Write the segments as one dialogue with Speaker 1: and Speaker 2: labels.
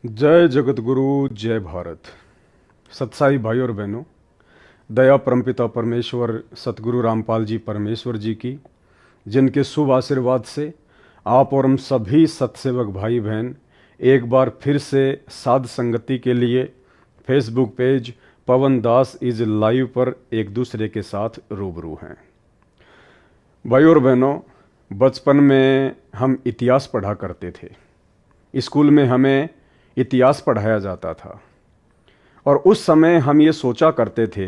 Speaker 1: जय जगत गुरु, जय भारत। सत्साई भाई और बहनों, दया परमपिता परमेश्वर सतगुरु रामपाल जी परमेश्वर जी की, जिनके शुभ आशीर्वाद से आप और हम सभी सत्सेवक भाई बहन एक बार फिर से साध संगति के लिए Facebook page Pawan Das is live पर एक दूसरे के साथ रूबरू हैं। भाई और बहनों, बचपन में हम इतिहास पढ़ा करते थे। स्कूल में हमें इतिहास पढ़ाया जाता था और उस समय हम ये सोचा करते थे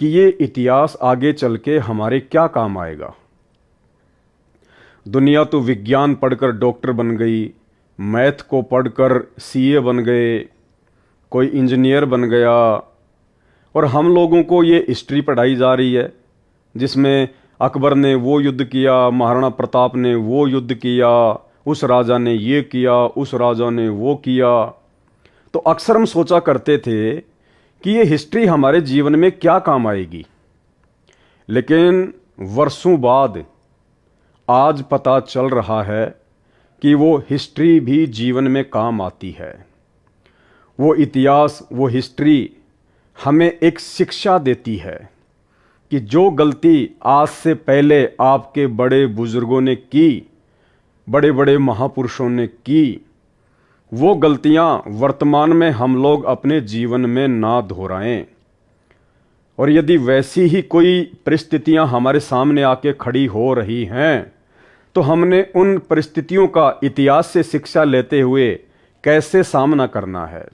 Speaker 1: कि ये इतिहास आगे चल के हमारे क्या काम आएगा। दुनिया तो विज्ञान पढ़कर डॉक्टर बन गई, मैथ को पढ़कर सीए बन गए, कोई इंजीनियर बन गया, और हम लोगों को ये हिस्ट्री पढ़ाई जा रही है जिसमें अकबर ने वो युद्ध किया, महाराणा प्रताप ने वो युद्ध किया, उस राजा ने ये किया, उस राजा ने वो किया। तो अक्सर हम सोचा करते थे कि ये हिस्ट्री हमारे जीवन में क्या काम आएगी। लेकिन वर्षों बाद आज पता चल रहा है कि वो हिस्ट्री भी जीवन में काम आती है। वो इतिहास, वो हिस्ट्री हमें एक शिक्षा देती है कि जो गलती आज से पहले आपके बड़े बुजुर्गों ने की, बड़े बड़े महापुरुषों ने की, वो गलतियां वर्तमान में हम लोग अपने जीवन में ना दोहराएं। और यदि वैसी ही कोई परिस्थितियां हमारे सामने आके खड़ी हो रही हैं तो हमने उन परिस्थितियों का इतिहास से शिक्षा लेते हुए कैसे सामना करना है,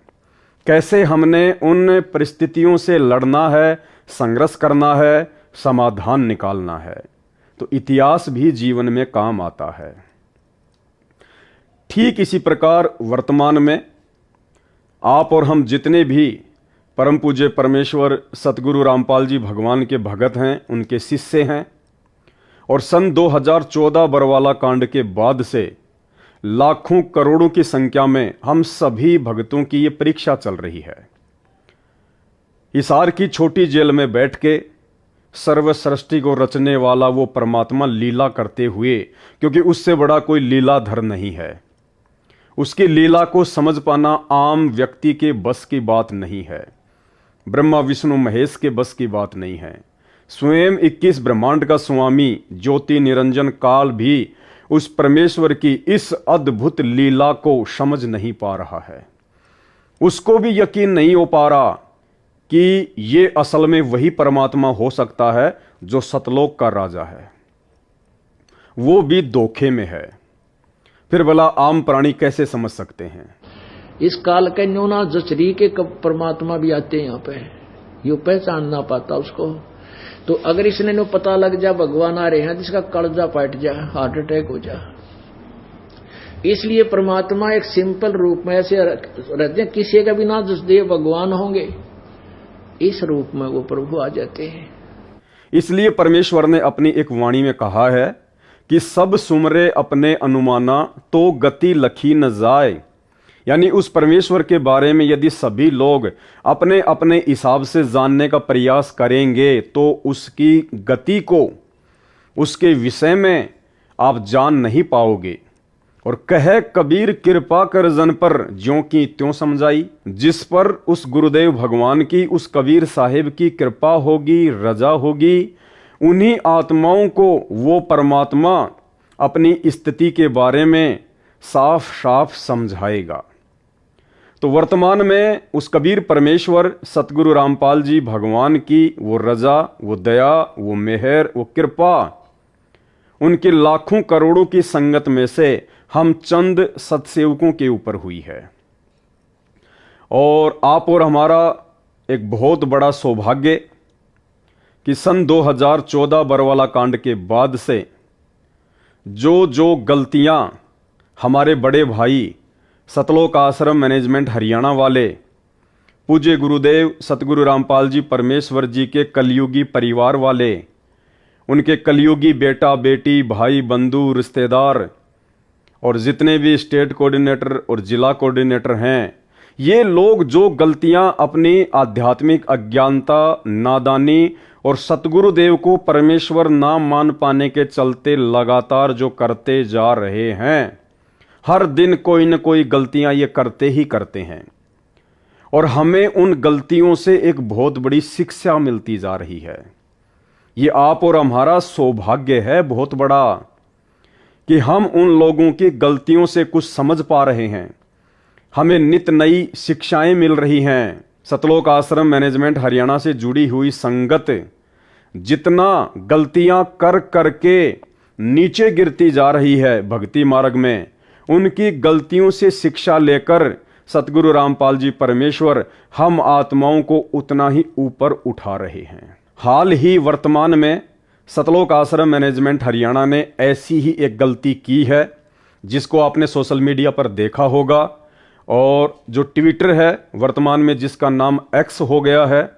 Speaker 1: कैसे हमने उन परिस्थितियों से लड़ना है, संघर्ष करना है, समाधान निकालना है। तो इतिहास भी जीवन में काम आता है। ठीक इसी प्रकार वर्तमान में आप और हम जितने भी परम पूज्य परमेश्वर सतगुरु रामपाल जी भगवान के भगत हैं, उनके शिष्य हैं, और सन 2014 बरवाला कांड के बाद से लाखों करोड़ों की संख्या में हम सभी भक्तों की ये परीक्षा चल रही है। हिसार की छोटी जेल में बैठ के सर्व सृष्टि को रचने वाला वो परमात्मा लीला करते हुए, क्योंकि उससे बड़ा कोई लीलाधर नहीं है, उसकी लीला को समझ पाना आम व्यक्ति के बस की बात नहीं है, ब्रह्मा विष्णु महेश के बस की बात नहीं है। स्वयं 21 ब्रह्मांड का स्वामी ज्योति निरंजन काल भी उस परमेश्वर की इस अद्भुत लीला को समझ नहीं पा रहा है। उसको भी यकीन नहीं हो पा रहा कि ये असल में वही परमात्मा हो सकता है जो सतलोक का राजा है, वो भी धोखे में है। फिर भला आम प्राणी कैसे समझ सकते हैं?
Speaker 2: इस काल के न्योना जचरी के कब परमात्मा भी आते हैं यहाँ पे, यो पहचान ना पाता उसको। तो अगर इसने नो पता लग जा भगवान आ रहे हैं, जिसका कलजा पाट जा, हार्ट अटैक हो जा। इसलिए परमात्मा एक सिंपल रूप में ऐसे रहते हैं, किसी का भी ना जस दे भगवान होंगे, इस रूप में वो प्रभु आ जाते हैं।
Speaker 1: इसलिए परमेश्वर ने अपनी एक वाणी में कहा है कि सब सुमरे अपने अनुमाना तो गति लखी न जाए। यानी उस परमेश्वर के बारे में यदि सभी लोग अपने अपने हिसाब से जानने का प्रयास करेंगे तो उसकी गति को, उसके विषय में आप जान नहीं पाओगे। और कहे कबीर कृपा कर जन पर ज्यों की त्यों समझाई। जिस पर उस गुरुदेव भगवान की, उस कबीर साहिब की कृपा होगी, रजा होगी, उन्हीं आत्माओं को वो परमात्मा अपनी स्थिति के बारे में साफ साफ समझाएगा। तो वर्तमान में उस कबीर परमेश्वर सतगुरु रामपाल जी भगवान की वो रजा, वो दया, वो मेहर, वो कृपा, उनके लाखों करोड़ों की संगत में से हम चंद सत्सेवकों के ऊपर हुई है। और आप और हमारा एक बहुत बड़ा सौभाग्य कि सन 2014 बरवाला कांड के बाद से जो गलतियां हमारे बड़े भाई सतलोक आश्रम मैनेजमेंट हरियाणा वाले पूज्य गुरुदेव सतगुरु रामपाल जी परमेश्वर जी के कलयुगी परिवार वाले, उनके कलयुगी बेटा बेटी, भाई बंधु, रिश्तेदार और जितने भी स्टेट कोऑर्डिनेटर और जिला कोऑर्डिनेटर हैं, ये लोग जो गलतियां अपनी आध्यात्मिक अज्ञानता, नादानी और सतगुरुदेव को परमेश्वर ना मान पाने के चलते लगातार जो करते जा रहे हैं, हर दिन कोई न कोई गलतियां ये करते ही करते हैं और हमें उन गलतियों से एक बहुत बड़ी शिक्षा मिलती जा रही है। ये आप और हमारा सौभाग्य है बहुत बड़ा कि हम उन लोगों की गलतियों से कुछ समझ पा रहे हैं, हमें नित नई शिक्षाएं मिल रही हैं। सतलोक आश्रम मैनेजमेंट हरियाणा से जुड़ी हुई संगत जितना गलतियां कर करके नीचे गिरती जा रही है भक्ति मार्ग में, उनकी गलतियों से शिक्षा लेकर सतगुरु रामपाल जी परमेश्वर हम आत्माओं को उतना ही ऊपर उठा रहे हैं। हाल ही वर्तमान में सतलोक आश्रम मैनेजमेंट हरियाणा ने ऐसी ही एक गलती की है जिसको आपने सोशल मीडिया पर देखा होगा, और जो ट्विटर है वर्तमान में जिसका नाम एक्स हो गया है,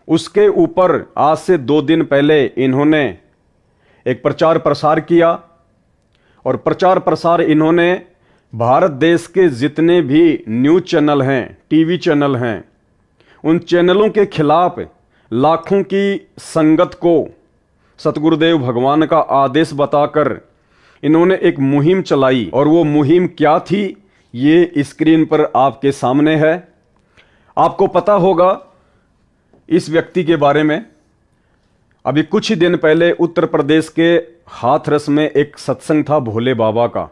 Speaker 1: उसके ऊपर आज से 2 दिन पहले इन्होंने एक प्रचार प्रसार किया और प्रचार प्रसार इन्होंने भारत देश के जितने भी न्यूज़ चैनल हैं, टीवी चैनल हैं, उन चैनलों के खिलाफ लाखों की संगत को सतगुरुदेव भगवान का आदेश बताकर इन्होंने एक मुहिम चलाई। और वो मुहिम क्या थी ये स्क्रीन पर आपके सामने है। आपको पता होगा इस व्यक्ति के बारे में। अभी कुछ ही दिन पहले उत्तर प्रदेश के हाथरस में एक सत्संग था भोले बाबा का,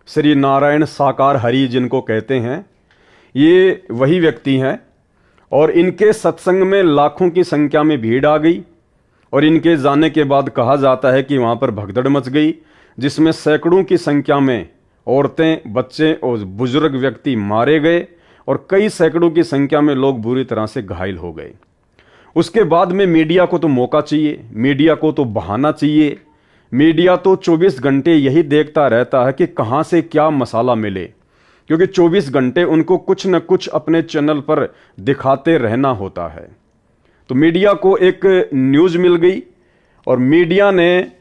Speaker 1: श्री नारायण साकार हरि जिनको कहते हैं, ये वही व्यक्ति हैं। और इनके सत्संग में लाखों की संख्या में भीड़ आ गई और इनके जाने के बाद कहा जाता है कि वहाँ पर भगदड़ मच गई, जिसमें सैकड़ों की संख्या में औरतें, बच्चे और बुजुर्ग व्यक्ति मारे गए और कई सैकड़ों की संख्या में लोग बुरी तरह से घायल हो गए। उसके बाद में मीडिया को तो मौका चाहिए, मीडिया को तो बहाना चाहिए। मीडिया तो 24 घंटे यही देखता रहता है कि कहाँ से क्या मसाला मिले, क्योंकि 24 घंटे उनको कुछ न कुछ अपने चैनल पर दिखाते रहना होता है। तो मीडिया को एक न्यूज़ मिल गई और मीडिया ने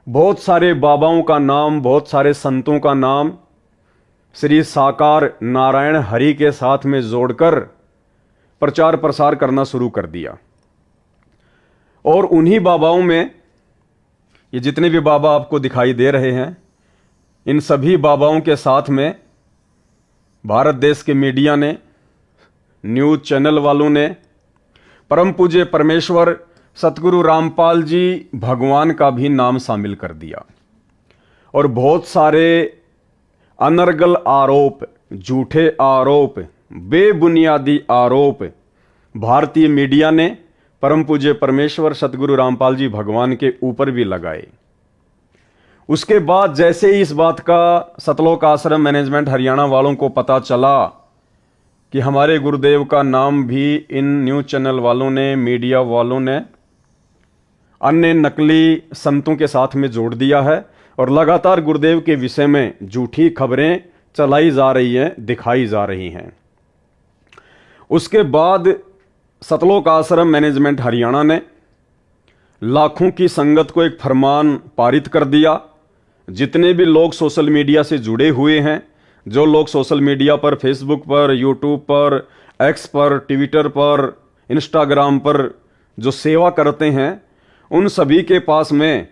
Speaker 1: बहुत सारे बाबाओं का नाम, बहुत सारे संतों का नाम श्री साकार नारायण हरि के साथ में जोड़कर प्रचार प्रसार करना शुरू कर दिया। और उन्हीं बाबाओं में ये जितने भी बाबा आपको दिखाई दे रहे हैं, इन सभी बाबाओं के साथ में भारत देश के मीडिया ने, न्यूज़ चैनल वालों ने परम पूज्य परमेश्वर सतगुरु रामपाल जी भगवान का भी नाम शामिल कर दिया। और बहुत सारे अनर्गल आरोप, झूठे आरोप, बेबुनियादी आरोप भारतीय मीडिया ने परम पूज्य परमेश्वर सतगुरु रामपाल जी भगवान के ऊपर भी लगाए। उसके बाद जैसे ही इस बात का सतलोक आश्रम मैनेजमेंट हरियाणा वालों को पता चला कि हमारे गुरुदेव का नाम भी इन न्यूज़ चैनल वालों ने, मीडिया वालों ने अन्य नकली संतों के साथ में जोड़ दिया है और लगातार गुरुदेव के विषय में झूठी खबरें चलाई जा रही हैं, दिखाई जा रही हैं। उसके बाद सतलोक आश्रम मैनेजमेंट हरियाणा ने लाखों की संगत को एक फरमान पारित कर दिया। जितने भी लोग सोशल मीडिया से जुड़े हुए हैं, जो लोग सोशल मीडिया पर, फेसबुक पर, यूट्यूब पर, एक्स पर, ट्विटर पर, इंस्टाग्राम पर जो सेवा करते हैं, उन सभी के पास में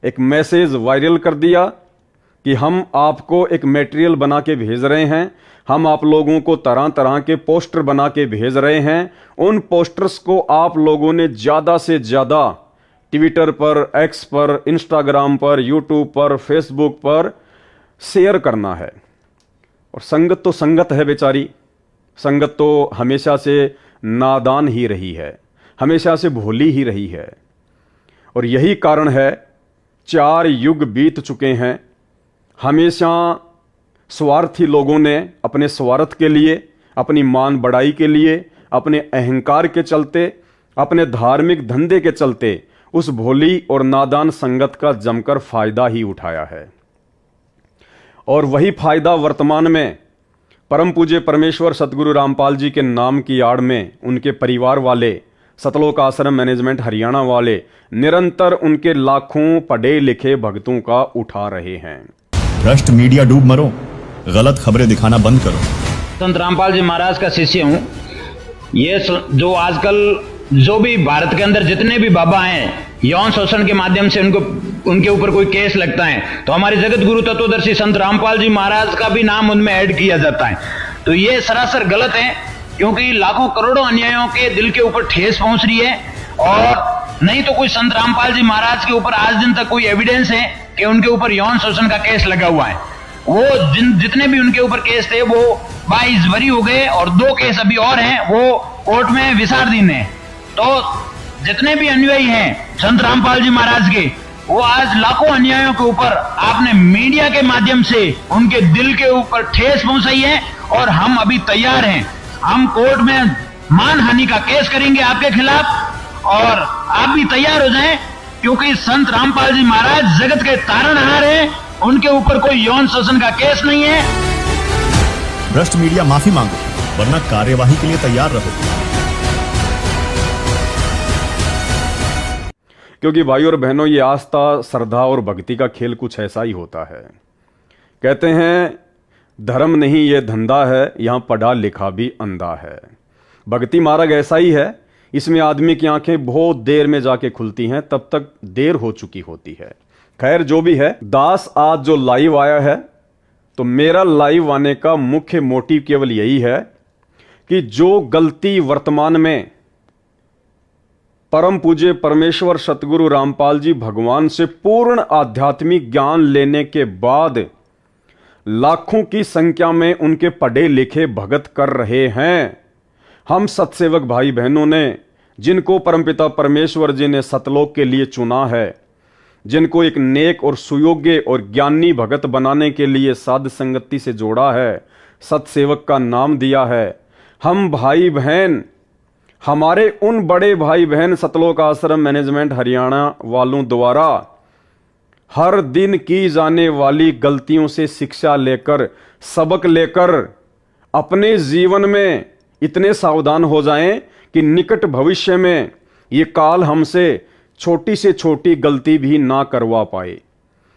Speaker 1: एक मैसेज वायरल कर दिया कि हम आपको एक मटेरियल बना के भेज रहे हैं, हम आप लोगों को तरह तरह के पोस्टर बना के भेज रहे हैं। उन पोस्टर्स को आप लोगों ने ज़्यादा से ज़्यादा ट्विटर पर, एक्स पर, इंस्टाग्राम पर, यूट्यूब पर, फेसबुक पर शेयर करना है। और संगत तो संगत है बेचारी, संगत तो हमेशा से नादान ही रही है, हमेशा से भोली ही रही है। और यही कारण है 4 युग बीत चुके हैं, हमेशा स्वार्थी लोगों ने अपने स्वार्थ के लिए, अपनी मान बढ़ाई के लिए, अपने अहंकार के चलते, अपने धार्मिक धंधे के चलते उस भोली और नादान संगत का जमकर फायदा ही उठाया है। और वही फायदा वर्तमान में परम पूज्य परमेश्वर सतगुरु रामपाल जी के नाम की आड़ में उनके परिवार वाले, सतलोक आश्रम मैनेजमेंट हरियाणा वाले निरंतर उनके लाखों पढ़े लिखे भक्तों का उठा रहे हैं।
Speaker 3: भ्रष्ट मीडिया डूब मरो, गलत खबरें दिखाना बंद करो।
Speaker 4: संत रामपाल जी महाराज का शिष्य हूँ। ये जो आजकल जो भी भारत के अंदर जितने भी बाबा हैं, यौन शोषण के माध्यम से उनको उनके ऊपर कोई केस लगता है तो हमारे जगत गुरु तत्वदर्शी संत रामपाल जी महाराज का भी नाम उनमें ऐड किया जाता है। तो ये सरासर गलत है, क्योंकि लाखों करोड़ों अन्यायों के दिल के ऊपर ठेस पहुंच रही है। और नहीं तो कोई संत रामपाल जी महाराज के ऊपर आज दिन तक कोई एविडेंस है कि उनके ऊपर यौन शोषण का केस लगा हुआ है। वो जितने भी उनके ऊपर केस थे वो 22 बरी हो गए और 2 केस अभी और हैं, वो कोर्ट में विचाराधीन है। तो जितने भी अनुयायी हैं संत रामपाल जी महाराज के, वो आज लाखों अन्यायों के ऊपर आपने मीडिया के माध्यम से उनके दिल के ऊपर ठेस पहुंचाई है। और हम अभी तैयार हैं, हम कोर्ट में मानहानि का केस करेंगे आपके खिलाफ, और आप भी तैयार हो जाएं, क्योंकि संत रामपाल जी महाराज जगत के तारणहार हैं, उनके ऊपर कोई यौन शोषण का केस नहीं है।
Speaker 3: भ्रष्ट मीडिया माफी मांगो, वरना कार्यवाही के लिए तैयार रहो।
Speaker 1: क्योंकि भाई और बहनों, ये आस्था, श्रद्धा और भक्ति का खेल कुछ ऐसा ही होता है। कहते हैं धर्म नहीं ये धंधा है, यहां पढ़ा लिखा भी अंधा है। भक्ति मार्ग ऐसा ही है, इसमें आदमी की आंखें बहुत देर में जाके खुलती हैं, तब तक देर हो चुकी होती है। खैर जो भी है, दास आज जो लाइव आया है, तो मेरा लाइव आने का मुख्य मोटिव केवल यही है कि जो गलती वर्तमान में परम पूज्य परमेश्वर सतगुरु रामपाल जी भगवान से पूर्ण आध्यात्मिक ज्ञान लेने के बाद लाखों की संख्या में उनके पढ़े लिखे भगत कर रहे हैं, हम सत्सेवक भाई बहनों ने, जिनको परमपिता परमेश्वर जी ने सतलोक के लिए चुना है, जिनको एक नेक और सुयोग्य और ज्ञानी भगत बनाने के लिए साध संगति से जोड़ा है, सत्सेवक का नाम दिया है, हम भाई बहन, हमारे उन बड़े भाई बहन सतलोक आश्रम मैनेजमेंट हरियाणा वालों द्वारा हर दिन की जाने वाली गलतियों से शिक्षा लेकर, सबक लेकर अपने जीवन में इतने सावधान हो जाएं कि निकट भविष्य में ये काल हमसे छोटी से छोटी गलती भी ना करवा पाए,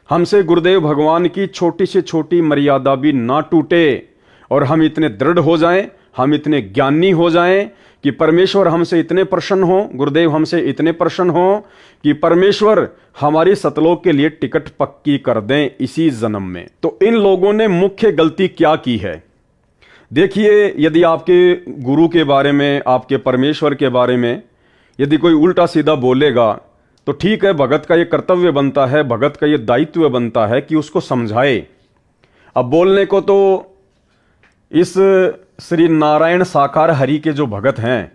Speaker 1: हमसे गुरुदेव भगवान की छोटी से छोटी मर्यादा भी ना टूटे, और हम इतने दृढ़ हो जाएं, हम इतने ज्ञानी हो जाएं कि परमेश्वर हमसे इतने प्रसन्न हो, गुरुदेव हमसे इतने प्रसन्न हो कि परमेश्वर हमारी सतलोक के लिए टिकट पक्की कर दें इसी जन्म में। तो इन लोगों ने मुख्य गलती क्या की है? देखिए, यदि आपके गुरु के बारे में, आपके परमेश्वर के बारे में यदि कोई उल्टा सीधा बोलेगा तो ठीक है, भगत का ये कर्तव्य बनता है, भगत का ये दायित्व बनता है कि उसको समझाए। अब बोलने को तो इस श्री नारायण साकार हरि के जो भगत हैं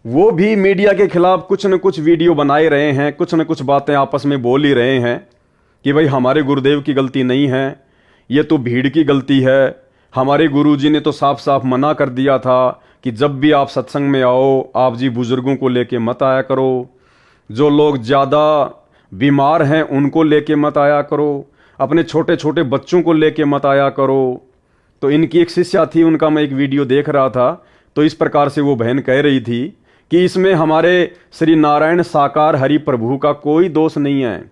Speaker 1: वो भी मीडिया के खिलाफ कुछ न कुछ वीडियो बनाए रहे हैं, कुछ न कुछ बातें आपस में बोल ही रहे हैं कि भाई हमारे गुरुदेव की गलती नहीं है, ये तो भीड़ की गलती है। हमारे गुरुजी ने तो साफ साफ मना कर दिया था कि जब भी आप सत्संग में आओ, आप जी बुजुर्गों को लेके मत आया करो, जो लोग ज़्यादा बीमार हैं उनको लेके मत आया करो, अपने छोटे छोटे बच्चों को लेके मत आया करो। तो इनकी एक शिष्या थी, उनका मैं एक वीडियो देख रहा था, तो इस प्रकार से वो बहन कह रही थी कि इसमें हमारे श्री नारायण साकार हरि प्रभु का कोई दोष नहीं है,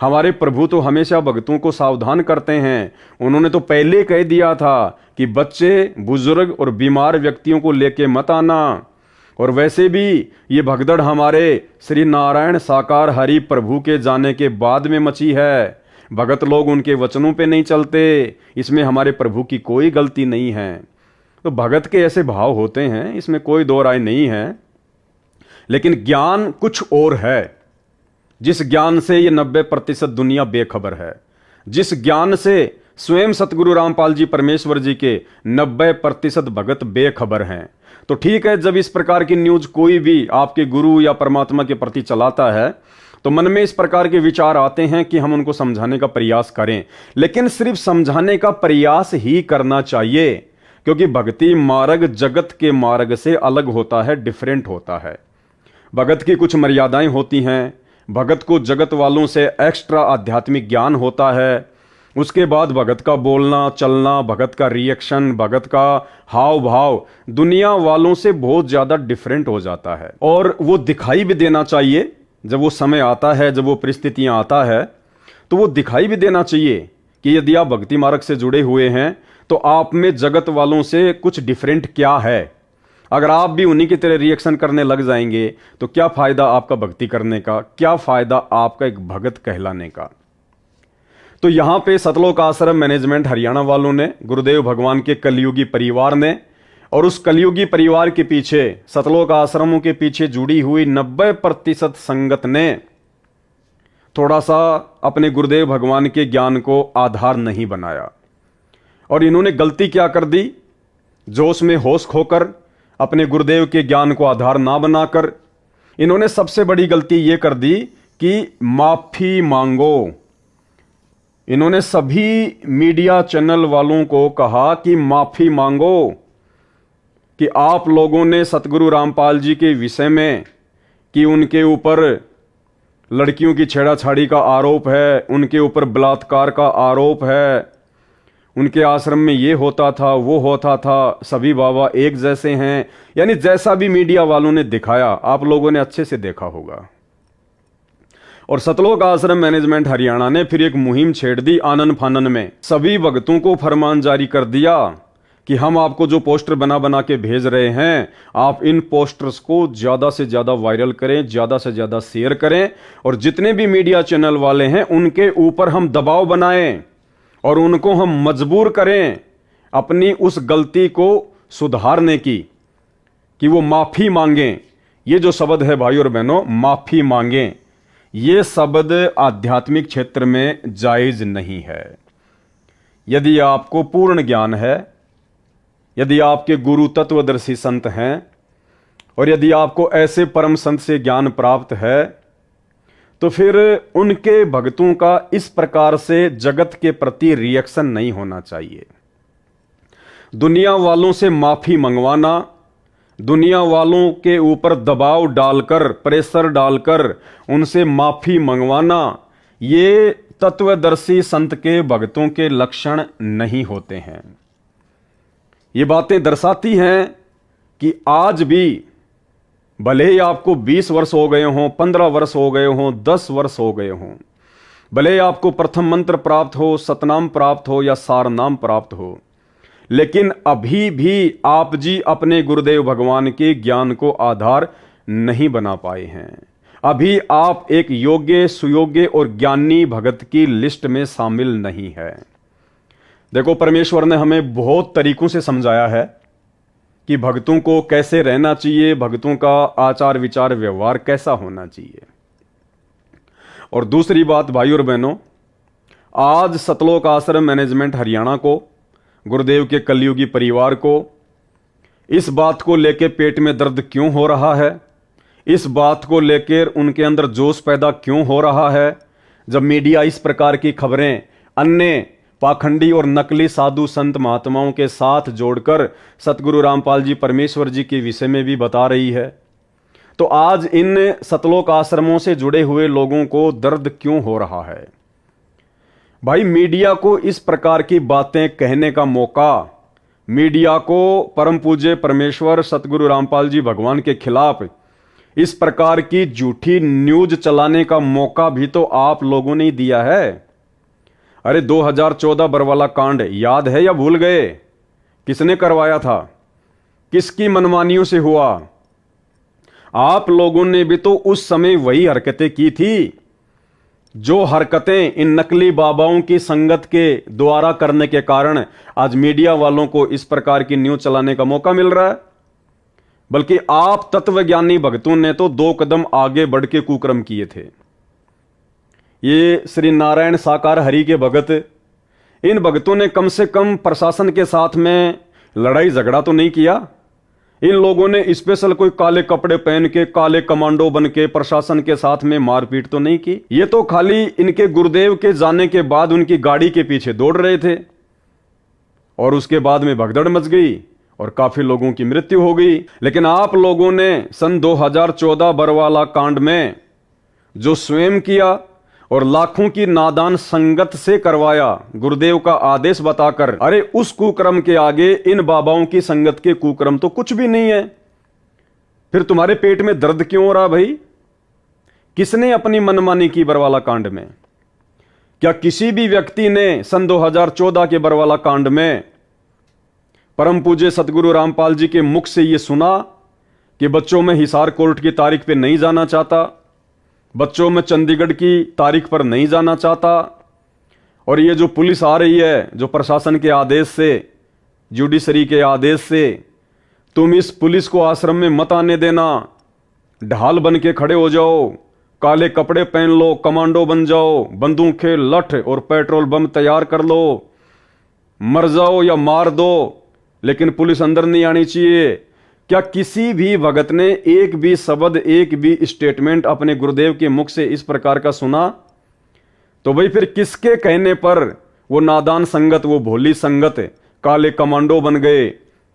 Speaker 1: हमारे प्रभु तो हमेशा भक्तों को सावधान करते हैं। उन्होंने तो पहले कह दिया था कि बच्चे, बुजुर्ग और बीमार व्यक्तियों को लेके मत आना। और वैसे भी ये भगदड़ हमारे श्री नारायण साकार हरि प्रभु के जाने के बाद में मची है, भगत लोग उनके वचनों पे नहीं चलते, इसमें हमारे प्रभु की कोई गलती नहीं है। तो भगत के ऐसे भाव होते हैं, इसमें कोई दो राय नहीं है, लेकिन ज्ञान कुछ और है। जिस ज्ञान से ये 90% दुनिया बेखबर है, जिस ज्ञान से स्वयं सतगुरु रामपाल जी परमेश्वर जी के 90% भगत बेखबर हैं। तो ठीक है, जब इस प्रकार की न्यूज कोई भी आपके गुरु या परमात्मा के प्रति चलाता है तो मन में इस प्रकार के विचार आते हैं कि हम उनको समझाने का प्रयास करें, लेकिन सिर्फ समझाने का प्रयास ही करना चाहिए, क्योंकि भक्ति मार्ग जगत के मार्ग से अलग होता है, डिफरेंट होता है। भगत की कुछ मर्यादाएं होती हैं, भगत को जगत वालों से एक्स्ट्रा आध्यात्मिक ज्ञान होता है, उसके बाद भगत का बोलना चलना, भगत का रिएक्शन, भगत का हाव भाव दुनिया वालों से बहुत ज़्यादा डिफरेंट हो जाता है। और वो दिखाई भी देना चाहिए, जब वो समय आता है, जब वो परिस्थितियां आता है, तो वो दिखाई भी देना चाहिए कि यदि आप भक्ति मार्ग से जुड़े हुए हैं तो आप में जगत वालों से कुछ डिफरेंट क्या है। अगर आप भी उन्हीं की तरह रिएक्शन करने लग जाएंगे तो क्या फायदा आपका भक्ति करने का, क्या फायदा आपका एक भगत कहलाने का। तो यहां पे सतलोक आश्रम मैनेजमेंट हरियाणा वालों ने, गुरुदेव भगवान के कलयुगी परिवार ने और उस कलयुगी परिवार के पीछे, सतलोक आश्रमों के पीछे जुड़ी हुई 90% संगत ने थोड़ा सा अपने गुरुदेव भगवान के ज्ञान को आधार नहीं बनाया। और इन्होंने गलती क्या कर दी, जोश में होश खोकर अपने गुरुदेव के ज्ञान को आधार ना बनाकर इन्होंने सबसे बड़ी गलती यह कर दी कि माफी मांगो। इन्होंने सभी मीडिया चैनल वालों को कहा कि माफी मांगो कि आप लोगों ने सतगुरु रामपाल जी के विषय में, कि उनके ऊपर लड़कियों की छेड़ाछाड़ी का आरोप है, उनके ऊपर बलात्कार का आरोप है, उनके आश्रम में ये होता था वो होता था, सभी बाबा एक जैसे हैं, यानी जैसा भी मीडिया वालों ने दिखाया आप लोगों ने अच्छे से देखा होगा। और सतलोक आश्रम मैनेजमेंट हरियाणा ने फिर एक मुहिम छेड़ दी आनन फानन में। सभी भक्तों को फरमान जारी कर दिया कि हम आपको जो पोस्टर बना बना के भेज रहे हैं, आप इन पोस्टर्स को ज्यादा से ज्यादा वायरल करें, ज्यादा से ज्यादा शेयर करें, और जितने भी मीडिया चैनल वाले हैं उनके ऊपर हम दबाव बनाएं और उनको हम मजबूर करें अपनी उस गलती को सुधारने की, कि वो माफी मांगें। ये जो शब्द है भाई और बहनों, माफी मांगें, ये शब्द आध्यात्मिक क्षेत्र में जायज नहीं है। यदि आपको पूर्ण ज्ञान है, यदि आपके गुरु तत्वदर्शी संत हैं, और यदि आपको ऐसे परम संत से ज्ञान प्राप्त है, तो फिर उनके भक्तों का इस प्रकार से जगत के प्रति रिएक्शन नहीं होना चाहिए। दुनिया वालों से माफी मंगवाना, दुनिया वालों के ऊपर दबाव डालकर, प्रेशर डालकर उनसे माफी मंगवाना, ये तत्वदर्शी संत के भक्तों के लक्षण नहीं होते हैं। ये बातें दर्शाती हैं कि आज भी भले ही आपको 20 वर्ष हो गए हों, 15 वर्ष हो गए हों, 10 वर्ष हो गए हों, भले ही आपको प्रथम मंत्र प्राप्त हो, सतनाम प्राप्त हो या सारनाम प्राप्त हो, लेकिन अभी भी आप जी अपने गुरुदेव भगवान के ज्ञान को आधार नहीं बना पाए हैं। अभी आप एक योग्य, सुयोग्य और ज्ञानी भगत की लिस्ट में शामिल नहीं है। देखो, परमेश्वर ने हमें बहुत तरीकों से समझाया है कि भक्तों को कैसे रहना चाहिए, भक्तों का आचार विचार व्यवहार कैसा होना चाहिए। और दूसरी बात भाई और बहनों, आज सतलोक आश्रम मैनेजमेंट हरियाणा को, गुरुदेव के कलयुगी परिवार को इस बात को लेकर पेट में दर्द क्यों हो रहा है, इस बात को लेकर उनके अंदर जोश पैदा क्यों हो रहा है, जब मीडिया इस प्रकार की खबरें अन्य पाखंडी और नकली साधु संत महात्माओं के साथ जोड़कर सतगुरु रामपाल जी परमेश्वर जी के विषय में भी बता रही है। तो आज इन सतलोक आश्रमों से जुड़े हुए लोगों को दर्द क्यों हो रहा है? भाई, मीडिया को इस प्रकार की बातें कहने का मौका, मीडिया को परम पूज्य परमेश्वर सतगुरु रामपाल जी भगवान के खिलाफ इस प्रकार की झूठी न्यूज चलाने का मौका भी तो आप लोगों ने दिया है। अरे 2014 बरवाला कांड याद है या भूल गए? किसने करवाया था? किसकी मनमानियों से हुआ? आप लोगों ने भी तो उस समय वही हरकतें की थी, जो हरकतें इन नकली बाबाओं की संगत के द्वारा करने के कारण आज मीडिया वालों को इस प्रकार की न्यूज चलाने का मौका मिल रहा है। बल्कि आप तत्वज्ञानी भक्तों ने तो 2 कदम आगे बढ़ के कुकर्म किए थे। ये श्री नारायण साकार हरि के भगत, इन भक्तों ने कम से कम प्रशासन के साथ में लड़ाई झगड़ा तो नहीं किया। इन लोगों ने स्पेशल कोई काले कपड़े पहन के, काले कमांडो बन के प्रशासन के साथ में मारपीट तो नहीं की। ये तो खाली इनके गुरुदेव के जाने के बाद उनकी गाड़ी के पीछे दौड़ रहे थे और उसके बाद में भगदड़ मच गई और काफी लोगों की मृत्यु हो गई। लेकिन आप लोगों ने सन 2014 बरवाला कांड में जो स्वयं किया और लाखों की नादान संगत से करवाया, गुरुदेव का आदेश बताकर, अरे उस कुक्रम के आगे इन बाबाओं की संगत के कुक्रम तो कुछ भी नहीं है। फिर तुम्हारे पेट में दर्द क्यों हो रहा भाई? किसने अपनी मनमानी की बरवाला कांड में? क्या किसी भी व्यक्ति ने सन 2014 के बरवाला कांड में परम पूज्य सतगुरु रामपाल जी के मुख से ये सुना कि बच्चों में हिसार कोर्ट की तारीख पे नहीं जाना चाहता, बच्चों में चंडीगढ़ की तारीख पर नहीं जाना चाहता, और ये जो पुलिस आ रही है, जो प्रशासन के आदेश से, जुडिशरी के आदेश से, तुम इस पुलिस को आश्रम में मत आने देना, ढाल बन के खड़े हो जाओ, काले कपड़े पहन लो, कमांडो बन जाओ, बंदूकें, लठ और पेट्रोल बम तैयार कर लो, मर जाओ या मार दो, लेकिन पुलिस अंदर नहीं आनी चाहिए। क्या किसी भी भगत ने एक भी शब्द, एक भी स्टेटमेंट अपने गुरुदेव के मुख से इस प्रकार का सुना? तो भाई फिर किसके कहने पर वो नादान संगत, वो भोली संगत काले कमांडो बन गए,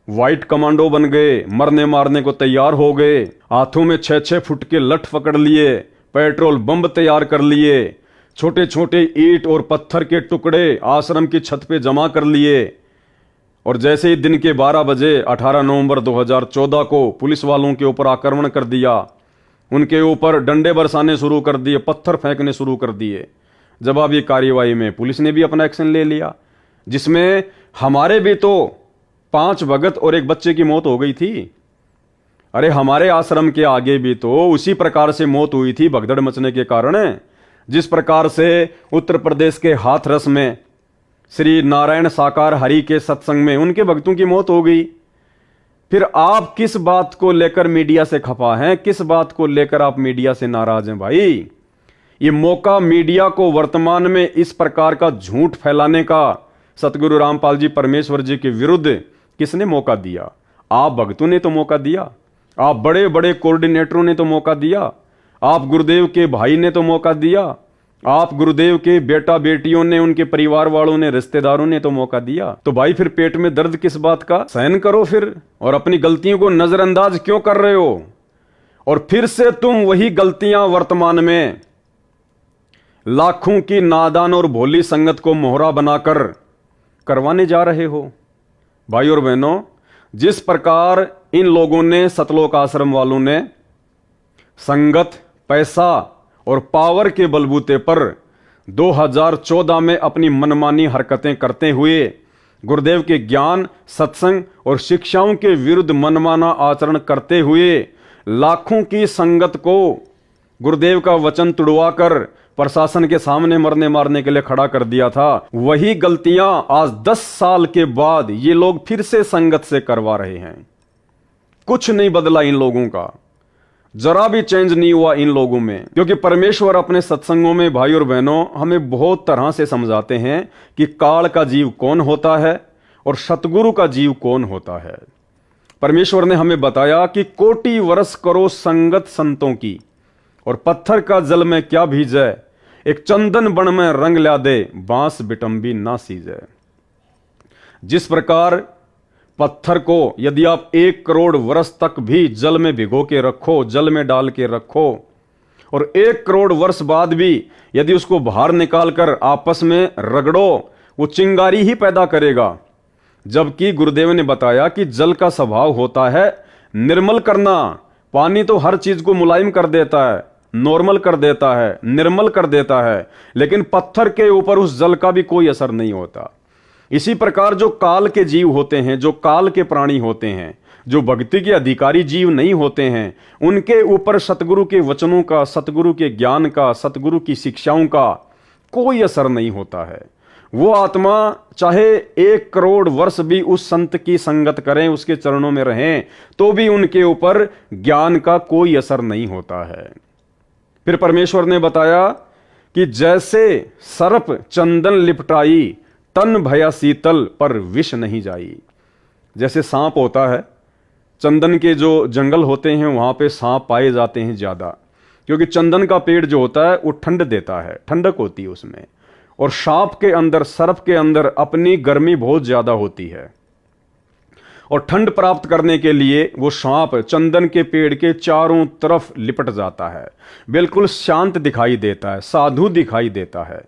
Speaker 1: व्हाइट कमांडो बन गए, मरने मारने को तैयार हो गए, हाथों में 6-6 फुट के लठ पकड़ लिए, पेट्रोल बम तैयार कर लिए, छोटे छोटे ईंट और पत्थर के टुकड़े आश्रम की छत पे जमा कर लिए, और जैसे ही दिन के 12 बजे 18 नवंबर 2014 को पुलिस वालों के ऊपर आक्रमण कर दिया, उनके ऊपर डंडे बरसाने शुरू कर दिए, पत्थर फेंकने शुरू कर दिए। जवाबी कार्यवाही में पुलिस ने भी अपना एक्शन ले लिया, जिसमें हमारे भी तो 5 भगत और एक बच्चे की मौत हो गई थी। अरे हमारे आश्रम के आगे भी तो उसी प्रकार से मौत हुई थी भगदड़ मचने के कारण। जिस प्रकार से उत्तर प्रदेश के हाथरस में श्री नारायण साकार हरि के सत्संग में उनके भक्तों की मौत हो गई। फिर आप किस बात को लेकर मीडिया से खफा हैं? किस बात को लेकर आप मीडिया से नाराज हैं भाई? ये मौका मीडिया को वर्तमान में इस प्रकार का झूठ फैलाने का सतगुरु रामपाल जी परमेश्वर जी के विरुद्ध किसने मौका दिया? आप भक्तों ने तो मौका दिया, आप बड़े बड़े कोऑर्डिनेटरों ने तो मौका दिया, आप गुरुदेव के भाई ने तो मौका दिया, आप गुरुदेव के बेटा बेटियों ने, उनके परिवार वालों ने, रिश्तेदारों ने तो मौका दिया। तो भाई फिर पेट में दर्द किस बात का? सहन करो फिर, और अपनी गलतियों को नजरअंदाज क्यों कर रहे हो? और फिर से तुम वही गलतियां वर्तमान में लाखों की नादान और भोली संगत को मोहरा बनाकर करवाने जा रहे हो। भाई और बहनों, जिस प्रकार इन लोगों ने, सतलोक आश्रम वालों ने संगत, पैसा और पावर के बलबूते पर 2014 में अपनी मनमानी हरकतें करते हुए गुरुदेव के ज्ञान, सत्संग और शिक्षाओं के विरुद्ध मनमाना आचरण करते हुए लाखों की संगत को गुरुदेव का वचन तुड़वाकर प्रशासन के सामने मरने मारने के लिए खड़ा कर दिया था, वही गलतियां आज 10 साल के बाद ये लोग फिर से संगत से करवा रहे हैं। कुछ नहीं बदला इन लोगों का, जरा भी चेंज नहीं हुआ इन लोगों में। क्योंकि परमेश्वर अपने सत्संगों में भाई और बहनों हमें बहुत तरह से समझाते हैं कि काल का जीव कौन होता है और सतगुरु का जीव कौन होता है। परमेश्वर ने हमें बताया कि कोटि वर्ष करो संगत संतों की, और पत्थर का जल में क्या भीजे, एक चंदन बन में रंग ला दे, बांस बिटंबी ना सीजे। जिस प्रकार पत्थर को यदि आप 1 करोड़ वर्ष तक भी जल में भिगो के रखो, जल में डाल के रखो, और 1 करोड़ वर्ष बाद भी यदि उसको बाहर निकालकर आपस में रगड़ो, वो चिंगारी ही पैदा करेगा। जबकि गुरुदेव ने बताया कि जल का स्वभाव होता है निर्मल करना। पानी तो हर चीज को मुलायम कर देता है, नॉर्मल कर देता है, निर्मल कर देता है, लेकिन पत्थर के ऊपर उस जल का भी कोई असर नहीं होता। इसी प्रकार जो काल के जीव होते हैं, जो काल के प्राणी होते हैं, जो भक्ति के अधिकारी जीव नहीं होते हैं, उनके ऊपर सतगुरु के वचनों का, सतगुरु के ज्ञान का, सतगुरु की शिक्षाओं का कोई असर नहीं होता है। वो आत्मा चाहे 1 करोड़ वर्ष भी उस संत की संगत करें, उसके चरणों में रहें, तो भी उनके ऊपर ज्ञान का कोई असर नहीं होता है। फिर परमेश्वर ने बताया कि जैसे सर्प चंदन लिपटाई, तन भया शीतल पर विष नहीं जाई। जैसे सांप होता है, चंदन के जो जंगल होते हैं वहां पे सांप पाए जाते हैं ज्यादा, क्योंकि चंदन का पेड़ जो होता है वो ठंड देता है, ठंडक होती है उसमें, और सांप के अंदर, सर्प के अंदर अपनी गर्मी बहुत ज्यादा होती है, और ठंड प्राप्त करने के लिए वो सांप चंदन के पेड़ के चारों तरफ लिपट जाता है, बिल्कुल शांत दिखाई देता है, साधु दिखाई देता है।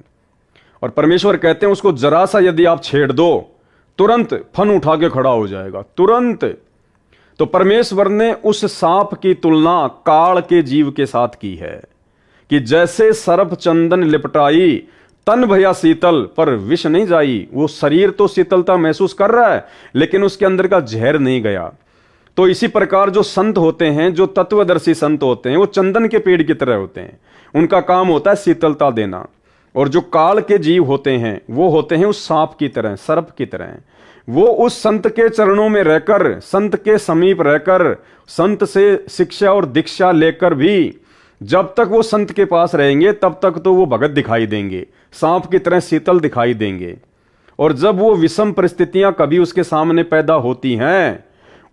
Speaker 1: और परमेश्वर कहते हैं उसको जरा सा यदि आप छेड़ दो, तुरंत फन उठा के खड़ा हो जाएगा, तुरंत। तो परमेश्वर ने उस सांप की तुलना काल के जीव के साथ की है कि जैसे सर्प चंदन लिपटाई, तन भया शीतल पर विष नहीं जाई। वो शरीर तो शीतलता महसूस कर रहा है लेकिन उसके अंदर का जहर नहीं गया। तो इसी प्रकार जो संत होते हैं, जो तत्वदर्शी संत होते हैं, वो चंदन के पेड़ की तरह होते हैं। उनका काम होता है शीतलता देना। और जो काल के जीव होते हैं वो होते हैं उस सांप की तरह, सर्प की तरह। वो उस संत के चरणों में रहकर, संत के समीप रहकर, संत से शिक्षा और दीक्षा लेकर भी जब तक वो संत के पास रहेंगे तब तक तो वो भगत दिखाई देंगे, सांप की तरह शीतल दिखाई देंगे। और जब वो विषम परिस्थितियां कभी उसके सामने पैदा होती हैं,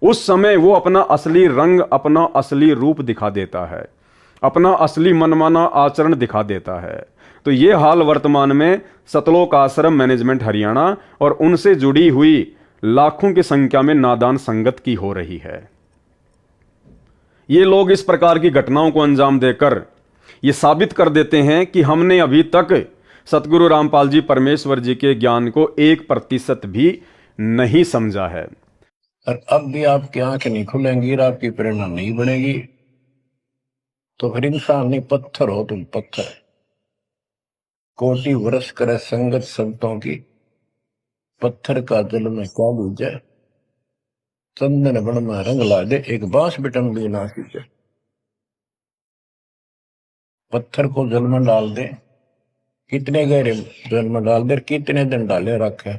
Speaker 1: उस समय वो अपना असली रंग, अपना असली रूप दिखा देता है, अपना असली मनमाना आचरण दिखा देता है। तो ये हाल वर्तमान में सतलोक आश्रम मैनेजमेंट हरियाणा और उनसे जुड़ी हुई लाखों की संख्या में नादान संगत की हो रही है। ये लोग इस प्रकार की घटनाओं को अंजाम देकर ये साबित कर देते हैं कि हमने अभी तक सतगुरु रामपाल जी परमेश्वर जी के ज्ञान को 1% भी नहीं समझा है।
Speaker 5: और अब भी आपकी आंखें नहीं खुलेंगी और आपकी प्रेरणा नहीं बनेगी तो फिर इंसान नहीं, पत्थर हो तुम, पत्थर। कोटि वर्ष करे संगत संतों की, पत्थर का दिल में क्या बीजे, चंदन बन में रंग ला दे, एक बांस बिटन भी ना सींचे। पत्थर को जल में डाल दे, कितने गहरे जल में डाल दे, कितने दिन डाले रखे,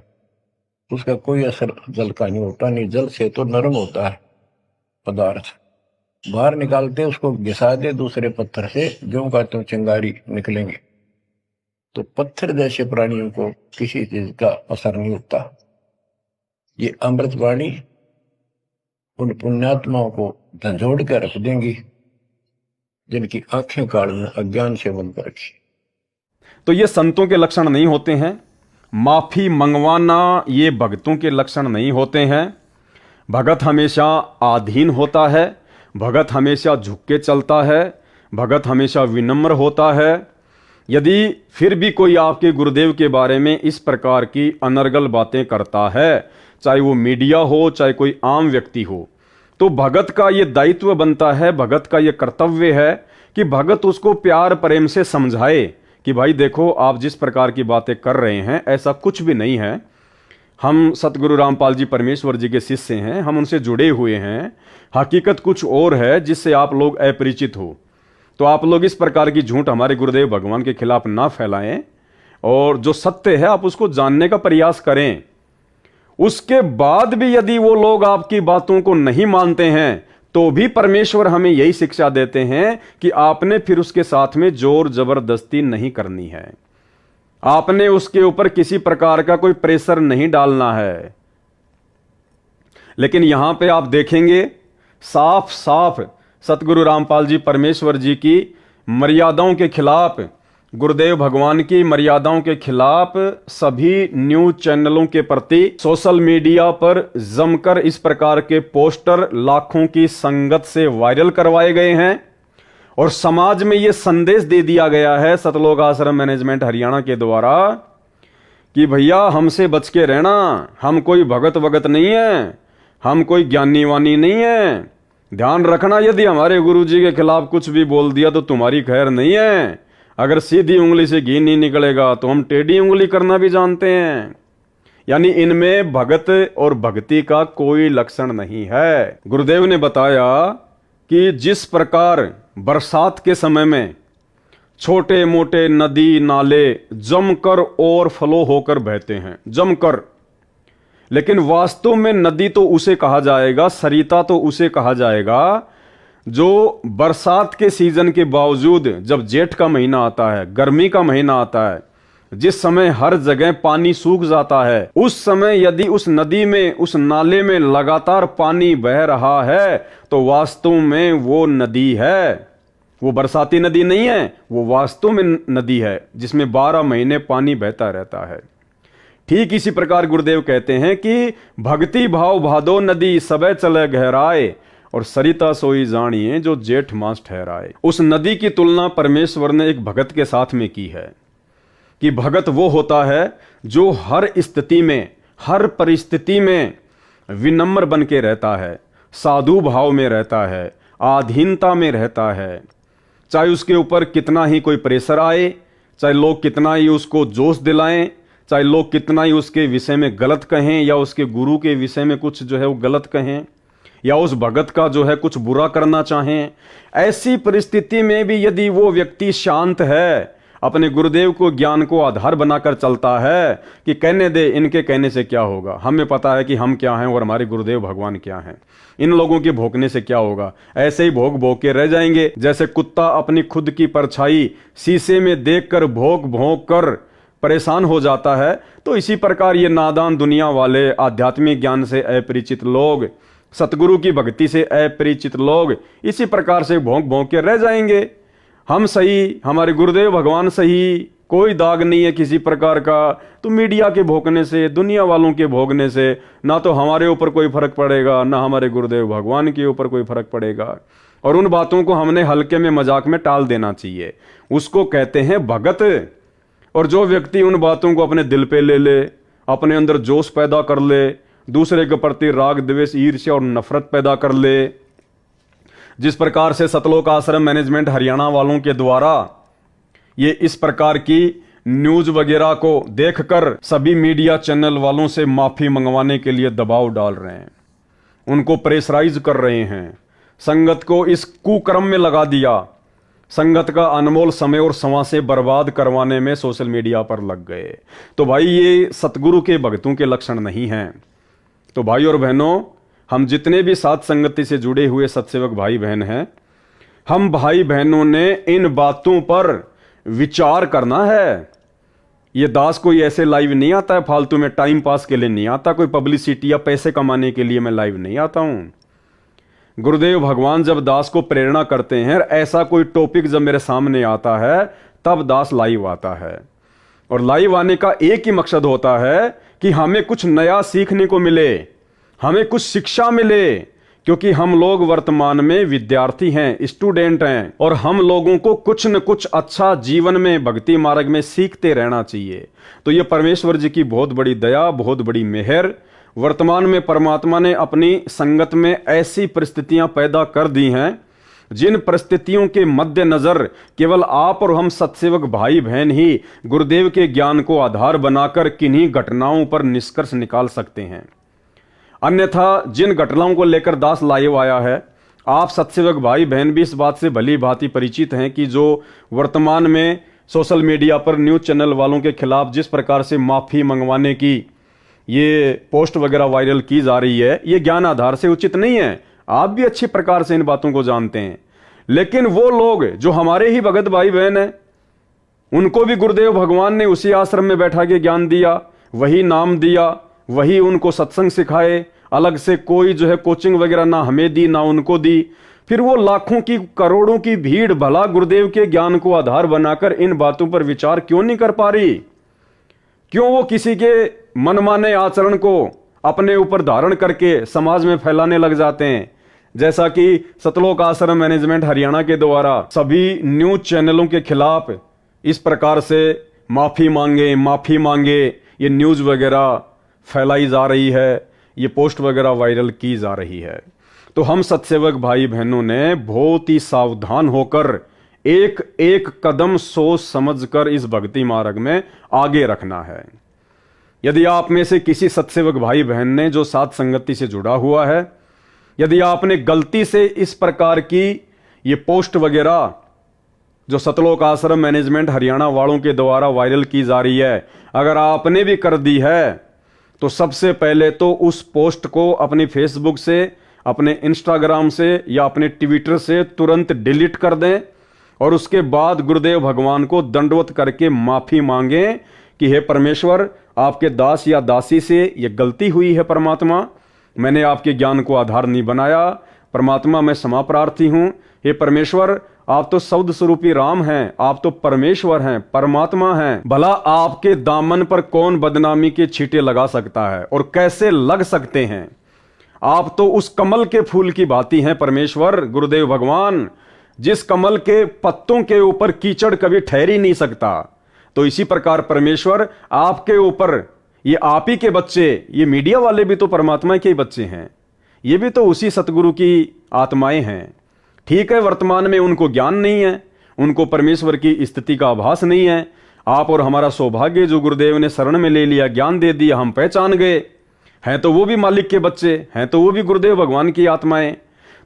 Speaker 5: उसका कोई असर जल का नहीं होता। नहीं, जल से तो नरम होता है पदार्थ, बाहर निकालते उसको घिसा दे दूसरे पत्थर से, जो का तो चिंगारी निकलेंगे। तो पत्थर जैसे प्राणियों को किसी चीज का असर नहीं होता। ये अमृत वाणी उन पुण्यात्माओं को झंझोड़ कर रख देंगी जिनकी आंखें काल में अज्ञान से बंद कर रखी।
Speaker 1: तो ये संतों के लक्षण नहीं होते हैं। माफी मंगवाना ये भगतों के लक्षण नहीं होते हैं। भगत हमेशा आधीन होता है, भगत हमेशा झुक के चलता है, भगत हमेशा विनम्र होता है। यदि फिर भी कोई आपके गुरुदेव के बारे में इस प्रकार की अनर्गल बातें करता है, चाहे वो मीडिया हो चाहे कोई आम व्यक्ति हो, तो भगत का ये दायित्व बनता है, भगत का ये कर्तव्य है कि भगत उसको प्यार प्रेम से समझाए कि भाई देखो, आप जिस प्रकार की बातें कर रहे हैं ऐसा कुछ भी नहीं है। हम सतगुरु रामपाल जी परमेश्वर जी के शिष्य हैं, हम उनसे जुड़े हुए हैं, हकीकत कुछ और है जिससे आप लोग अपरिचित हो। तो आप लोग इस प्रकार की झूठ हमारे गुरुदेव भगवान के खिलाफ ना फैलाएं और जो सत्य है आप उसको जानने का प्रयास करें। उसके बाद भी यदि वो लोग आपकी बातों को नहीं मानते हैं तो भी परमेश्वर हमें यही शिक्षा देते हैं कि आपने फिर उसके साथ में जोर जबरदस्ती नहीं करनी है, आपने उसके ऊपर किसी प्रकार का कोई प्रेशर नहीं डालना है। लेकिन यहां पे आप देखेंगे साफ साफ सतगुरु रामपाल जी परमेश्वर जी की मर्यादाओं के खिलाफ, गुरुदेव भगवान की मर्यादाओं के खिलाफ सभी न्यूज चैनलों के प्रति सोशल मीडिया पर जमकर इस प्रकार के पोस्टर लाखों की संगत से वायरल करवाए गए हैं और समाज में यह संदेश दे दिया गया है सतलोक आश्रम मैनेजमेंट हरियाणा के द्वारा कि भैया हमसे बच के रहना, हम कोई भगत वगत नहीं है, हम कोई ज्ञानी वानी नहीं है। ध्यान रखना, यदि हमारे गुरुजी के खिलाफ कुछ भी बोल दिया तो तुम्हारी खैर नहीं है। अगर सीधी उंगली से घी नहीं निकलेगा तो हम टेढ़ी उंगली करना भी जानते हैं। यानी इनमें भगत और भक्ति का कोई लक्षण नहीं है। गुरुदेव ने बताया कि जिस प्रकार बरसात के समय में छोटे मोटे नदी नाले जमकर और फ्लो होकर बहते हैं, जमकर, लेकिन वास्तव में नदी तो उसे कहा जाएगा, सरिता तो उसे कहा जाएगा जो बरसात के सीजन के बावजूद जब जेठ का महीना आता है, गर्मी का महीना आता है, जिस समय हर जगह पानी सूख जाता है, उस समय यदि उस नदी में, उस नाले में लगातार पानी बह रहा है तो वास्तव में वो नदी है। वो बरसाती नदी नहीं है, वो वास्तव में नदी है जिसमें 12 महीने पानी बहता रहता है। ठीक इसी प्रकार गुरुदेव कहते हैं कि भक्ति भाव भादो नदी सबे चले गहराए और सरिता सोई जानिए जो जेठ मास ठहराए। उस नदी की तुलना परमेश्वर ने एक भगत के साथ में की है कि भगत वो होता है जो हर स्थिति में, हर परिस्थिति में विनम्र बन के रहता है, साधु भाव में रहता है, आधीनता में रहता है। चाहे उसके ऊपर कितना ही कोई प्रेशर आए, चाहे लोग कितना ही उसको जोश दिलाएं, चाहे लोग कितना ही उसके विषय में गलत कहें या उसके गुरु के विषय में कुछ जो है वो गलत कहें या उस भगत का जो है कुछ बुरा करना चाहें, ऐसी परिस्थिति में भी यदि वो व्यक्ति शांत है, अपने गुरुदेव को ज्ञान को आधार बनाकर चलता है कि कहने दे, इनके कहने से क्या होगा, हमें पता है कि हम क्या हैं और हमारे गुरुदेव भगवान क्या हैं, इन लोगों के भोंकने से क्या होगा, ऐसे ही भोंक भोंक के रह जाएंगे। जैसे कुत्ता अपनी खुद की परछाई शीशे में देखकर भोंक भोंक कर परेशान हो जाता है, तो इसी प्रकार ये नादान दुनिया वाले, आध्यात्मिक ज्ञान से अपरिचित लोग, सतगुरु की भक्ति से अपरिचित लोग इसी प्रकार से भोंक भोंक के रह जाएंगे। हम सही, हमारे गुरुदेव भगवान सही, कोई दाग नहीं है किसी प्रकार का। तो मीडिया के भोंकने से, दुनिया वालों के भोंकने से ना तो हमारे ऊपर कोई फर्क पड़ेगा, ना हमारे गुरुदेव भगवान के ऊपर कोई फर्क पड़ेगा। और उन बातों को हमने हल्के में, मजाक में टाल देना चाहिए। उसको कहते हैं भगत। और जो व्यक्ति उन बातों को अपने दिल पे ले ले, अपने अंदर जोश पैदा कर ले, दूसरे के प्रति राग द्वेष ईर्ष्या और नफरत पैदा कर ले, जिस प्रकार से सतलोक आश्रम मैनेजमेंट हरियाणा वालों के द्वारा ये इस प्रकार की न्यूज वगैरह को देखकर सभी मीडिया चैनल वालों से माफी मंगवाने के लिए दबाव डाल रहे हैं, उनको प्रेशराइज कर रहे हैं, संगत को इस कुकर्म में लगा दिया, संगत का अनमोल समय और संवासे बर्बाद करवाने में सोशल मीडिया पर लग गए। तो भाई ये सतगुरु के भक्तों के लक्षण नहीं हैं। तो भाई और बहनों, हम जितने भी साथ संगति से जुड़े हुए सत्सेवक भाई बहन हैं, हम भाई बहनों ने इन बातों पर विचार करना है। ये दास कोई ऐसे लाइव नहीं आता है फालतू में, टाइम पास के लिए नहीं आता, कोई पब्लिसिटी या पैसे कमाने के लिए मैं लाइव नहीं आता हूं। गुरुदेव भगवान जब दास को प्रेरणा करते हैं, ऐसा कोई टॉपिक जब मेरे सामने आता है, तब दास लाइव आता है। और लाइव आने का एक ही मकसद होता है कि हमें कुछ नया सीखने को मिले, हमें कुछ शिक्षा मिले, क्योंकि हम लोग वर्तमान में विद्यार्थी हैं, स्टूडेंट हैं, और हम लोगों को कुछ न कुछ अच्छा जीवन में, भक्ति मार्ग में सीखते रहना चाहिए। तो ये परमेश्वर जी की बहुत बड़ी दया, बहुत बड़ी मेहर, वर्तमान में परमात्मा ने अपनी संगत में ऐसी परिस्थितियां पैदा कर दी हैं, जिन परिस्थितियों के मद्देनजर केवल आप और हम सत्सेवक भाई बहन ही गुरुदेव के ज्ञान को आधार बनाकर किन्हीं घटनाओं पर निष्कर्ष निकाल सकते हैं। अन्यथा जिन घटनाओं को लेकर दास लाइव आया है, आप सत्सेवक भाई बहन भी इस बात से भली भांति परिचित हैं कि जो वर्तमान में सोशल मीडिया पर न्यूज चैनल वालों के खिलाफ जिस प्रकार से माफी मंगवाने की ये पोस्ट वगैरह वायरल की जा रही है, ये ज्ञान आधार से उचित नहीं है। आप भी अच्छी प्रकार से इन बातों को जानते हैं। लेकिन वो लोग जो हमारे ही भगत भाई बहन हैं, उनको भी गुरुदेव भगवान ने उसी आश्रम में बैठा के ज्ञान दिया, वही नाम दिया, वही उनको सत्संग सिखाए, अलग से कोई जो है कोचिंग वगैरह ना हमें दी ना उनको दी। फिर वो लाखों की, करोड़ों की भीड़ भला गुरुदेव के ज्ञान को आधार बनाकर इन बातों पर विचार क्यों नहीं कर पा रही? क्यों वो किसी के मनमाने आचरण को अपने ऊपर धारण करके समाज में फैलाने लग जाते हैं? जैसा कि सतलोक आश्रम मैनेजमेंट हरियाणा के द्वारा सभी न्यूज चैनलों के खिलाफ इस प्रकार से माफी मांगे ये न्यूज वगैरह फैलाई जा रही है, ये पोस्ट वगैरह वायरल की जा रही है। तो हम सत्सेवक भाई बहनों ने बहुत ही सावधान होकर एक एक कदम सोच समझकर इस भक्ति मार्ग में आगे रखना है। यदि आप में से किसी सत्सेवक भाई बहन ने जो साथ संगति से जुड़ा हुआ है, यदि आपने गलती से इस प्रकार की ये पोस्ट वगैरह जो सतलोक आश्रम मैनेजमेंट हरियाणा वालों के द्वारा वायरल की जा रही है, अगर आपने भी कर दी है, तो सबसे पहले तो उस पोस्ट को अपनी फेसबुक से, अपने इंस्टाग्राम से या अपने ट्विटर से तुरंत डिलीट कर दें और उसके बाद गुरुदेव भगवान को दंडवत करके माफी मांगें कि हे परमेश्वर, आपके दास या दासी से ये गलती हुई है, परमात्मा मैंने आपके ज्ञान को आधार नहीं बनाया, परमात्मा मैं क्षमा प्रार्थी हूं। हे परमेश्वर, आप तो शब्द स्वरूपी राम हैं, आप तो परमेश्वर हैं, परमात्मा हैं, भला आपके दामन पर कौन बदनामी के छींटे लगा सकता है और कैसे लग सकते हैं? आप तो उस कमल के फूल की भांति हैं परमेश्वर, गुरुदेव भगवान, जिस कमल के पत्तों के ऊपर कीचड़ कभी ठहर ही नहीं सकता। तो इसी प्रकार परमेश्वर, आपके ऊपर ये आप ही के बच्चे, ये मीडिया वाले भी तो परमात्मा के ही बच्चे हैं, ये भी तो उसी सतगुरु की आत्माएं हैं। ठीक है, वर्तमान में उनको ज्ञान नहीं है, उनको परमेश्वर की स्थिति का आभास नहीं है, आप और हमारा सौभाग्य जो गुरुदेव ने शरण में ले लिया, ज्ञान दे दिया, हम पहचान गए। हैं तो वो भी मालिक के बच्चे, हैं तो वो भी गुरुदेव भगवान की आत्माएं,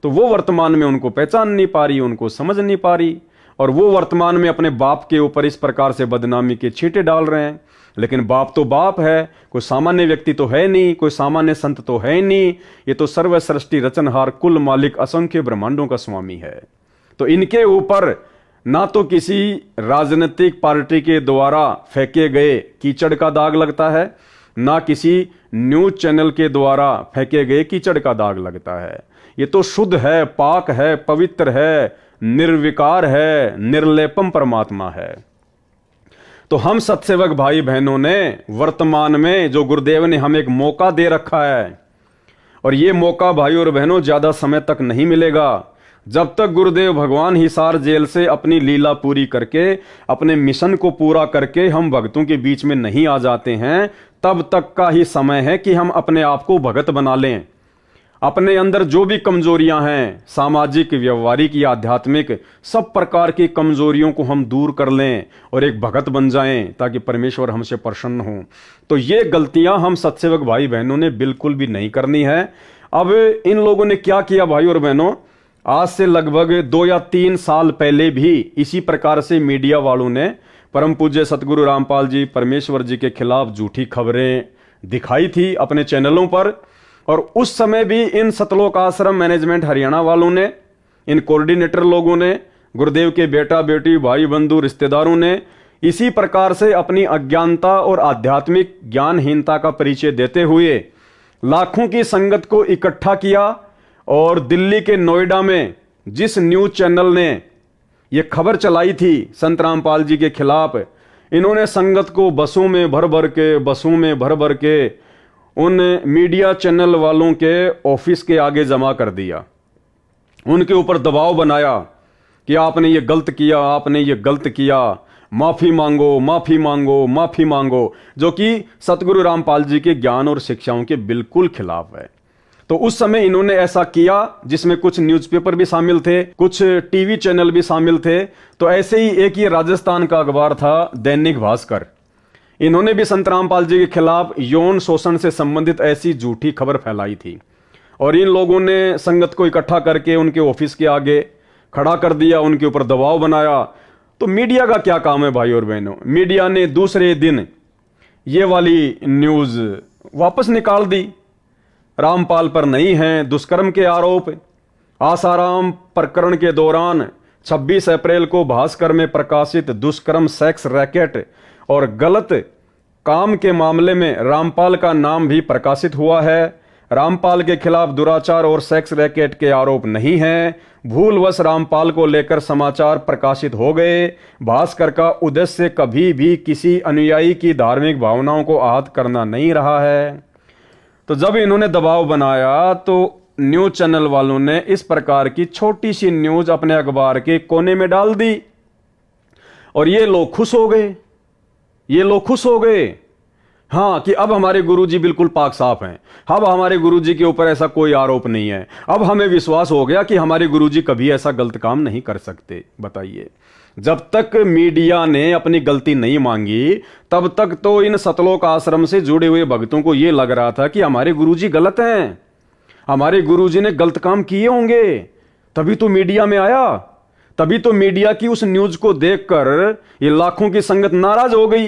Speaker 1: तो वो वर्तमान में उनको पहचान नहीं पा रही, उनको समझ नहीं पा रही, और वो वर्तमान में अपने बाप के ऊपर इस प्रकार से बदनामी के छींटे डाल रहे हैं। लेकिन बाप तो बाप है, कोई सामान्य व्यक्ति तो है नहीं, कोई सामान्य संत तो है नहीं, ये तो सर्व सृष्टि रचनहार कुल मालिक असंख्य ब्रह्मांडों का स्वामी है। तो इनके ऊपर ना तो किसी राजनीतिक पार्टी के द्वारा फेंके गए कीचड़ का दाग लगता है, ना किसी न्यूज चैनल के द्वारा फेंके गए कीचड़ का दाग लगता है। ये तो शुद्ध है, पाक है, पवित्र है, निर्विकार है, निर्लेपम परमात्मा है। तो हम सत्सेवक भाई बहनों ने वर्तमान में जो गुरुदेव ने हमें एक मौका दे रखा है, और ये मौका भाई और बहनों ज्यादा समय तक नहीं मिलेगा। जब तक गुरुदेव भगवान हिसार जेल से अपनी लीला पूरी करके, अपने मिशन को पूरा करके हम भक्तों के बीच में नहीं आ जाते हैं, तब तक का ही समय है कि हम अपने आप को भगत बना लें। अपने अंदर जो भी कमजोरियां हैं, सामाजिक, व्यवहारिक या आध्यात्मिक, सब प्रकार की कमजोरियों को हम दूर कर लें और एक भगत बन जाएं, ताकि परमेश्वर हमसे प्रसन्न हो। तो ये गलतियां हम सत्सेवक भाई बहनों ने बिल्कुल भी नहीं करनी है। अब इन लोगों ने क्या किया भाई और बहनों, आज से लगभग 2 या 3 साल पहले भी इसी प्रकार से मीडिया वालों ने परम पूज्य सतगुरु रामपाल जी परमेश्वर जी के खिलाफ झूठी खबरें दिखाई थी अपने चैनलों पर। और उस समय भी इन सतलोक आश्रम मैनेजमेंट हरियाणा वालों ने, इन कोऑर्डिनेटर लोगों ने, गुरुदेव के बेटा बेटी, भाई बंधु, रिश्तेदारों ने इसी प्रकार से अपनी अज्ञानता और आध्यात्मिक ज्ञानहीनता का परिचय देते हुए लाखों की संगत को इकट्ठा किया। और दिल्ली के नोएडा में जिस न्यूज चैनल ने यह खबर चलाई थी संत रामपाल जी के खिलाफ, इन्होंने संगत को बसों में भर भर के उन मीडिया चैनल वालों के ऑफिस के आगे जमा कर दिया। उनके ऊपर दबाव बनाया कि आपने ये गलत किया, आपने ये गलत किया, माफी मांगो, माफी मांगो, माफी मांगो, जो कि सतगुरु रामपाल जी के ज्ञान और शिक्षाओं के बिल्कुल खिलाफ है। तो उस समय इन्होंने ऐसा किया, जिसमें कुछ न्यूज़पेपर भी शामिल थे, कुछ टीवी चैनल भी शामिल थे। तो ऐसे ही एक ये राजस्थान का अखबार था दैनिक भास्कर, इन्होंने भी संत रामपाल जी के खिलाफ यौन शोषण से संबंधित ऐसी झूठी खबर फैलाई थी। और इन लोगों ने संगत को इकट्ठा करके उनके ऑफिस के आगे खड़ा कर दिया, उनके ऊपर दबाव बनाया। तो मीडिया का क्या काम है भाई और बहनों, मीडिया ने दूसरे दिन ये वाली न्यूज वापस निकाल दी। रामपाल पर नहीं है दुष्कर्म के आरोप। आसाराम प्रकरण के दौरान 26 अप्रैल को भास्कर में प्रकाशित दुष्कर्म, सेक्स रैकेट और गलत काम के मामले में रामपाल का नाम भी प्रकाशित हुआ है। रामपाल के खिलाफ दुराचार और सेक्स रैकेट के आरोप नहीं है। भूलवश रामपाल को लेकर समाचार प्रकाशित हो गए। भास्कर का उद्देश्य कभी भी किसी अनुयायी की धार्मिक भावनाओं को आहत करना नहीं रहा है। तो जब इन्होंने दबाव बनाया तो न्यूज चैनल वालों ने इस प्रकार की छोटी सी न्यूज अपने अखबार के कोने में डाल दी और ये लोग खुश हो गए, ये लोग खुश हो गए। हाँ, कि अब हमारे गुरुजी बिल्कुल पाक साफ हैं, अब हमारे गुरुजी के ऊपर ऐसा कोई आरोप नहीं है। अब हमें विश्वास हो गया कि हमारे गुरुजी कभी ऐसा गलत काम नहीं कर सकते। बताइए, जब तक मीडिया ने अपनी गलती नहीं मांगी तब तक तो इन सतलोक आश्रम से जुड़े हुए भक्तों को यह लग रहा था कि हमारे गुरुजी गलत हैं, हमारे गुरुजी ने गलत काम किए होंगे, तभी तो मीडिया में आया। तभी तो मीडिया की उस न्यूज को देखकर ये लाखों की संगत नाराज हो गई,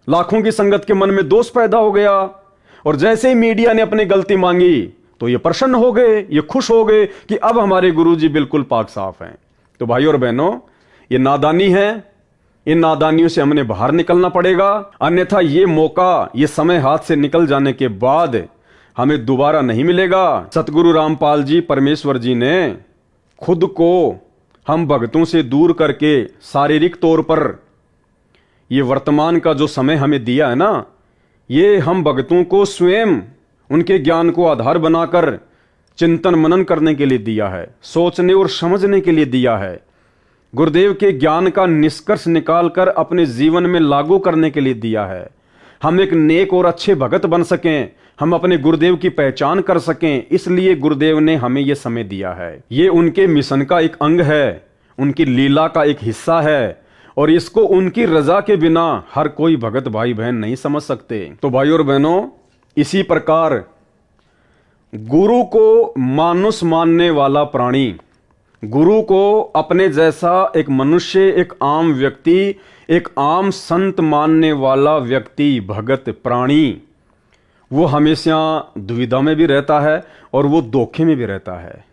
Speaker 1: लाखों की संगत के मन में दोष पैदा हो गया। और जैसे ही मीडिया ने अपनी गलती मांगी तो ये प्रसन्न हो गए, ये खुश हो गए कि अब हमारे गुरुजी बिल्कुल पाक साफ हैं। तो भाई और बहनों, ये नादानी है, इन नादानियों से हमने बाहर निकलना पड़ेगा, अन्यथा ये मौका, ये समय हाथ से निकल जाने के बाद हमें दोबारा नहीं मिलेगा। सतगुरु रामपाल जी परमेश्वर जी ने खुद को हम भक्तों से दूर करके शारीरिक तौर पर ये वर्तमान का जो समय हमें दिया है ना, ये हम भक्तों को स्वयं उनके ज्ञान को आधार बनाकर चिंतन मनन करने के लिए दिया है, सोचने और समझने के लिए दिया है, गुरुदेव के ज्ञान का निष्कर्ष निकालकर अपने जीवन में लागू करने के लिए दिया है। हम एक नेक और अच्छे भगत बन सकें, हम अपने गुरुदेव की पहचान कर सकें, इसलिए गुरुदेव ने हमें यह समय दिया है। ये उनके मिशन का एक अंग है, उनकी लीला का एक हिस्सा है। और इसको उनकी रजा के बिना हर कोई भगत भाई बहन नहीं समझ सकते। तो भाई और बहनों, इसी प्रकार गुरु को मानुष मानने वाला प्राणी, गुरु को अपने जैसा एक मनुष्य, एक आम व्यक्ति, एक आम संत मानने वाला व्यक्ति, भगत प्राणी, वो हमेशा दुविधा में भी रहता है और वो धोखे में भी रहता है।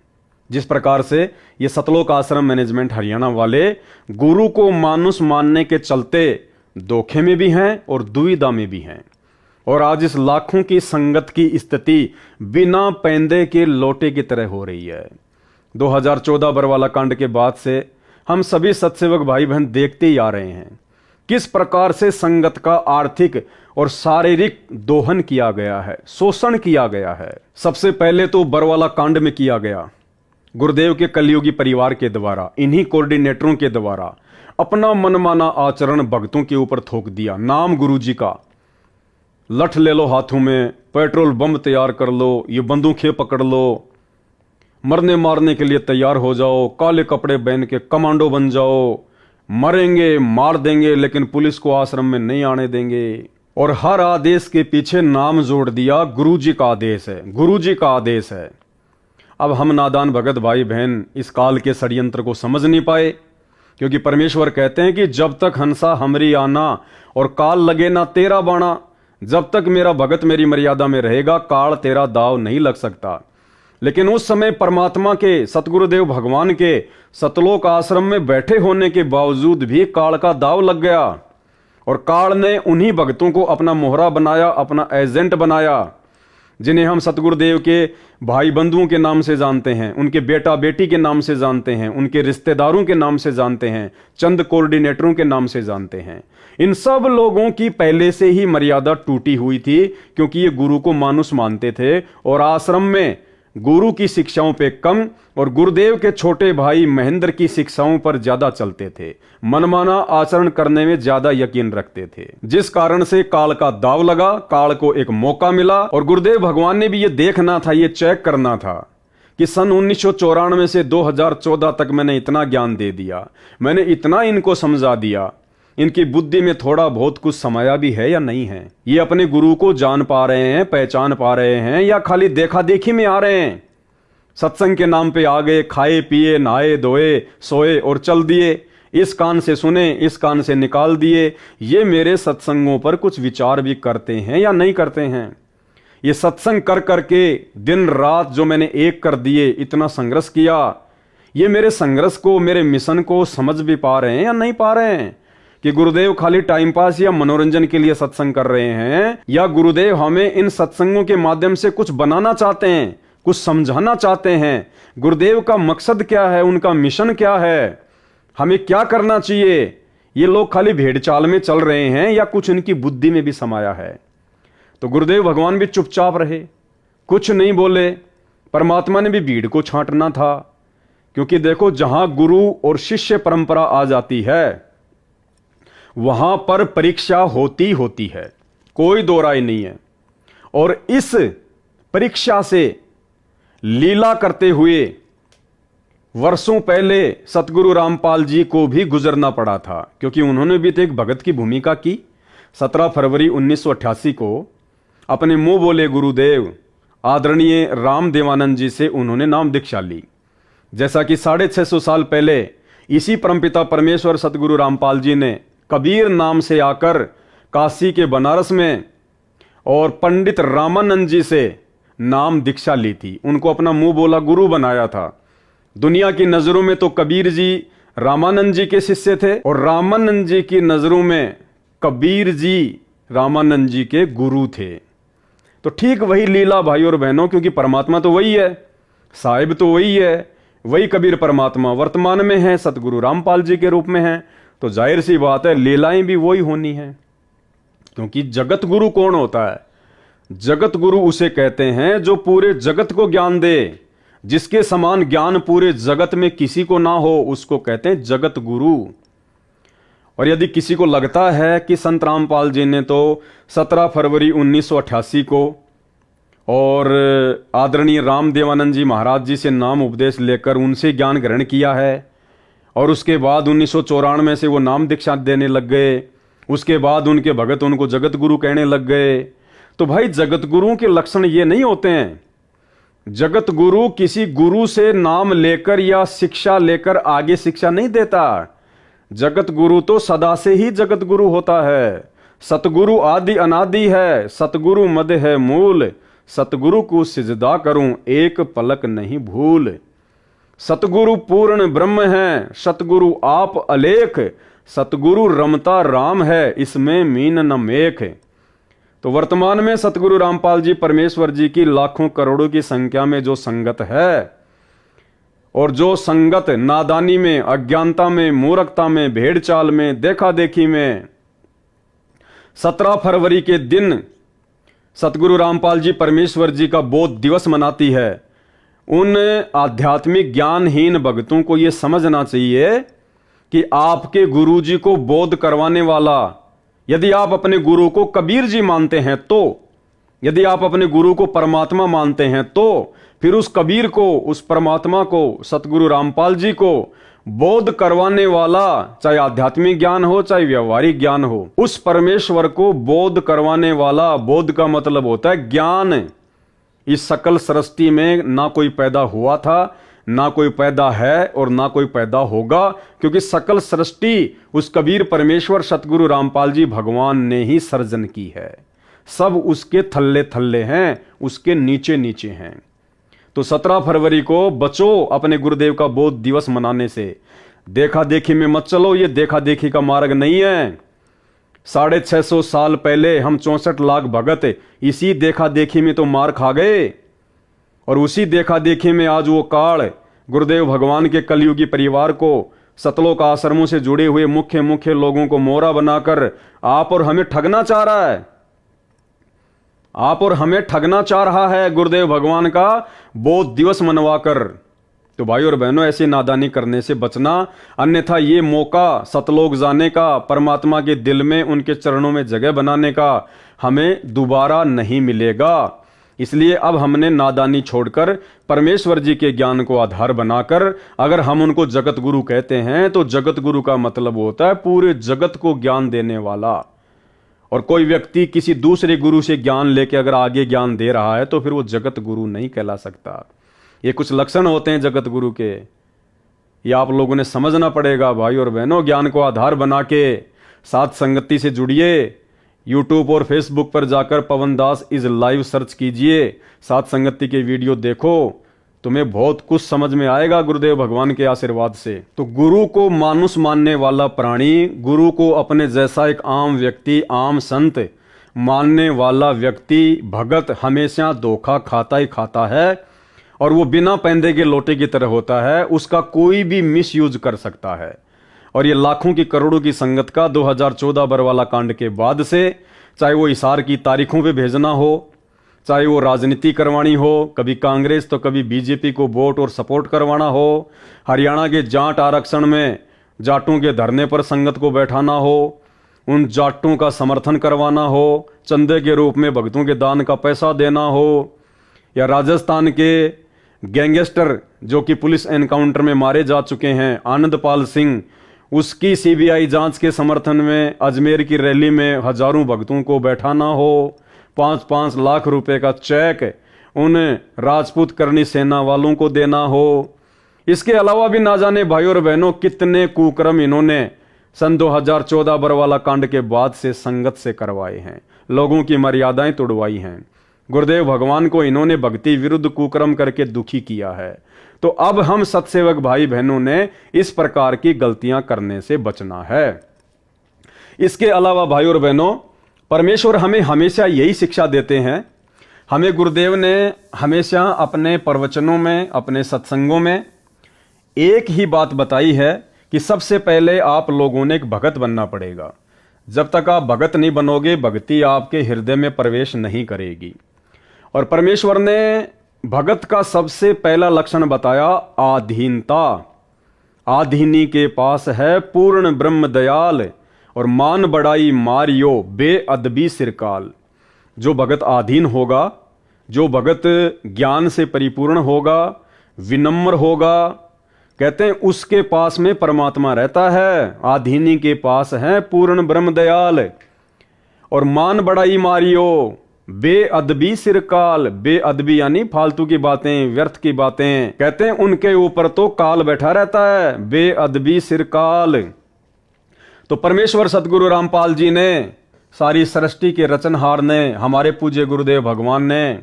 Speaker 1: जिस प्रकार से ये सतलोक आश्रम मैनेजमेंट हरियाणा वाले गुरु को मानुष मानने के चलते धोखे में भी हैं और दुविधा में भी हैं, और आज इस लाखों की संगत की स्थिति बिना पैंदे के लोटे की तरह हो रही है। 2014 बरवाला कांड के बाद से हम सभी सत्सेवक भाई बहन देखते ही आ रहे हैं किस प्रकार से संगत का आर्थिक और शारीरिक दोहन किया गया है, शोषण किया गया है। सबसे पहले तो बरवाला कांड में किया गया गुरुदेव के कलयुगी परिवार के द्वारा, इन्हीं कोऑर्डिनेटरों के द्वारा अपना मनमाना आचरण भक्तों के ऊपर थोक दिया। नाम गुरुजी का, लठ ले लो हाथों में, पेट्रोल बम तैयार कर लो, ये बंदूकें पकड़ लो, मरने मारने के लिए तैयार हो जाओ, काले कपड़े पहन के कमांडो बन जाओ, मरेंगे मार देंगे लेकिन पुलिस को आश्रम में नहीं आने देंगे। और हर आदेश के पीछे नाम जोड़ दिया, गुरुजी का आदेश है, गुरुजी का आदेश है। अब हम नादान भगत भाई बहन इस काल के षड्यंत्र को समझ नहीं पाए, क्योंकि परमेश्वर कहते हैं कि जब तक हंसा हमरी आना और काल लगे ना तेरा बाणा, जब तक मेरा भगत मेरी मर्यादा में रहेगा काल तेरा दाव नहीं लग सकता। लेकिन उस समय परमात्मा के, सतगुरुदेव भगवान के सतलोक आश्रम में बैठे होने के बावजूद भी काल का दाव लग गया, और काल ने उन्हीं भक्तों को अपना मोहरा बनाया, अपना एजेंट बनाया, जिन्हें हम सतगुरुदेव के भाई बंधुओं के नाम से जानते हैं, उनके बेटा बेटी के नाम से जानते हैं, उनके रिश्तेदारों के नाम से जानते हैं, चंद कोऑर्डिनेटरों के नाम से जानते हैं। इन सब लोगों की पहले से ही मर्यादा टूटी हुई थी, क्योंकि ये गुरु को मानुष मानते थे और आश्रम में गुरु की शिक्षाओं पे कम और गुरुदेव के छोटे भाई महेंद्र की शिक्षाओं पर ज्यादा चलते थे, मनमाना आचरण करने में ज्यादा यकीन रखते थे, जिस कारण से काल का दाव लगा, काल को एक मौका मिला। और गुरुदेव भगवान ने भी ये देखना था, ये चेक करना था कि सन 1994 से 2014 तक मैंने इतना ज्ञान दे दिया, मैंने इतना इनको समझा दिया, इनकी बुद्धि में थोड़ा बहुत कुछ समाया भी है या नहीं है, ये अपने गुरु को जान पा रहे हैं, पहचान पा रहे हैं, या खाली देखा देखी में आ रहे हैं। सत्संग के नाम पे आ गए, खाए पिए नहाए धोए सोए और चल दिए, इस कान से सुने इस कान से निकाल दिए। ये मेरे सत्संगों पर कुछ विचार भी करते हैं या नहीं करते हैं? ये सत्संग कर करके दिन रात जो मैंने एक कर दिए, इतना संघर्ष किया, ये मेरे संघर्ष को, मेरे मिशन को समझ भी पा रहे हैं या नहीं पा रहे हैं? कि गुरुदेव खाली टाइम पास या मनोरंजन के लिए सत्संग कर रहे हैं, या गुरुदेव हमें इन सत्संगों के माध्यम से कुछ बनाना चाहते हैं, कुछ समझाना चाहते हैं? गुरुदेव का मकसद क्या है, उनका मिशन क्या है, हमें क्या करना चाहिए? ये लोग खाली भेड़ चाल में चल रहे हैं या कुछ इनकी बुद्धि में भी समाया है? तो गुरुदेव भगवान भी चुपचाप रहे, कुछ नहीं बोले। परमात्मा ने भी भीड़ को छांटना था, क्योंकि देखो जहां गुरु और शिष्य परंपरा आ जाती है वहां पर परीक्षा होती होती है, कोई दो राय नहीं है। और इस परीक्षा से लीला करते हुए वर्षों पहले सतगुरु रामपाल जी को भी गुजरना पड़ा था, क्योंकि उन्होंने भी तो एक भगत की भूमिका की। 17 फरवरी 1988 को अपने मुंह बोले गुरुदेव आदरणीय राम देवानंद जी से उन्होंने नाम दीक्षा ली। जैसा कि 650 साल पहले इसी परमपिता परमेश्वर सतगुरु रामपाल जी ने कबीर नाम से आकर काशी के बनारस में और पंडित रामानंद जी से नाम दीक्षा ली थी, उनको अपना मुंह बोला गुरु बनाया था। दुनिया की नजरों में तो कबीर जी रामानंद जी के शिष्य थे, और रामानंद जी की नजरों में कबीर जी रामानंद जी के गुरु थे। तो ठीक वही लीला भाई और बहनों, क्योंकि परमात्मा तो वही है, साहिब तो वही है, वही कबीर परमात्मा वर्तमान में है, सतगुरु रामपाल जी के रूप में है। तो जाहिर सी बात है लीलाएं भी वही होनी है। क्योंकि जगत गुरु कौन होता है? जगत गुरु उसे कहते हैं जो पूरे जगत को ज्ञान दे, जिसके समान ज्ञान पूरे जगत में किसी को ना हो, उसको कहते हैं जगत गुरु। और यदि किसी को लगता है कि संत रामपाल जी ने तो 17 फरवरी 1988 को और आदरणीय राम देवानंद जी महाराज जी से नाम उपदेश लेकर उनसे ज्ञान ग्रहण किया है, और उसके बाद 1994 से वो नाम दीक्षा देने लग गए। उसके बाद उनके भगत उनको जगत गुरु कहने लग गए। तो भाई जगत गुरुओं के लक्षण ये नहीं होते हैं। जगत गुरु किसी गुरु से नाम लेकर या शिक्षा लेकर आगे शिक्षा नहीं देता। जगत गुरु तो सदा से ही जगत गुरु होता है। सतगुरु आदि अनादि है, सतगुरु मद है मूल, सतगुरु को सिजदा करूं एक पलक नहीं भूल। सतगुरु पूर्ण ब्रह्म है, सतगुरु आप अलेख, सतगुरु रमता राम है, इसमें मीन न मेख। तो वर्तमान में सतगुरु रामपाल जी परमेश्वर जी की लाखों करोड़ों की संख्या में जो संगत है, और जो संगत नादानी में, अज्ञानता में, मूर्खता में, भेड़ चाल में, देखा देखी में 17 फरवरी के दिन सतगुरु रामपाल जी परमेश्वर जी का बोध दिवस मनाती है, उन आध्यात्मिक ज्ञानहीन भक्तों को यह समझना चाहिए कि आपके गुरु जी को बोध करवाने वाला, यदि आप अपने गुरु को कबीर जी मानते हैं तो, यदि आप अपने गुरु को परमात्मा मानते हैं तो फिर उस कबीर को, उस परमात्मा को, सतगुरु रामपाल जी को बोध करवाने वाला, चाहे आध्यात्मिक ज्ञान हो चाहे व्यवहारिक ज्ञान हो, उस परमेश्वर को बोध करवाने वाला, बोध का मतलब होता है ज्ञान। इस सकल सृष्टि में ना कोई पैदा हुआ था, ना कोई पैदा है और ना कोई पैदा होगा, क्योंकि सकल सृष्टि उस कबीर परमेश्वर सतगुरु रामपाल जी भगवान ने ही सर्जन की है। सब उसके थल्ले थल्ले हैं, उसके नीचे नीचे हैं। तो 17 फरवरी को बचो अपने गुरुदेव का बोध दिवस मनाने से। देखा देखी में मत चलो, ये देखा देखी का मार्ग नहीं है। 650 साल पहले हम 64 लाख भगत इसी देखा देखी में तो मार खा गए, और उसी देखा देखी में आज वो काल गुरुदेव भगवान के कलयुगी परिवार को, सतलोक आश्रमों से जुड़े हुए मुख्य मुख्य लोगों को मोहरा बनाकर आप और हमें ठगना चाह रहा है। आप और हमें ठगना चाह रहा है गुरुदेव भगवान का बोध दिवस मनवाकर। तो भाई और बहनों, ऐसी नादानी करने से बचना, अन्यथा ये मौका सतलोक जाने का, परमात्मा के दिल में उनके चरणों में जगह बनाने का हमें दोबारा नहीं मिलेगा। इसलिए अब हमने नादानी छोड़कर परमेश्वर जी के ज्ञान को आधार बनाकर, अगर हम उनको जगत गुरु कहते हैं तो जगत गुरु का मतलब होता है पूरे जगत को ज्ञान देने वाला। और कोई व्यक्ति किसी दूसरे गुरु से ज्ञान लेके अगर आगे ज्ञान दे रहा है तो फिर वो जगत गुरु नहीं कहला सकता। ये कुछ लक्षण होते हैं जगत गुरु के, ये आप लोगों ने समझना पड़ेगा। भाई और बहनों, ज्ञान को आधार बना के साथ संगति से जुड़िए। यूट्यूब और फेसबुक पर जाकर पवन दास इज लाइव सर्च कीजिए, साथ संगति के वीडियो देखो, तुम्हें बहुत कुछ समझ में आएगा गुरुदेव भगवान के आशीर्वाद से। तो गुरु को मानुष मानने वाला प्राणी, गुरु को अपने जैसा एक आम व्यक्ति, आम संत मानने वाला व्यक्ति, भगत हमेशा धोखा खाता ही खाता है, और वो बिना पैंदे के लोटे की तरह होता है। उसका कोई भी मिस यूज कर सकता है। और ये लाखों की करोड़ों की संगत का 2014 बरवाला कांड के बाद से, चाहे वो इशार की तारीखों पे भेजना हो, चाहे वो राजनीति करवानी हो, कभी कांग्रेस तो कभी बीजेपी को वोट और सपोर्ट करवाना हो, हरियाणा के जाट आरक्षण में जाटों के धरने पर संगत को बैठाना हो, उन जाटों का समर्थन करवाना हो, चंदे के रूप में भक्तों के दान का पैसा देना हो, या राजस्थान के गैंगस्टर जो कि पुलिस एनकाउंटर में मारे जा चुके हैं आनंदपाल सिंह, उसकी सीबीआई जांच के समर्थन में अजमेर की रैली में हजारों भक्तों को बैठाना हो, 5-5 लाख रुपए का चेक उन राजपूत करनी सेना वालों को देना हो। इसके अलावा भी ना जाने भाई और बहनों कितने कुकर्म इन्होंने सन 2014 बरवाला कांड के बाद से संगत से करवाए हैं, लोगों की मर्यादाएं तोड़वाई हैं। गुरुदेव भगवान को इन्होंने भक्ति विरुद्ध कुकर्म करके दुखी किया है। तो अब हम सत्सेवक भाई बहनों ने इस प्रकार की गलतियां करने से बचना है। इसके अलावा भाई और बहनों, परमेश्वर हमें हमेशा यही शिक्षा देते हैं। हमें गुरुदेव ने हमेशा अपने प्रवचनों में, अपने सत्संगों में एक ही बात बताई है कि सबसे पहले आप लोगों ने एक भगत बनना पड़ेगा। जब तक आप भगत नहीं बनोगे, भक्ति आपके हृदय में प्रवेश नहीं करेगी। और परमेश्वर ने भगत का सबसे पहला लक्षण बताया आधीनता। आधीनी के पास है पूर्ण ब्रह्म दयाल, और मान बड़ाई मारियो बेअदबी सिरकाल। जो भगत आधीन होगा, जो भगत ज्ञान से परिपूर्ण होगा, विनम्र होगा, कहते हैं उसके पास में परमात्मा रहता है, आधीनी के पास है पूर्ण ब्रह्म दयाल। और मान बड़ाई मारियो बेअदबी सिरकाल, बेअदबी यानी फालतू की बातें, व्यर्थ की बातें, कहते हैं उनके ऊपर तो काल बैठा रहता है, बेअदबी सिरकाल। तो परमेश्वर सतगुरु रामपाल जी ने, सारी सृष्टि के रचनहार ने, हमारे पूज्य गुरुदेव भगवान ने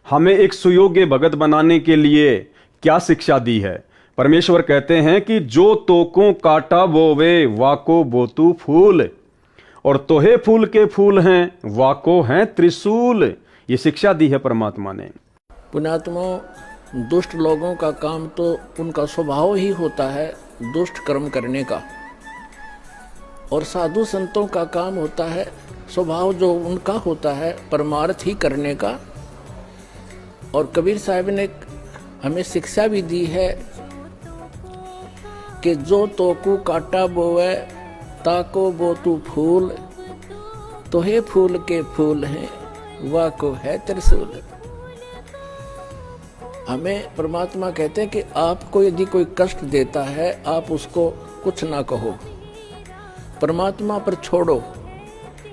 Speaker 1: हमें एक सुयोग्य भगत बनाने के लिए क्या शिक्षा दी है। परमेश्वर कहते हैं कि जो तोको काटा बोवे वाको बोतू फूल, और तोहे फूल के फूल हैं वाको हैं त्रिशूल। ये शिक्षा दी है परमात्मा ने।
Speaker 2: पुण्यात्मा, दुष्ट लोगों का काम तो उनका स्वभाव ही होता है दुष्ट कर्म करने का, और साधु संतों का काम होता है स्वभाव जो उनका होता है परमार्थ ही करने का। और कबीर साहब ने हमें शिक्षा भी दी है कि जो तोकू काटा बोवे ताको बोतू फूल, तो हे फूल के फूल हैं वाको है त्रिशूल। हमें परमात्मा कहते हैं कि आपको यदि कोई कष्ट देता है आप उसको कुछ ना कहो, परमात्मा पर छोड़ो,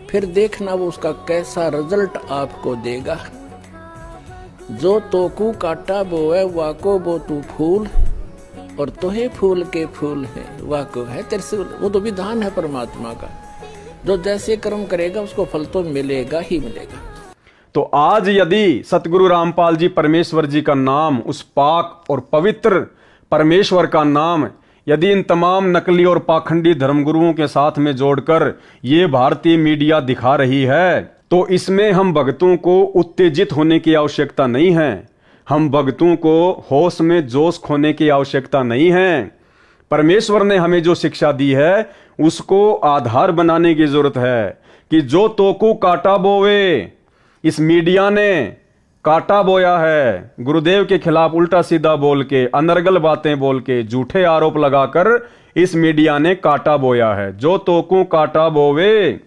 Speaker 2: फिर देखना वो उसका कैसा रिजल्ट आपको देगा। जो तोकू काटा बोवे वाको बोतू फूल, और तोहे फूल के फूल है वाको है त्रिशूल। वो तो विधान है परमात्मा का, जो जैसे कर्म करेगा उसको फल तो मिलेगा ही मिलेगा।
Speaker 1: तो आज यदि सतगुरु रामपाल जी परमेश्वर जी का नाम, उस पाक और पवित्र परमेश्वर का नाम, यदि इन तमाम नकली और पाखंडी धर्मगुरुओं के साथ में जोड़कर ये भारतीय मीडिया दिखा रही है, तो इसमें हम भक्तों को उत्तेजित होने की आवश्यकता नहीं है, हम भक्तों को होश में जोश खोने की आवश्यकता नहीं है। परमेश्वर ने हमें जो शिक्षा दी है उसको आधार बनाने की जरूरत है कि जो तोकू काटा बोवे, इस मीडिया ने काटा बोया है, गुरुदेव के खिलाफ उल्टा सीधा बोल के, अनर्गल बातें बोल के, झूठे आरोप लगाकर इस मीडिया ने काटा बोया है। जो तोकू काटा बोवे,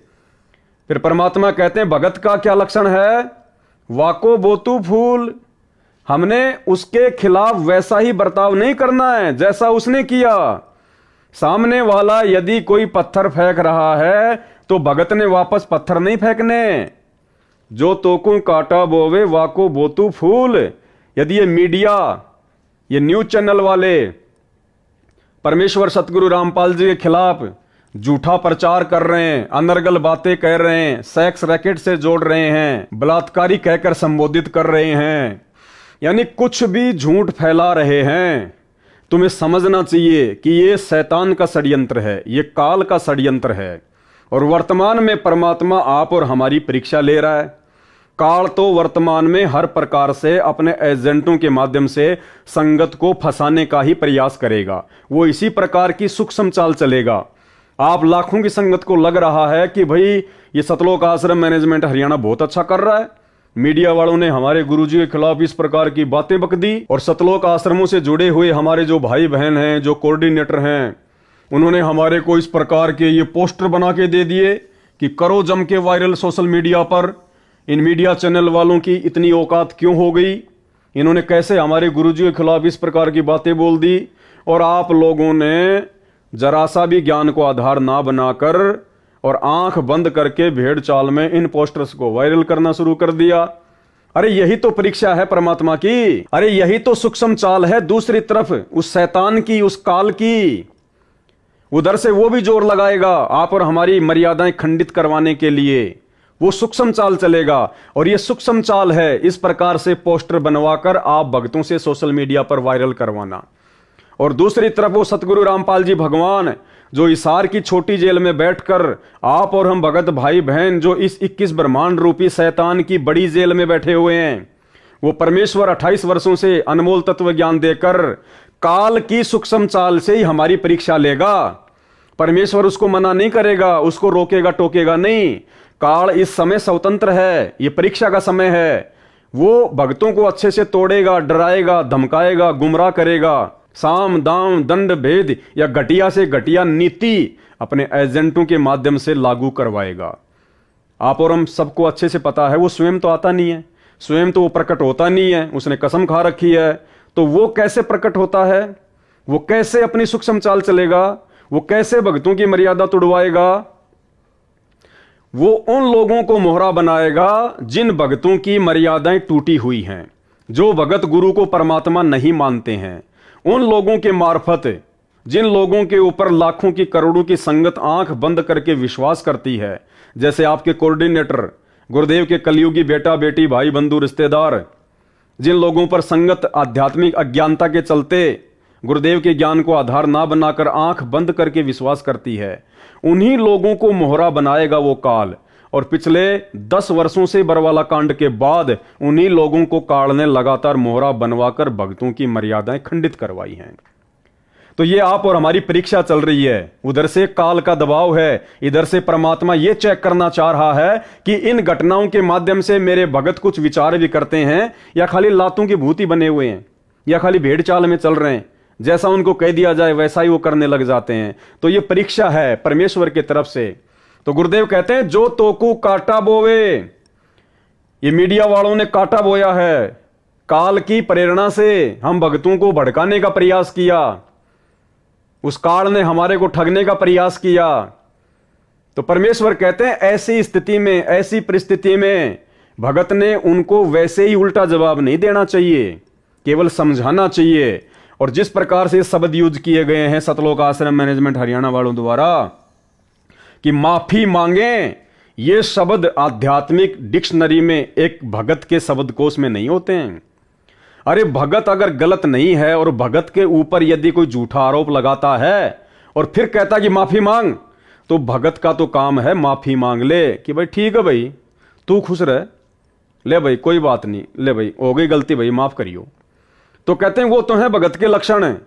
Speaker 1: फिर परमात्मा कहते हैं भगत का क्या लक्षण है, वाको बोतू फूल। हमने उसके खिलाफ वैसा ही बर्ताव नहीं करना है जैसा उसने किया। सामने वाला यदि कोई पत्थर फेंक रहा है तो भगत ने वापस पत्थर नहीं फेंकने। जो तोकू काटा बोवे वाको बोतू फूल। यदि ये मीडिया, ये न्यूज चैनल वाले परमेश्वर सतगुरु रामपाल जी के खिलाफ झूठा प्रचार कर रहे हैं, अनर्गल बातें कह रहे हैं, सेक्स रैकेट से जोड़ रहे हैं, बलात्कारी कहकर संबोधित कर रहे हैं, यानी कुछ भी झूठ फैला रहे हैं, तुम्हें समझना चाहिए कि ये शैतान का षड्यंत्र है, ये काल का षड्यंत्र है। और वर्तमान में परमात्मा आप और हमारी परीक्षा ले रहा है। काल तो वर्तमान में हर प्रकार से अपने एजेंटों के माध्यम से संगत को फंसाने का ही प्रयास करेगा। वो इसी प्रकार की सूक्ष्म चाल चलेगा। आप लाखों की संगत को लग रहा है कि भाई ये सतलोक आश्रम मैनेजमेंट हरियाणा बहुत अच्छा कर रहा है, मीडिया वालों ने हमारे गुरुजी के खिलाफ इस प्रकार की बातें बक दी, और सतलोक आश्रमों से जुड़े हुए हमारे जो भाई बहन हैं, जो कोऑर्डिनेटर हैं, उन्होंने हमारे को इस प्रकार के ये पोस्टर बना के दे दिए कि करो जम के वायरल सोशल मीडिया पर। इन मीडिया चैनल वालों की इतनी औकात क्यों हो गई, इन्होंने कैसे हमारे गुरुजी के खिलाफ इस प्रकार की बातें बोल दी। और आप लोगों ने जरा सा भी ज्ञान को आधार ना बनाकर और आंख बंद करके भेड़ चाल में इन पोस्टर्स को वायरल करना शुरू कर दिया। अरे यही तो परीक्षा है परमात्मा की, अरे यही तो सूक्ष्म चाल है दूसरी तरफ उस शैतान की, उस काल की। उधर से वो भी जोर लगाएगा आप और हमारी मर्यादाएं खंडित करवाने के लिए, वो सूक्ष्म चाल चलेगा। और ये सूक्ष्म चाल है इस प्रकार से पोस्टर बनवाकर आप भक्तों से सोशल मीडिया पर वायरल करवाना। और दूसरी तरफ वो सतगुरु रामपाल जी भगवान जो हिसार की छोटी जेल में बैठकर आप और हम भगत भाई बहन जो इस 21 ब्रह्मांड रूपी शैतान की बड़ी जेल में बैठे हुए हैं, वो परमेश्वर 28 वर्षों से अनमोल तत्व ज्ञान देकर काल की सूक्ष्म चाल से ही हमारी परीक्षा लेगा। परमेश्वर उसको मना नहीं करेगा, उसको रोकेगा टोकेगा नहीं। काल इस समय स्वतंत्र है, ये परीक्षा का समय है। वो भक्तों को अच्छे से तोड़ेगा, डराएगा, धमकाएगा, गुमराह करेगा, साम दाम दंड भेद या घटिया से घटिया नीति अपने एजेंटों के माध्यम से लागू करवाएगा। आप और हम सबको अच्छे से पता है वो स्वयं तो आता नहीं है, स्वयं तो वो प्रकट होता नहीं है, उसने कसम खा रखी है। तो वो कैसे प्रकट होता है, वो कैसे अपनी सूक्ष्म चाल चलेगा, वो कैसे भक्तों की मर्यादा तोड़वाएगा। वो उन लोगों को मोहरा बनाएगा जिन भक्तों की मर्यादाएं टूटी हुई हैं, जो भगत गुरु को परमात्मा नहीं मानते हैं। उन लोगों के मार्फत, जिन लोगों के ऊपर लाखों की करोड़ों की संगत आंख बंद करके विश्वास करती है, जैसे आपके कोऑर्डिनेटर गुरुदेव के कलयुगी बेटा बेटी भाई बंधु रिश्तेदार, जिन लोगों पर संगत आध्यात्मिक अज्ञानता के चलते गुरुदेव के ज्ञान को आधार ना बनाकर आंख बंद करके विश्वास करती है, उन्हीं लोगों को मोहरा बनाएगा वो काल। और पिछले 10 वर्षों से बरवाला कांड के बाद उन्हीं लोगों को काल ने लगातार मोहरा बनवाकर भक्तों की मर्यादाएं खंडित करवाई हैं। तो ये आप और हमारी परीक्षा चल रही है। उधर से काल का दबाव है, इधर से परमात्मा ये चेक करना चाह रहा है कि इन घटनाओं के माध्यम से मेरे भगत कुछ विचार भी करते हैं या खाली लातों की भूति बने हुए हैं, या खाली भेड़ चाल में चल रहे हैं, जैसा उनको कह दिया जाए वैसा ही वो करने लग जाते हैं। तो ये परीक्षा है परमेश्वर की तरफ से। तो गुरुदेव कहते हैं जो तोकू काटा बोवे, ये मीडिया वालों ने काटा बोया है। काल की प्रेरणा से हम भक्तों को भड़काने का प्रयास किया, उस काल ने हमारे को ठगने का प्रयास किया। तो परमेश्वर कहते हैं ऐसी स्थिति में, ऐसी परिस्थिति में भगत ने उनको वैसे ही उल्टा जवाब नहीं देना चाहिए, केवल समझाना चाहिए। और जिस प्रकार से शब्द यूज किए गए हैं सतलोक आश्रम मैनेजमेंट हरियाणा वालों द्वारा कि माफी मांगे, ये शब्द आध्यात्मिक डिक्शनरी में एक भगत के शब्दकोश में नहीं होते हैं। अरे भगत अगर गलत नहीं है और भगत के ऊपर यदि कोई झूठा आरोप लगाता है और फिर कहता कि माफी मांग, तो भगत का तो काम है माफी मांग ले कि भाई ठीक है भाई तू खुश रह, ले भाई कोई बात नहीं, ले भाई हो गई गलती भाई माफ करियो। तो कहते हैं वो तो है भगत के लक्षण है।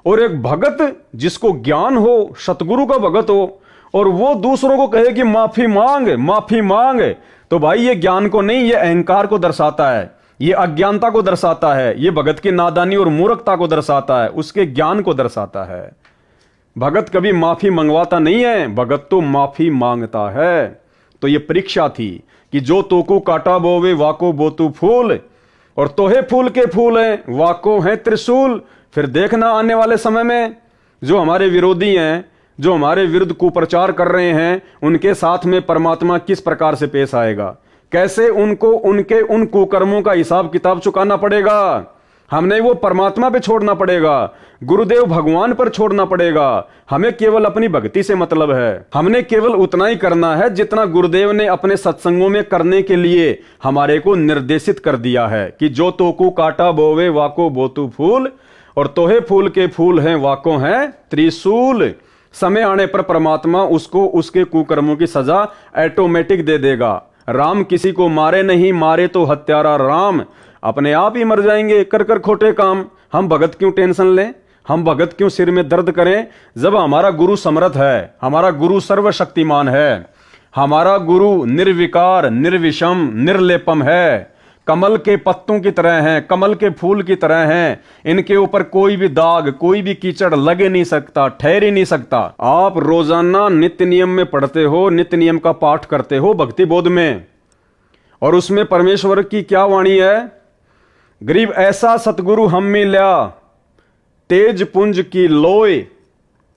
Speaker 1: और एक भगत जिसको ज्ञान हो, सतगुरु का भगत हो, और वो दूसरों को कहे कि माफी मांग माफी मांग, तो भाई ये ज्ञान को नहीं, ये अहंकार को दर्शाता है, ये अज्ञानता को दर्शाता है, ये भगत की नादानी और मूर्खता को दर्शाता है, उसके ज्ञान को दर्शाता है। भगत कभी माफी मंगवाता नहीं है, भगत तो माफी मांगता है। तो ये परीक्षा थी कि जो तोको काटा बोवे वाको बोतु फूल, और तोहे फूल के फूल हैं वाको हैं त्रिशूल। फिर देखना आने वाले समय में जो हमारे विरोधी हैं, जो हमारे विरुद्ध कुप्रचार कर रहे हैं, उनके साथ में परमात्मा किस प्रकार से पेश आएगा, कैसे उनको उनके उन कुकर्मों का हिसाब किताब चुकाना पड़ेगा। हमने वो परमात्मा पे छोड़ना पड़ेगा, गुरुदेव भगवान पर छोड़ना पड़ेगा। हमें केवल अपनी भक्ति से मतलब है, हमने केवल उतना ही करना है जितना गुरुदेव ने अपने सत्संगों में करने के लिए हमारे को निर्देशित कर दिया है कि जो तोकू काटा बोवे वाको बोतु फूल, और तोहे फूल के फूल हैं वाको हैं त्रिशूल। समय आने पर परमात्मा उसको उसके कुकर्मों की सजा ऑटोमेटिक दे देगा। राम किसी को मारे नहीं, मारे तो हत्यारा राम, अपने आप ही मर जाएंगे कर कर खोटे काम। हम भगत क्यों टेंशन लें, हम भगत क्यों सिर में दर्द करें, जब हमारा गुरु समर्थ है, हमारा गुरु सर्वशक्तिमान है, हमारा गुरु निर्विकार निर्विषम निर्लेपम है, कमल के पत्तों की तरह हैं, कमल के फूल की तरह हैं। इनके ऊपर कोई भी दाग, कोई भी कीचड़ लगे नहीं सकता, ठहर ही नहीं सकता। आप रोजाना नित्य नियम में पढ़ते हो, नित्य नियम का पाठ करते हो भक्ति बोध में, और उसमें परमेश्वर की क्या वाणी है, गरीब ऐसा सतगुरु हम मिल्या तेज पुंज की लोय।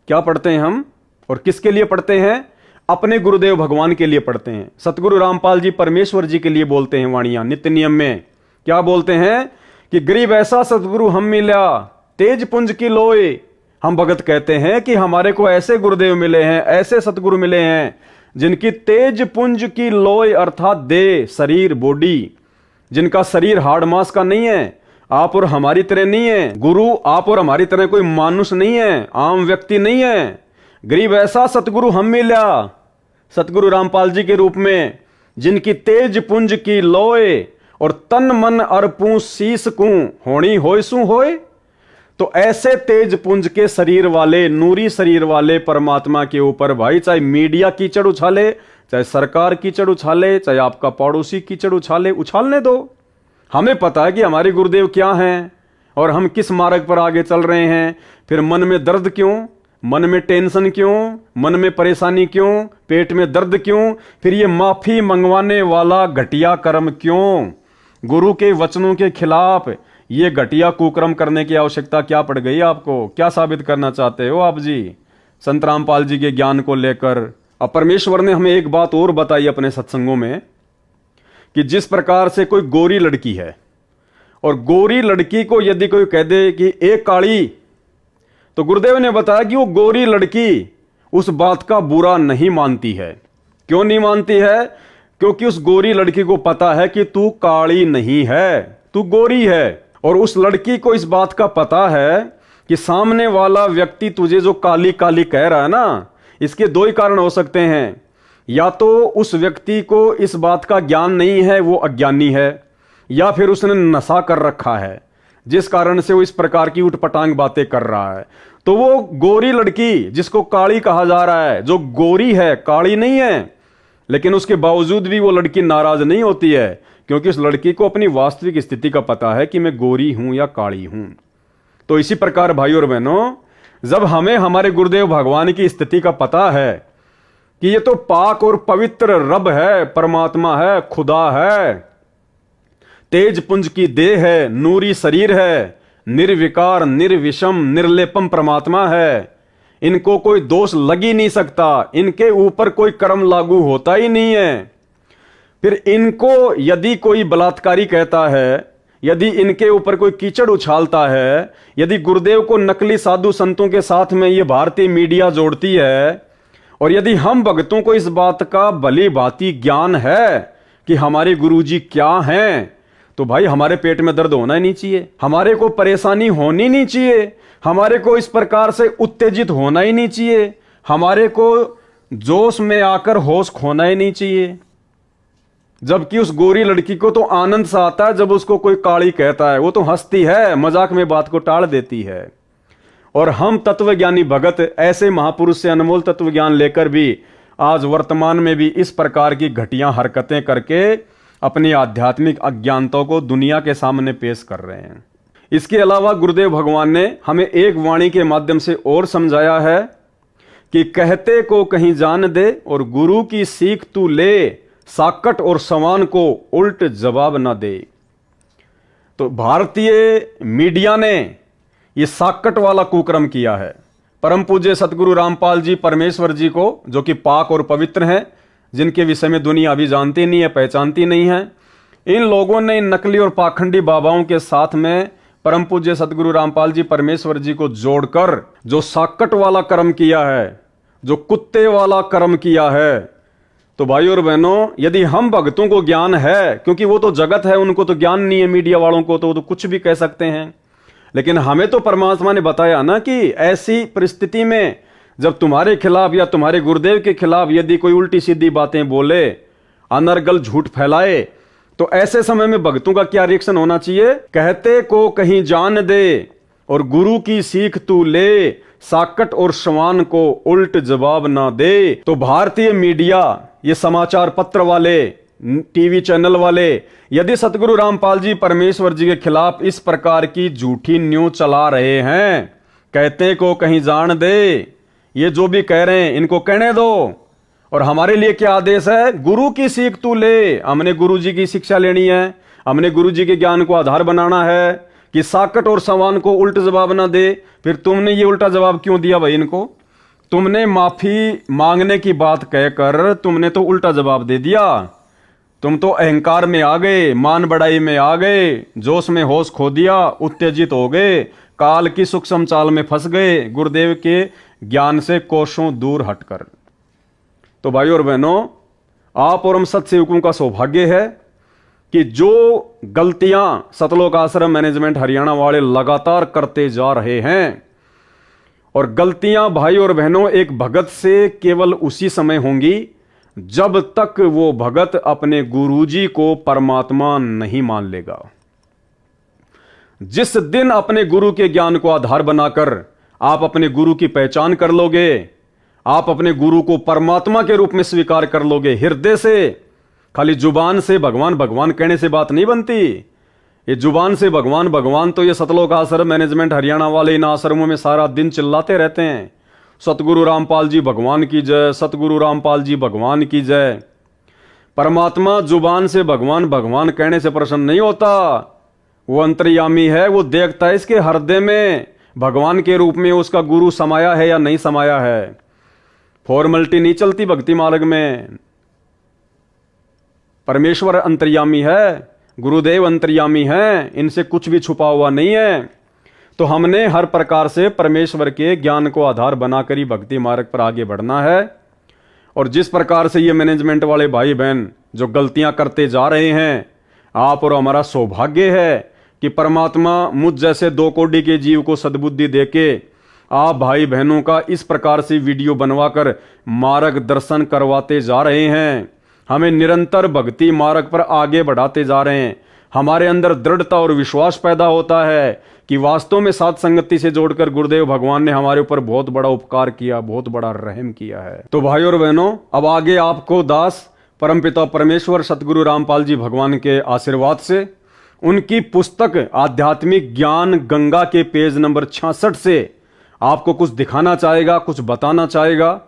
Speaker 1: क्या पढ़ते हैं हम और किसके लिए पढ़ते हैं? अपने गुरुदेव भगवान के लिए पढ़ते हैं। सतगुरु रामपाल जी परमेश्वर जी के लिए बोलते हैं वाणियां नित्य नियम में। क्या बोलते हैं कि गरीब ऐसा सतगुरु हम मिल्या तेज पुंज की लोय। हम भगत कहते हैं कि हमारे को ऐसे गुरुदेव मिले हैं, ऐसे सतगुरु मिले हैं जिनकी तेज पुंज की लोय अर्थात देह, शरीर, बॉडी, जिनका शरीर हाड़ मांस का नहीं है, आप और हमारी तरह नहीं है। गुरु आप और हमारी तरह कोई मानुष नहीं है, आम व्यक्ति नहीं है। गरीब ऐसा सतगुरु हम मिल्या, सतगुरु रामपाल जी के रूप में, जिनकी तेज पुंज की लोय और तन मन अर्पूं शीस कूं होनी होय सु होय। तो ऐसे तेज पुंज के शरीर वाले, नूरी शरीर वाले परमात्मा के ऊपर भाई चाहे मीडिया कीचड़ उछाले, चाहे सरकार कीचड़ उछाले, चाहे आपका पड़ोसी कीचड़ उछाले, उछालने दो। हमें पता है कि हमारे गुरुदेव क्या हैं और हम किस मार्ग पर आगे चल रहे हैं। फिर मन में दर्द क्यों, मन में टेंशन क्यों, मन में परेशानी क्यों, पेट में दर्द क्यों, फिर ये माफी मंगवाने वाला घटिया कर्म क्यों, गुरु के वचनों के खिलाफ ये घटिया कुकर्म करने की आवश्यकता क्या पड़ गई आपको? क्या साबित करना चाहते हो आप जी संत रामपाल जी के ज्ञान को लेकर? अब परमेश्वर ने हमें एक बात और बताई अपने सत्संगों में कि जिस प्रकार से कोई गोरी लड़की है और गोरी लड़की को यदि कोई कह दे कि एक काली, तो गुरुदेव ने बताया कि वो गोरी लड़की उस बात का बुरा नहीं मानती है। क्यों नहीं मानती है? क्योंकि उस गोरी लड़की को पता है कि तू काली नहीं है, तू गोरी है। और उस लड़की को इस बात का पता है कि सामने वाला व्यक्ति तुझे जो काली काली कह रहा है ना, इसके दो ही कारण हो सकते हैं। या तो उस व्यक्ति को इस बात का ज्ञान नहीं है, वो अज्ञानी है, या फिर उसने नशा कर रखा है जिस कारण से वो इस प्रकार की उठपटांग बातें कर रहा है। तो वो गोरी लड़की जिसको काली कहा जा रहा है, जो गोरी है, काली नहीं है, लेकिन उसके बावजूद भी वो लड़की नाराज नहीं होती है, क्योंकि उस लड़की को अपनी वास्तविक स्थिति का पता है कि मैं गोरी हूं या काली हूं। तो इसी प्रकार भाई और बहनों, जब हमें हमारे गुरुदेव भगवान की स्थिति का पता है कि ये तो पाक और पवित्र रब है, परमात्मा है, खुदा है, तेज पुंज की देह है, नूरी शरीर है, निर्विकार निर्विषम निर्लेपम परमात्मा है, इनको कोई दोष लग ही नहीं सकता, इनके ऊपर कोई कर्म लागू होता ही नहीं है। फिर इनको यदि कोई बलात्कारी कहता है, यदि इनके ऊपर कोई कीचड़ उछालता है, यदि गुरुदेव को नकली साधु संतों के साथ में ये भारतीय मीडिया जोड़ती है, और यदि हम भक्तों को इस बात का भली भांति ज्ञान है कि हमारे गुरुजी क्या हैं, तो भाई हमारे पेट में दर्द होना ही नहीं चाहिए, हमारे को परेशानी होनी नहीं चाहिए, हमारे को इस प्रकार से उत्तेजित होना ही नहीं चाहिए, हमारे को जोश में आकर होश खोना ही नहीं चाहिए। जबकि उस गोरी लड़की को तो आनंद सा आता है जब उसको कोई काली कहता है, वो तो हंसती है, मजाक में बात को टाल देती है। और हम तत्वज्ञानी भगत ऐसे महापुरुष से अनमोल तत्वज्ञान लेकर भी आज वर्तमान में भी इस प्रकार की घटिया हरकतें करके अपनी आध्यात्मिक अज्ञानता को दुनिया के सामने पेश कर रहे हैं। इसके अलावा गुरुदेव भगवान ने हमें एक वाणी के माध्यम से और समझाया है कि कहते को कहीं जान दे और गुरु की सीख तू ले, साकट और समान को उल्ट जवाब ना दे। तो भारतीय मीडिया ने यह साकट वाला कुकर्म किया है। परम पूज्य सतगुरु रामपाल जी परमेश्वर जी को, जो कि पाक और पवित्र हैं, जिनके विषय में दुनिया अभी जानती नहीं है, पहचानती नहीं है, इन लोगों ने इन नकली और पाखंडी बाबाओं के साथ में परम पूज्य सतगुरु रामपाल जी परमेश्वर जी को जोड़कर जो साकट वाला कर्म किया है, जो कुत्ते वाला कर्म किया है। तो भाई और बहनों, यदि हम भक्तों को ज्ञान है, क्योंकि वो तो जगत है, उनको तो ज्ञान नहीं है, मीडिया वालों को तो कुछ भी कह सकते हैं, लेकिन हमें तो परमात्मा ने बताया ना कि ऐसी परिस्थिति में जब तुम्हारे खिलाफ या तुम्हारे गुरुदेव के खिलाफ यदि कोई उल्टी सीधी बातें बोले, अनर्गल झूठ फैलाए, तो ऐसे समय में भक्तों का क्या रिएक्शन होना चाहिए? कहते को कहीं जान दे और गुरु की सीख तू ले, साकट और श्वान को उल्ट जवाब ना दे। तो भारतीय मीडिया, ये समाचार पत्र वाले, टीवी चैनल वाले, यदि सतगुरु रामपाल जी परमेश्वर जी के खिलाफ इस प्रकार की झूठी न्यूज चला रहे हैं, कहते को कहीं जान दे, ये जो भी कह रहे हैं इनको कहने दो। और हमारे लिए क्या आदेश है? गुरु की सीख तू ले। हमने गुरु जी की शिक्षा लेनी है, हमने गुरु जी के ज्ञान को आधार बनाना है कि साकट और सवान को उल्ट जवाब ना दे। फिर तुमने ये उल्टा जवाब क्यों दिया भाई इनको? तुमने माफी मांगने की बात कहकर तुमने तो उल्टा जवाब दे दिया। तुम तो अहंकार में आ गए, मान बढ़ाई में आ गए, जोश में होश खो दिया, उत्तेजित हो गए, काल की सूक्ष्म चाल में फंस गए, गुरुदेव के ज्ञान से कोसों दूर हटकर। तो भाई और बहनों, आप और हम सत्सेवकों का सौभाग्य है कि जो गलतियां सतलोक आश्रम मैनेजमेंट हरियाणा वाले लगातार करते जा रहे हैं, और गलतियां भाई और बहनों एक भगत से केवल उसी समय होंगी जब तक वो भगत अपने गुरुजी को परमात्मा नहीं मान लेगा। जिस दिन अपने गुरु के ज्ञान को आधार बनाकर आप अपने गुरु की पहचान कर लोगे, आप अपने गुरु को परमात्मा के रूप में स्वीकार कर लोगे हृदय से, खाली जुबान से भगवान भगवान कहने से बात नहीं बनती। ये जुबान से भगवान भगवान तो ये सतलोक आश्रम मैनेजमेंट हरियाणा वाले इन आश्रमों में सारा दिन चिल्लाते रहते हैं, सतगुरु रामपाल जी भगवान की जय, सतगुरु रामपाल जी भगवान की जय। परमात्मा जुबान से भगवान भगवान कहने से प्रसन्न नहीं होता, वो अंतर्यामी है, वो देखता है इसके हृदय में भगवान के रूप में उसका गुरु समाया है या नहीं समाया है। फॉर्मेलिटी नहीं चलती भक्ति मार्ग में। परमेश्वर अंतर्यामी है, गुरुदेव अंतर्यामी हैं, इनसे कुछ भी छुपा हुआ नहीं है। तो हमने हर प्रकार से परमेश्वर के ज्ञान को आधार बनाकर ही भक्ति मार्ग पर आगे बढ़ना है। और जिस प्रकार से ये मैनेजमेंट वाले भाई बहन जो गलतियां करते जा रहे हैं, आप और हमारा सौभाग्य है कि परमात्मा मुझ जैसे 2 कौड़ी के जीव को सद्बुद्धि देके आप भाई बहनों का इस प्रकार से वीडियो बनवाकर मार्गदर्शन करवाते जा रहे हैं, हमें निरंतर भक्ति मार्ग पर आगे बढ़ाते जा रहे हैं। हमारे अंदर दृढ़ता और विश्वास पैदा होता है कि वास्तव में साथ संगति से जोड़कर गुरुदेव भगवान ने हमारे ऊपर बहुत बड़ा उपकार किया, बहुत बड़ा रहम किया है। तो भाई और बहनों, अब आगे आपको दास परमपिता परमेश्वर सतगुरु रामपाल जी भगवान के आशीर्वाद से उनकी पुस्तक आध्यात्मिक ज्ञान गंगा के पेज नंबर 66 से आपको कुछ दिखाना चाहेगा, कुछ बताना चाहेगा।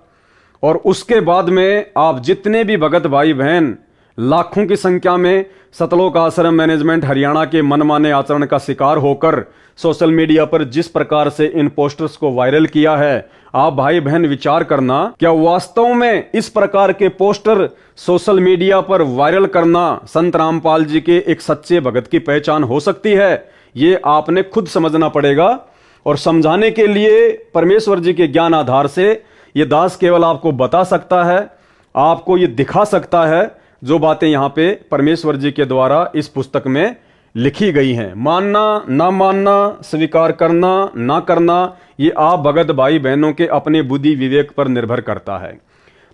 Speaker 1: और उसके बाद में आप जितने भी भगत भाई बहन लाखों की संख्या में सतलोक आश्रम मैनेजमेंट हरियाणा के मनमाने आचरण का शिकार होकर सोशल मीडिया पर जिस प्रकार से इन पोस्टर्स को वायरल किया है, आप भाई बहन विचार करना, क्या वास्तव में इस प्रकार के पोस्टर सोशल मीडिया पर वायरल करना संत रामपाल जी के एक सच्चे भगत की पहचान हो सकती है? ये आपने खुद समझना पड़ेगा। और समझाने के लिए परमेश्वर जी के ज्ञान आधार से ये दास केवल आपको बता सकता है, आपको ये दिखा सकता है जो बातें यहां पे परमेश्वर जी के द्वारा इस पुस्तक में लिखी गई हैं। मानना ना मानना, स्वीकार करना ना करना, ये आप भगत भाई बहनों के अपने बुद्धि विवेक पर निर्भर करता है।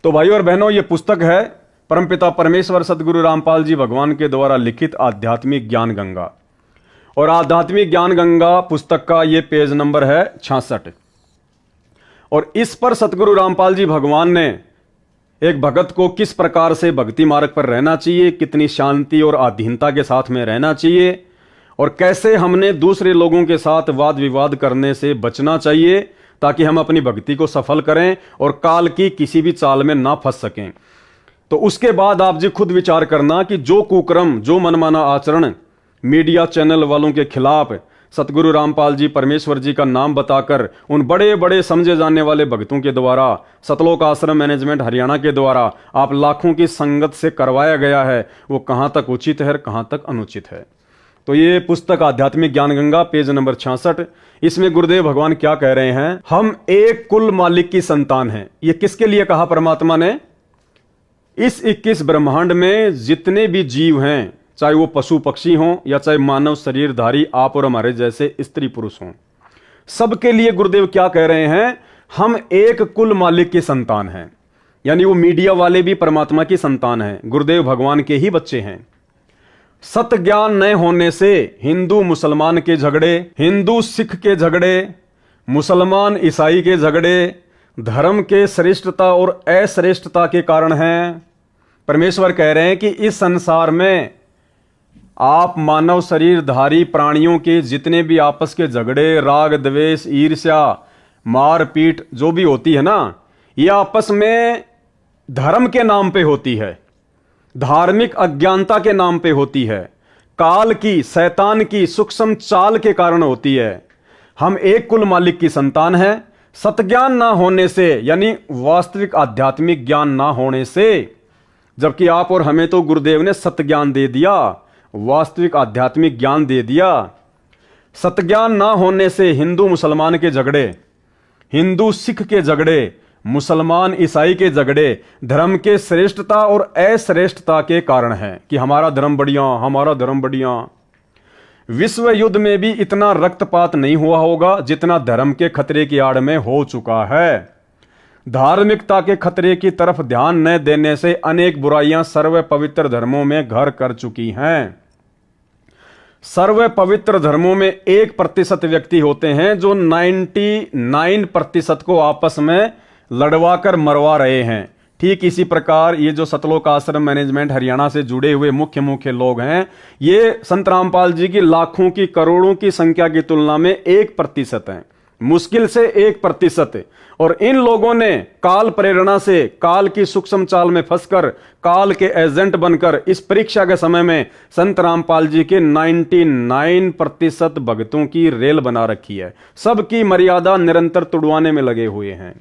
Speaker 1: तो भाई और बहनों, ये पुस्तक है परमपिता परमेश्वर सतगुरु रामपाल जी भगवान के द्वारा लिखित आध्यात्मिक ज्ञान गंगा। और आध्यात्मिक ज्ञान गंगा पुस्तक का ये पेज नंबर है 66। और इस पर सतगुरु रामपाल जी भगवान ने एक भगत को किस प्रकार से भक्ति मार्ग पर रहना चाहिए, कितनी शांति और अधीनता के साथ में रहना चाहिए, और कैसे हमने दूसरे लोगों के साथ वाद विवाद करने से बचना चाहिए ताकि हम अपनी भक्ति को सफल करें और काल की किसी भी चाल में ना फंस सकें। तो उसके बाद आप जी खुद विचार करना कि जो कुक्रम, जो मनमाना आचरण मीडिया चैनल वालों के खिलाफ सतगुरु रामपाल जी परमेश्वर जी का नाम बताकर उन बड़े बड़े समझे जाने वाले भक्तों के द्वारा सतलोक आश्रम मैनेजमेंट हरियाणा के द्वारा आप लाखों की संगत से करवाया गया है, वो कहां तक उचित है और कहां तक अनुचित है। तो ये पुस्तक आध्यात्मिक ज्ञान गंगा पेज नंबर 66, इसमें गुरुदेव भगवान क्या कह रहे हैं? हम एक कुल मालिक की संतान हैं। ये किसके लिए कहा परमात्मा ने? इस 21 ब्रह्मांड में जितने भी जीव हैं, चाहे वो पशु पक्षी हों या चाहे मानव शरीरधारी आप और हमारे जैसे स्त्री पुरुष हों, सबके लिए गुरुदेव क्या कह रहे हैं? हम एक कुल मालिक की संतान हैं। यानी वो मीडिया वाले भी परमात्मा की संतान हैं, गुरुदेव भगवान के ही बच्चे हैं। सत ज्ञान न होने से हिंदू मुसलमान के झगड़े, हिंदू सिख के झगड़े, मुसलमान ईसाई के झगड़े धर्म के श्रेष्ठता और अश्रेष्ठता के कारण हैं। परमेश्वर कह रहे हैं कि इस संसार में आप मानव शरीरधारी प्राणियों के जितने भी आपस के झगड़े, राग द्वेष, ईर्ष्या, मारपीट जो भी होती है ना, ये आपस में धर्म के नाम पे होती है, धार्मिक अज्ञानता के नाम पे होती है, काल की, शैतान की सूक्ष्म चाल के कारण होती है। हम एक कुल मालिक की संतान हैं। सतज्ञान ना होने से, यानी वास्तविक आध्यात्मिक ज्ञान ना होने से, जबकि आप और हमें तो गुरुदेव ने सतज्ञान दे दिया, वास्तविक आध्यात्मिक ज्ञान दे दिया। सतज्ञान ना होने से हिंदू मुसलमान के झगड़े, हिंदू सिख के झगड़े, मुसलमान ईसाई के झगड़े धर्म के श्रेष्ठता और अश्रेष्ठता के कारण है कि हमारा धर्म बढ़िया, हमारा धर्म बढ़िया। विश्व युद्ध में भी इतना रक्तपात नहीं हुआ होगा जितना धर्म के खतरे की आड़ में हो चुका है। धार्मिकता के खतरे की तरफ ध्यान न देने से अनेक बुराइयां सर्व पवित्र धर्मों में घर कर चुकी हैं। सर्व पवित्र धर्मों में 1% व्यक्ति होते हैं जो 99% को आपस में लड़वाकर मरवा रहे हैं। ठीक इसी प्रकार ये जो सतलोक आश्रम मैनेजमेंट हरियाणा से जुड़े हुए मुख्य लोग हैं, ये संत रामपाल जी की लाखों की, करोड़ों की संख्या की तुलना में 1% हैं। मुश्किल से 1%। और इन लोगों ने काल प्रेरणा से, काल की सूक्ष्म चाल में फंसकर, काल के एजेंट बनकर इस परीक्षा के समय में संत रामपाल जी के 99% भक्तों की रेल बना रखी है। सबकी मर्यादा निरंतर तुड़वाने में लगे हुए हैं।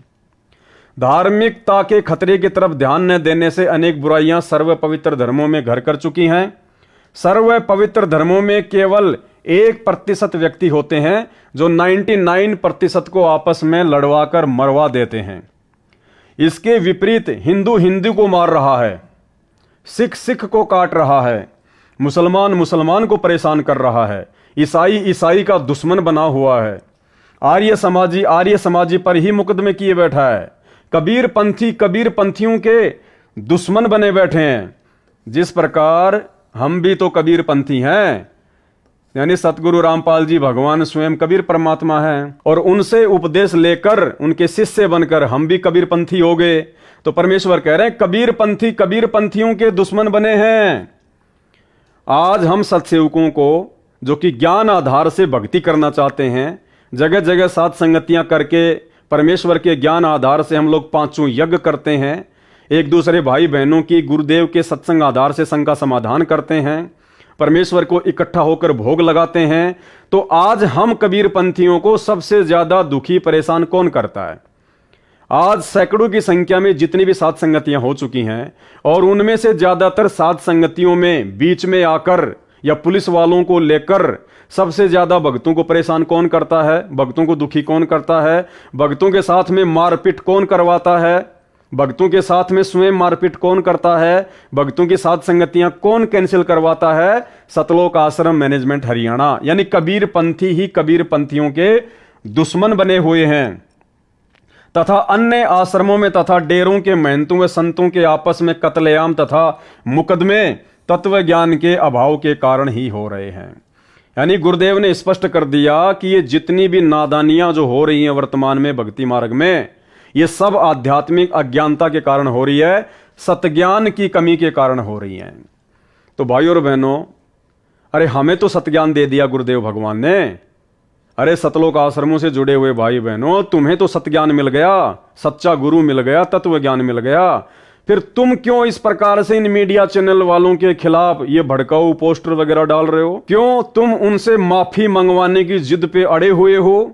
Speaker 1: धार्मिकता के खतरे की तरफ ध्यान न देने से अनेक बुराइयां सर्व पवित्र धर्मों में घर कर चुकी हैं। सर्व पवित्र धर्मों में केवल 1% व्यक्ति होते हैं जो 99% को आपस में लड़वाकर मरवा देते हैं। इसके विपरीत हिंदू हिंदू को मार रहा है, सिख सिख को काट रहा है, मुसलमान मुसलमान को परेशान कर रहा है, ईसाई ईसाई का दुश्मन बना हुआ है, आर्य समाजी पर ही मुकदमे किए बैठा है, कबीर पंथियों के दुश्मन बने बैठे हैं। जिस प्रकार हम भी तो कबीर पंथी हैं, यानी सतगुरु रामपाल जी भगवान स्वयं कबीर परमात्मा हैं, और उनसे उपदेश लेकर उनके शिष्य बनकर हम भी कबीर पंथी हो गए। तो परमेश्वर कह रहे हैं कबीर पंथियों के दुश्मन बने हैं। आज हम सत्सेवकों को, जो कि ज्ञान आधार से भक्ति करना चाहते हैं, जगह जगह साथ संगतियां करके परमेश्वर के ज्ञान आधार से हम लोग 5 यज्ञ करते हैं, एक दूसरे भाई बहनों की गुरुदेव के सत्संग आधार से शंका समाधान करते हैं, परमेश्वर को इकट्ठा होकर भोग लगाते हैं। तो आज हम कबीर पंथियों को सबसे ज्यादा दुखी परेशान कौन करता है? आज सैकड़ों की संख्या में जितनी भी साध संगतियां हो चुकी हैं, और उनमें से ज्यादातर साध संगतियों में बीच में आकर या पुलिस वालों को लेकर सबसे ज्यादा भक्तों को परेशान कौन करता है? भक्तों को दुखी कौन करता है? भक्तों के साथ में मारपीट कौन करवाता है? भक्तों के साथ में स्वयं मारपीट कौन करता है? भक्तों की साथ संगतियां कौन कैंसिल करवाता है? सतलोक आश्रम मैनेजमेंट हरियाणा, यानी कबीर पंथी ही कबीर पंथियों के दुश्मन बने हुए हैं, तथा अन्य आश्रमों में तथा डेरों के महंतों व संतों के आपस में कत्लेआम तथा मुकदमे तत्व ज्ञान के अभाव के कारण ही हो रहे हैं। यानी गुरुदेव ने स्पष्ट कर दिया कि ये जितनी भी नादानियां जो हो रही हैं वर्तमान में भक्ति मार्ग में, ये सब आध्यात्मिक अज्ञानता के कारण हो रही है, सतज्ञान की कमी के कारण हो रही है। तो भाइयों और बहनों, अरे हमें तो सतज्ञान दे दिया गुरुदेव भगवान ने। अरे सतलोक आश्रमों से जुड़े हुए भाई बहनों, तुम्हें तो सतज्ञान मिल गया, सच्चा गुरु मिल गया, तत्व ज्ञान मिल गया। फिर तुम क्यों इस प्रकार से इन मीडिया चैनल वालों के खिलाफ ये भड़काऊ पोस्टर वगैरह डाल रहे हो? क्यों तुम उनसे माफी मंगवाने की जिद पे अड़े हुए हो?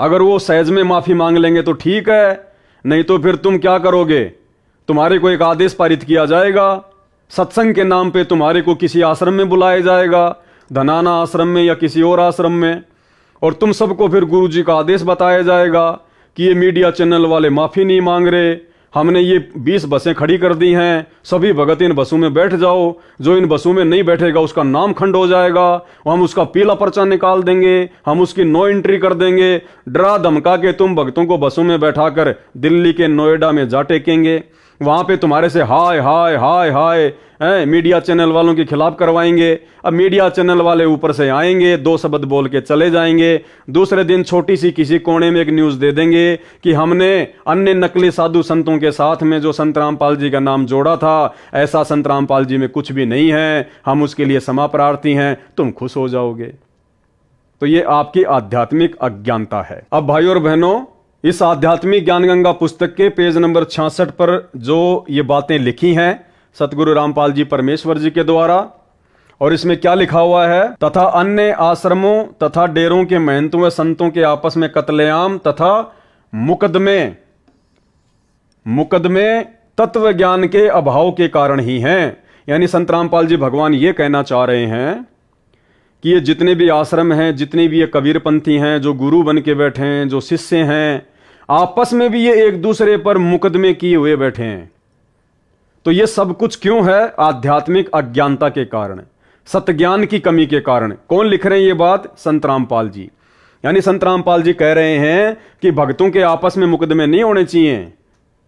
Speaker 1: अगर वो सहज में माफी मांग लेंगे तो ठीक है, नहीं तो फिर तुम क्या करोगे? तुम्हारे को एक आदेश पारित किया जाएगा, सत्संग के नाम पे तुम्हारे को किसी आश्रम में बुलाया जाएगा, धनाना आश्रम में या किसी और आश्रम में, और तुम सबको फिर गुरु जी का आदेश बताया जाएगा कि ये मीडिया चैनल वाले माफी नहीं मांग रहे, हमने ये 20 बसें खड़ी कर दी हैं, सभी भगत इन बसों में बैठ जाओ, जो इन बसों में नहीं बैठेगा उसका नाम खंड हो जाएगा, हम उसका पीला पर्चा निकाल देंगे, हम उसकी नो एंट्री कर देंगे। डरा धमका के तुम भक्तों को बसों में बैठाकर दिल्ली के नोएडा में जा टेकेंगे, वहां पे तुम्हारे से हाय हाय हाय हाय मीडिया चैनल वालों के खिलाफ करवाएंगे। अब मीडिया चैनल वाले ऊपर से आएंगे, 2 शब्द बोल के चले जाएंगे, दूसरे दिन छोटी सी किसी कोने में एक न्यूज दे देंगे कि हमने अन्य नकली साधु संतों के साथ में जो संत रामपाल जी का नाम जोड़ा था, ऐसा संत रामपाल जी में कुछ भी नहीं है, हम उसके लिए क्षमा प्रार्थी हैं। तुम खुश हो जाओगे। तो ये आपकी आध्यात्मिक अज्ञानता है। अब भाइयों और बहनों, इस आध्यात्मिक ज्ञान गंगा पुस्तक के पेज नंबर 66 पर जो ये बातें लिखी हैं सतगुरु रामपाल जी परमेश्वर जी के द्वारा, और इसमें क्या लिखा हुआ है? तथा अन्य आश्रमों तथा डेरों के महंतों व संतों के आपस में कत्लेआम तथा मुकदमे तत्व ज्ञान के अभाव के कारण ही हैं। यानी संत रामपाल जी भगवान ये कहना चाह रहे हैं कि ये जितने भी आश्रम हैं, जितने भी ये कबीरपंथी हैं, जो गुरु बन के बैठे हैं, जो शिष्य हैं, आपस में भी ये एक दूसरे पर मुकदमे किए हुए बैठे हैं। तो ये सब कुछ क्यों है? आध्यात्मिक अज्ञानता के कारण, सतज्ञान की कमी के कारण। कौन लिख रहे हैं ये बात? संत रामपाल जी। यानी संत रामपाल जी कह रहे हैं कि भक्तों के आपस में मुकदमे नहीं होने चाहिए,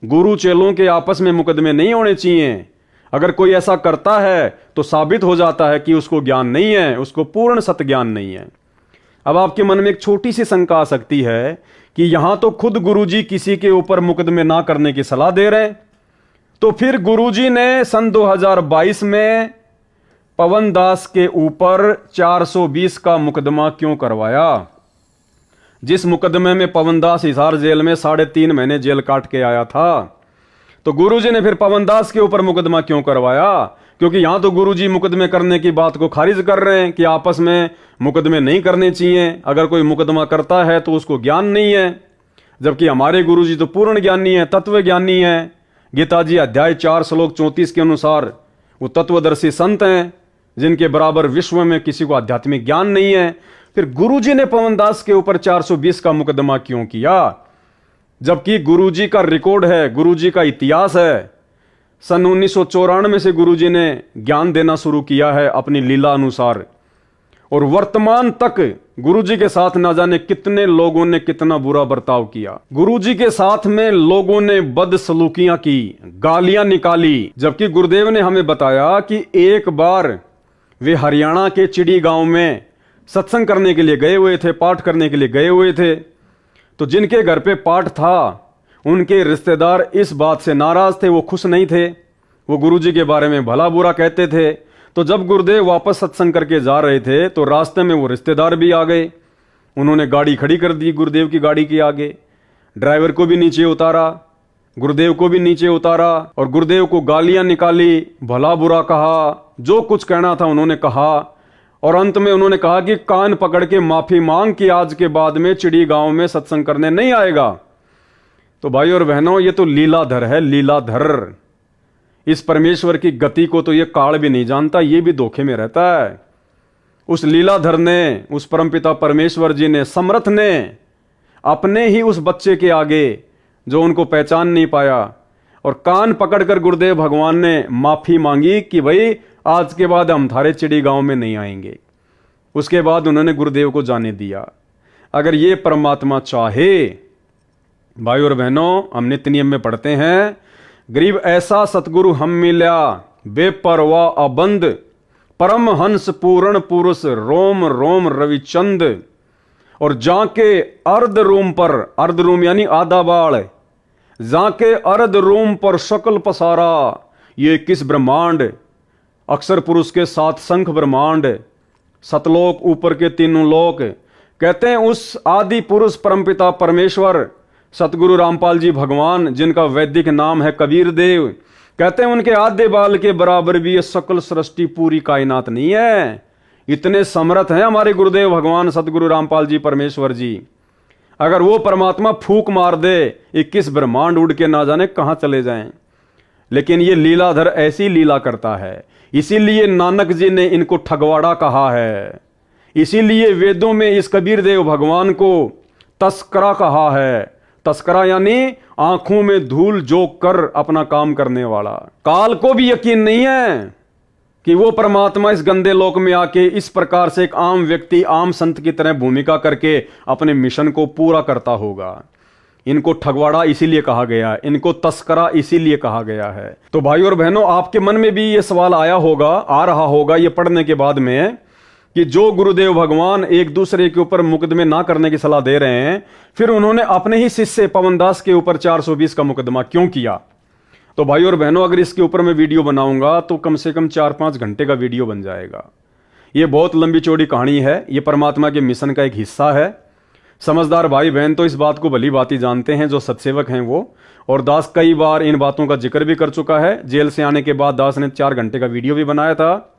Speaker 1: गुरु चेलों के आपस में मुकदमे नहीं होने चाहिए। अगर कोई ऐसा करता है तो साबित हो जाता है कि उसको ज्ञान नहीं है, उसको पूर्ण सतज्ञान नहीं है। अब आपके मन में एक छोटी सी शंका आ सकती है कि यहां तो खुद गुरुजी किसी के ऊपर मुकदमे ना करने की सलाह दे रहे हैं, तो फिर गुरुजी ने सन 2022 में पवन दास के ऊपर 420 का मुकदमा क्यों करवाया? जिस मुकदमे में पवनदास हिसार जेल में 3.5 महीने जेल काट के आया था, तो गुरुजी ने फिर पवनदास के ऊपर मुकदमा क्यों करवाया? क्योंकि यहां तो गुरुजी मुकदमे करने की बात को खारिज कर रहे हैं कि आपस में मुकदमे नहीं करने चाहिए, अगर कोई मुकदमा करता है तो उसको ज्ञान नहीं है। जबकि हमारे गुरुजी तो पूर्ण ज्ञानी है, तत्व ज्ञानी है। गीता जी अध्याय 4 श्लोक 34 के अनुसार वो तत्वदर्शी संत हैं जिनके बराबर विश्व में किसी को आध्यात्मिक ज्ञान नहीं है। फिर गुरुजी ने पवनदास के ऊपर 420 का मुकदमा क्यों किया? जबकि गुरुजी का रिकॉर्ड है, गुरुजी का इतिहास है। सन 1994 से गुरुजी ने ज्ञान देना शुरू किया है अपनी लीला अनुसार, और वर्तमान तक गुरुजी के साथ ना जाने कितने लोगों ने कितना बुरा बर्ताव किया। गुरुजी के साथ में लोगों ने बदसलूकियां की, गालियां निकाली। जबकि गुरुदेव ने हमें बताया कि एक बार वे हरियाणा के चिड़ी गांव में सत्संग करने के लिए गए हुए थे, पाठ करने के लिए गए हुए थे। तो जिनके घर पे पाठ था उनके रिश्तेदार इस बात से नाराज थे, वो खुश नहीं थे, वो गुरुजी के बारे में भला बुरा कहते थे। तो जब गुरुदेव वापस सत्संग करके जा रहे थे तो रास्ते में वो रिश्तेदार भी आ गए। उन्होंने गाड़ी खड़ी कर दी गुरुदेव की गाड़ी के आगे, ड्राइवर को भी नीचे उतारा, गुरुदेव को भी नीचे उतारा और गुरुदेव को गालियां निकाली, भला बुरा कहा, जो कुछ कहना था उन्होंने कहा। और अंत में उन्होंने कहा कि कान पकड़ के माफी मांग कि आज के बाद में चिड़ी गांव में सत्संग करने नहीं आएगा। तो भाई और बहनों, ये तो लीलाधर है, लीलाधर। इस परमेश्वर की गति को तो ये काल भी नहीं जानता, ये भी धोखे में रहता है। उस लीलाधर ने, उस परमपिता परमेश्वर जी ने, समर्थ ने अपने ही उस बच्चे के आगे जो उनको पहचान नहीं पाया और कान पकड़कर गुरुदेव भगवान ने माफी मांगी कि भाई आज के बाद हम थारे चिड़ी गांव में नहीं आएंगे। उसके बाद उन्होंने गुरुदेव को जाने दिया। अगर ये परमात्मा चाहे, भाई और बहनों, हम नित्य नियम में पढ़ते हैं, गरीब ऐसा सतगुरु हम मिल्या, बेपरवाह अबंद, परम हंस पूर्ण पुरुष, रोम रोम रविचंद। और जाके अर्ध रूम पर, अर्ध रूम यानी आधा बाल, जाके अर्ध रूम पर शकल पसारा, ये किस ब्रह्मांड, अक्षर पुरुष के 7 शंख ब्रह्मांड, सतलोक ऊपर के 3 लोक। कहते हैं उस आदि पुरुष परमपिता परमेश्वर सतगुरु रामपाल जी भगवान, जिनका वैदिक नाम है कबीर देव, कहते हैं उनके आधे बाल के बराबर भी ये सकल सृष्टि पूरी कायनात नहीं है। इतने समर्थ हैं हमारे गुरुदेव भगवान सतगुरु रामपाल जी परमेश्वर जी। अगर वो परमात्मा फूंक मार दे, 21 ब्रह्मांड उड़ के ना जाने कहां चले जाएं। लेकिन ये लीलाधर ऐसी लीला करता है, इसीलिए नानक जी ने इनको ठगवाड़ा कहा है। इसीलिए वेदों में इस कबीर देव भगवान को तस्करा कहा है। तस्करा यानी आंखों में धूल जोक कर अपना काम करने वाला। काल को भी यकीन नहीं है कि वो परमात्मा इस गंदे लोक में आके इस प्रकार से एक आम व्यक्ति, आम संत की तरह भूमिका करके अपने मिशन को पूरा करता होगा। इनको ठगवाड़ा इसीलिए कहा गया है, इनको तस्करा इसीलिए कहा गया है। तो भाई और बहनों, आपके मन में भी ये सवाल आया होगा, आ रहा होगा ये पढ़ने के बाद में, कि जो गुरुदेव भगवान एक दूसरे के ऊपर मुकदमे ना करने की सलाह दे रहे हैं, फिर उन्होंने अपने ही शिष्य पवनदास के ऊपर 420 का मुकदमा क्यों किया? तो भाई और बहनों, अगर इसके ऊपर मैं वीडियो बनाऊंगा तो कम से कम 4-5 घंटे का वीडियो बन जाएगा। ये बहुत लंबी चौड़ी कहानी है, ये परमात्मा के मिशन का एक हिस्सा है। समझदार भाई बहन तो इस बात को भली भांति जानते हैं, जो सत्सेवक हैं वो। और दास कई बार इन बातों का जिक्र भी कर चुका है। जेल से आने के बाद दास ने 4 घंटे का वीडियो भी बनाया था।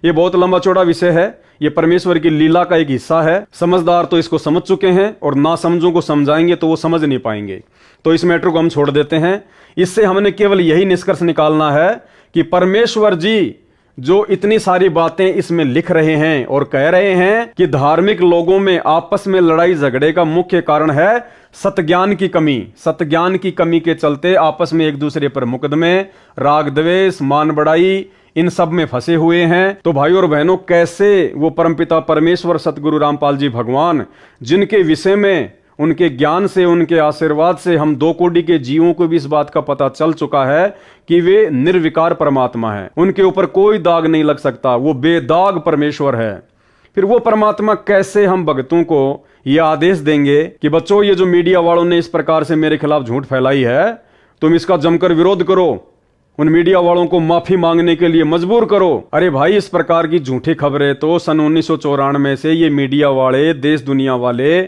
Speaker 1: ये बहुत लंबा चौड़ा विषय है, ये परमेश्वर की लीला का एक हिस्सा है। समझदार तो इसको समझ चुके हैं, और ना समझों को समझाएंगे तो वो समझ नहीं पाएंगे। तो इस मैटर को हम छोड़ देते हैं। इससे हमने केवल यही निष्कर्ष निकालना है कि परमेश्वर जी जो इतनी सारी बातें इसमें लिख रहे हैं और कह रहे हैं कि धार्मिक लोगों में आपस में लड़ाई झगड़े का मुख्य कारण है सतज्ञान की कमी। सतज्ञान की कमी के चलते आपस में एक दूसरे पर मुकदमे, राग द्वेष, मान बढ़ाई, इन सब में फंसे हुए हैं। तो भाई और बहनों, कैसे वो परमपिता परमेश्वर सतगुरु रामपाल जी भगवान, जिनके विषय में उनके ज्ञान से, उनके आशीर्वाद से हम 2 कोटि के जीवों को भी इस बात का पता चल चुका है कि वे निर्विकार परमात्मा है, उनके ऊपर कोई दाग नहीं लग सकता, वो बेदाग परमेश्वर है। फिर वो परमात्मा कैसे हम भक्तों को ये आदेश देंगे कि बच्चों, ये जो मीडिया वालों ने इस प्रकार से मेरे खिलाफ झूठ फैलाई है, तुम इसका जमकर विरोध करो, उन मीडिया वालों को माफी मांगने के लिए मजबूर करो। अरे भाई, इस प्रकार की झूठी खबरें तो सन 1994 से ये मीडिया वाले, देश दुनिया वाले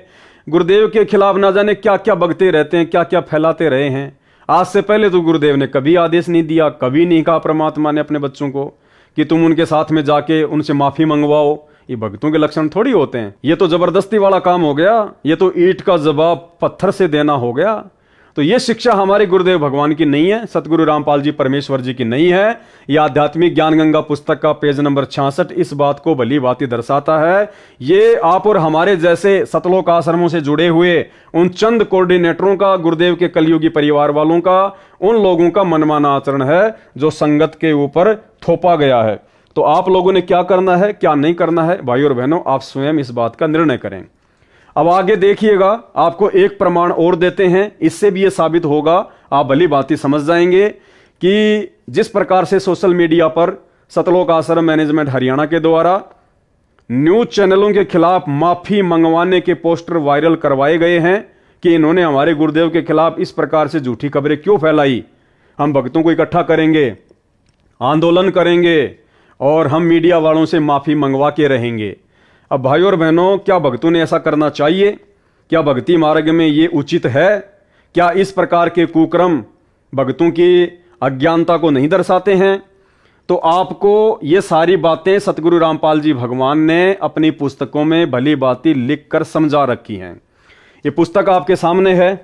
Speaker 1: गुरुदेव के खिलाफ ना जाने क्या क्या बकते रहते हैं, क्या क्या फैलाते रहे हैं। आज से पहले तो गुरुदेव ने कभी आदेश नहीं दिया, कभी नहीं कहा परमात्मा ने अपने बच्चों को कि तुम उनके साथ में जाके उनसे माफी मंगवाओ। ये भक्तों के लक्षण थोड़ी होते हैं। ये तो जबरदस्ती वाला काम हो गया, ये तो ईंट का जवाब पत्थर से देना हो गया। तो ये शिक्षा हमारे गुरुदेव भगवान की नहीं है, सतगुरु रामपाल जी परमेश्वर जी की नहीं है। यह आध्यात्मिक ज्ञान गंगा पुस्तक का पेज नंबर 66 इस बात को भली भांति दर्शाता है। ये आप और हमारे जैसे सतलोक आश्रमों से जुड़े हुए उन चंद कोऑर्डिनेटरों का, गुरुदेव के कलयुगी परिवार वालों का, उन लोगों का मनमाना आचरण है जो संगत के ऊपर थोपा गया है। तो आप लोगों ने क्या करना है, क्या नहीं करना है, भाई और बहनों, आप स्वयं इस बात का निर्णय करें। अब आगे देखिएगा, आपको एक प्रमाण और देते हैं, इससे भी यह साबित होगा, आप भली भांति समझ जाएंगे कि जिस प्रकार से सोशल मीडिया पर सतलोक आश्रम मैनेजमेंट हरियाणा के द्वारा न्यूज चैनलों के खिलाफ माफी मंगवाने के पोस्टर वायरल करवाए गए हैं कि इन्होंने हमारे गुरुदेव के खिलाफ इस प्रकार से झूठी खबरें क्यों फैलाई। हम भक्तों को इकट्ठा करेंगे, आंदोलन करेंगे और हम मीडिया वालों से माफी मंगवा के रहेंगे। अब भाई और बहनों, क्या भक्तों ने ऐसा करना चाहिए? क्या भक्ति मार्ग में ये उचित है? क्या इस प्रकार के कुक्रम भक्तों की अज्ञानता को नहीं दर्शाते हैं? तो आपको ये सारी बातें सतगुरु रामपाल जी भगवान ने अपनी पुस्तकों में भली भांति लिख कर समझा रखी हैं। ये पुस्तक आपके सामने है,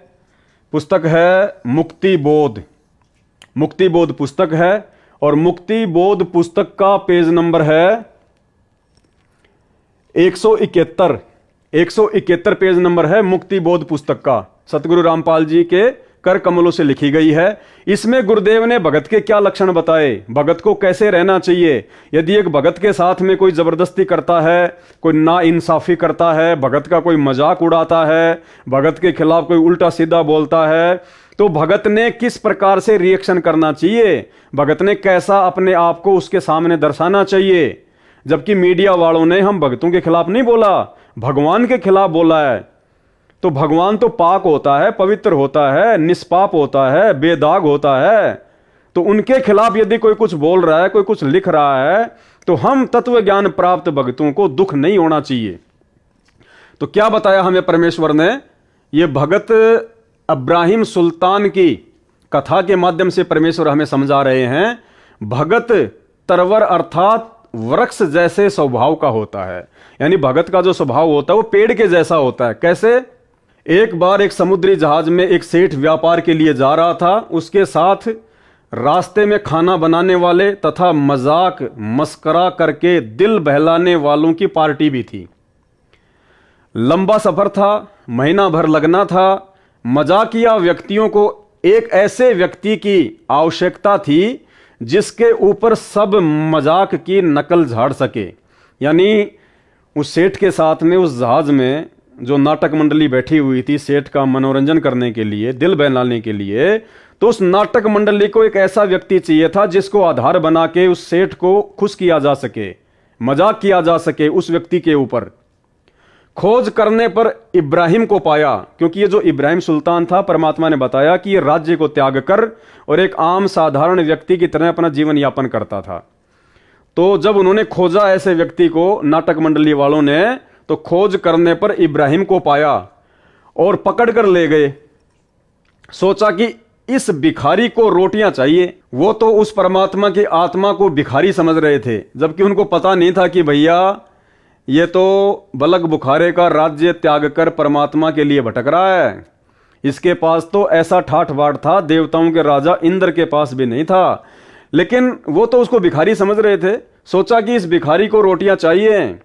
Speaker 1: पुस्तक है मुक्ति बोध। मुक्ति बोध पुस्तक है और मुक्ति बोध पुस्तक का पेज नंबर है 171 पेज नंबर है मुक्ति बोध पुस्तक का, सतगुरु रामपाल जी के कर कमलों से लिखी गई है। इसमें गुरुदेव ने भगत के क्या लक्षण बताए, भगत को कैसे रहना चाहिए। यदि एक भगत के साथ में कोई जबरदस्ती करता है, कोई ना इंसाफी करता है, भगत का कोई मजाक उड़ाता है, भगत के खिलाफ कोई उल्टा सीधा बोलता है, तो भगत ने किस प्रकार से रिएक्शन करना चाहिए, भगत ने कैसा अपने आप को उसके सामने दर्शाना चाहिए। जबकि मीडिया वालों ने हम भक्तों के खिलाफ नहीं बोला, भगवान के खिलाफ बोला है। तो भगवान तो पाक होता है, पवित्र होता है, निष्पाप होता है, बेदाग होता है। तो उनके खिलाफ यदि कोई कुछ बोल रहा है, कोई कुछ लिख रहा है, तो हम तत्व ज्ञान प्राप्त भक्तों को दुख नहीं होना चाहिए। तो क्या बताया हमें परमेश्वर ने? ये भगत इब्राहिम सुल्तान की कथा के माध्यम से परमेश्वर हमें समझा रहे हैं। भगत तरवर अर्थात वृक्ष जैसे स्वभाव का होता है, यानी भगत का जो स्वभाव होता है वो पेड़ के जैसा होता है। कैसे? एक बार एक समुद्री जहाज में एक सेठ व्यापार के लिए जा रहा था, उसके साथ रास्ते में खाना बनाने वाले तथा मजाक मस्करा करके दिल बहलाने वालों की पार्टी भी थी। लंबा सफर था, महीना भर लगना था। मजाकिया व्यक्तियों को एक ऐसे व्यक्ति की आवश्यकता थी जिसके ऊपर सब मजाक की नकल झाड़ सके। यानी उस सेठ के साथ में उस जहाज में जो नाटक मंडली बैठी हुई थी सेठ का मनोरंजन करने के लिए, दिल बहलाने के लिए, तो उस नाटक मंडली को एक ऐसा व्यक्ति चाहिए था जिसको आधार बना के उस सेठ को खुश किया जा सके, मजाक किया जा सके उस व्यक्ति के ऊपर। खोज करने पर इब्राहिम को पाया, क्योंकि ये जो इब्राहिम सुल्तान था, परमात्मा ने बताया कि ये राज्य को त्याग कर और एक आम साधारण व्यक्ति की तरह अपना जीवन यापन करता था। तो जब उन्होंने खोजा ऐसे व्यक्ति को, नाटक मंडली वालों ने, तो खोज करने पर इब्राहिम को पाया और पकड़ कर ले गए। सोचा कि इस भिखारी को रोटियां चाहिए। वो तो उस परमात्मा की आत्मा को भिखारी समझ रहे थे, जबकि उनको पता नहीं था कि भैया ये तो बलक बुखारे का राज्य त्याग कर परमात्मा के लिए भटक रहा है। इसके पास तो ऐसा ठाठ बाट था, देवताओं के राजा इंद्र के पास भी नहीं था। लेकिन वो तो उसको भिखारी समझ रहे थे। सोचा कि इस भिखारी को रोटियां चाहिए,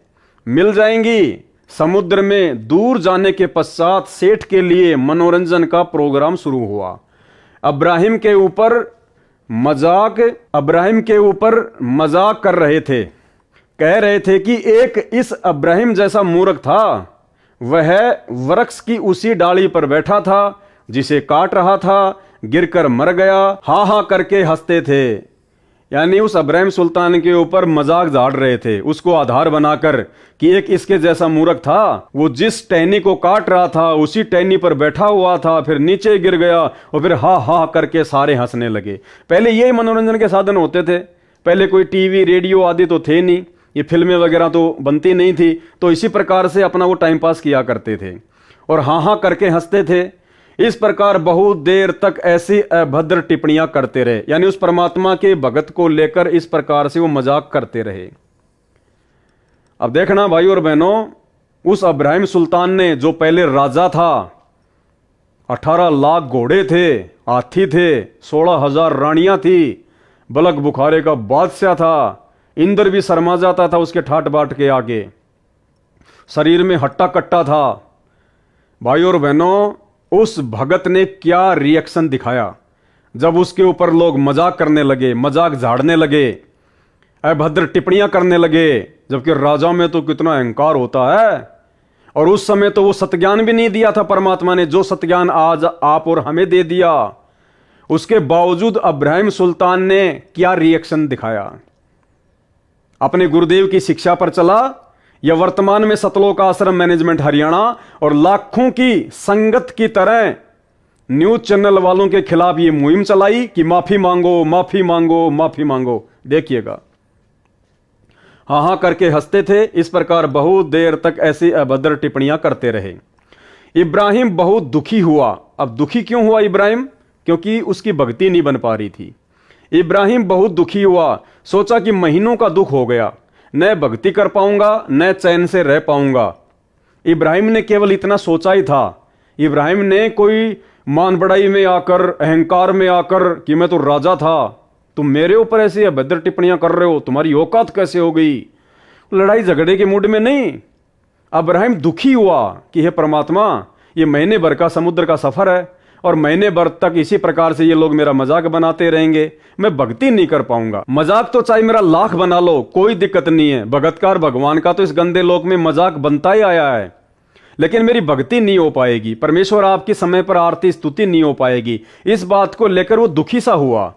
Speaker 1: मिल जाएंगी। समुद्र में दूर जाने के पश्चात सेठ के लिए मनोरंजन का प्रोग्राम शुरू हुआ। इब्राहिम के ऊपर मजाक कर रहे थे। कह रहे थे कि एक इस इब्राहिम जैसा मूर्ख था, वह वृक्ष की उसी डाली पर बैठा था जिसे काट रहा था, गिरकर मर गया। हा हा करके हंसते थे। यानी उस इब्राहिम सुल्तान के ऊपर मजाक झाड़ रहे थे, उसको आधार बनाकर कि एक इसके जैसा मूर्ख था, वो जिस टहनी को काट रहा था उसी टहनी पर बैठा हुआ था, फिर नीचे गिर गया और फिर हा हा करके सारे हंसने लगे। पहले यही मनोरंजन के साधन होते थे। पहले कोई टीवी रेडियो आदि तो थे नहीं, ये फिल्में वगैरह तो बनती नहीं थी, तो इसी प्रकार से अपना वो टाइम पास किया करते थे। और हाँ हाँ करके हंसते थे। इस प्रकार बहुत देर तक ऐसी अभद्र टिप्पणियां करते रहे, यानी उस परमात्मा के भगत को लेकर इस प्रकार से वो मजाक करते रहे। अब देखना भाई और बहनों, उस इब्राहिम सुल्तान ने जो पहले राजा था, 18 लाख घोड़े थे, हाथी थे, 16,000 रानियां थी, बलक बुखारे का बादशाह था, इंद्र भी शर्मा जाता था उसके ठाट बाट के आगे, शरीर में हट्टा कट्टा था। भाई और बहनों, उस भगत ने क्या रिएक्शन दिखाया जब उसके ऊपर लोग मजाक करने लगे, मजाक झाड़ने लगे, अभद्र टिप्पणियां करने लगे, जबकि राजा में तो कितना अहंकार होता है। और उस समय तो वो सत्ज्ञान भी नहीं दिया था परमात्मा ने, जो सत्ज्ञान आज आप और हमें दे दिया। उसके बावजूद इब्राहिम सुल्तान ने क्या रिएक्शन दिखाया? अपने गुरुदेव की शिक्षा पर चला, या वर्तमान में सतलोक आश्रम मैनेजमेंट हरियाणा और लाखों की संगत की तरह न्यूज चैनल वालों के खिलाफ ये मुहिम चलाई कि माफी मांगो, माफी मांगो, माफी मांगो। देखिएगा, हाँ हाँ करके हंसते थे। इस प्रकार बहुत देर तक ऐसी अभद्र टिप्पणियां करते रहे। इब्राहिम बहुत दुखी हुआ। अब दुखी क्यों हुआ इब्राहिम? क्योंकि उसकी भक्ति नहीं बन पा रही थी। इब्राहिम बहुत दुखी हुआ, सोचा कि महीनों का दुख हो गया, न भक्ति कर पाऊंगा, न चैन से रह पाऊंगा। इब्राहिम ने केवल इतना सोचा ही था। इब्राहिम ने कोई मान बढ़ाई में आकर, अहंकार में आकर कि मैं तो राजा था, तुम मेरे ऊपर ऐसी अभद्र टिप्पणियां कर रहे हो, तुम्हारी औकात कैसे हो गई? लड़ाई झगड़े के मूड में नहीं। इब्राहिम दुखी हुआ कि हे परमात्मा, ये महीने भर का समुद्र का सफर है और महीने भर तक इसी प्रकार से ये लोग मेरा मजाक बनाते रहेंगे, मैं भक्ति नहीं कर पाऊंगा। मजाक तो चाहे मेरा लाख बना लो, कोई दिक्कत नहीं है, भगतकार भगवान का तो इस गंदे लोक में मजाक बनता ही आया है, लेकिन मेरी भक्ति नहीं हो पाएगी, परमेश्वर आपकी समय पर आरती स्तुति नहीं हो पाएगी। इस बात को लेकर वो दुखी सा हुआ।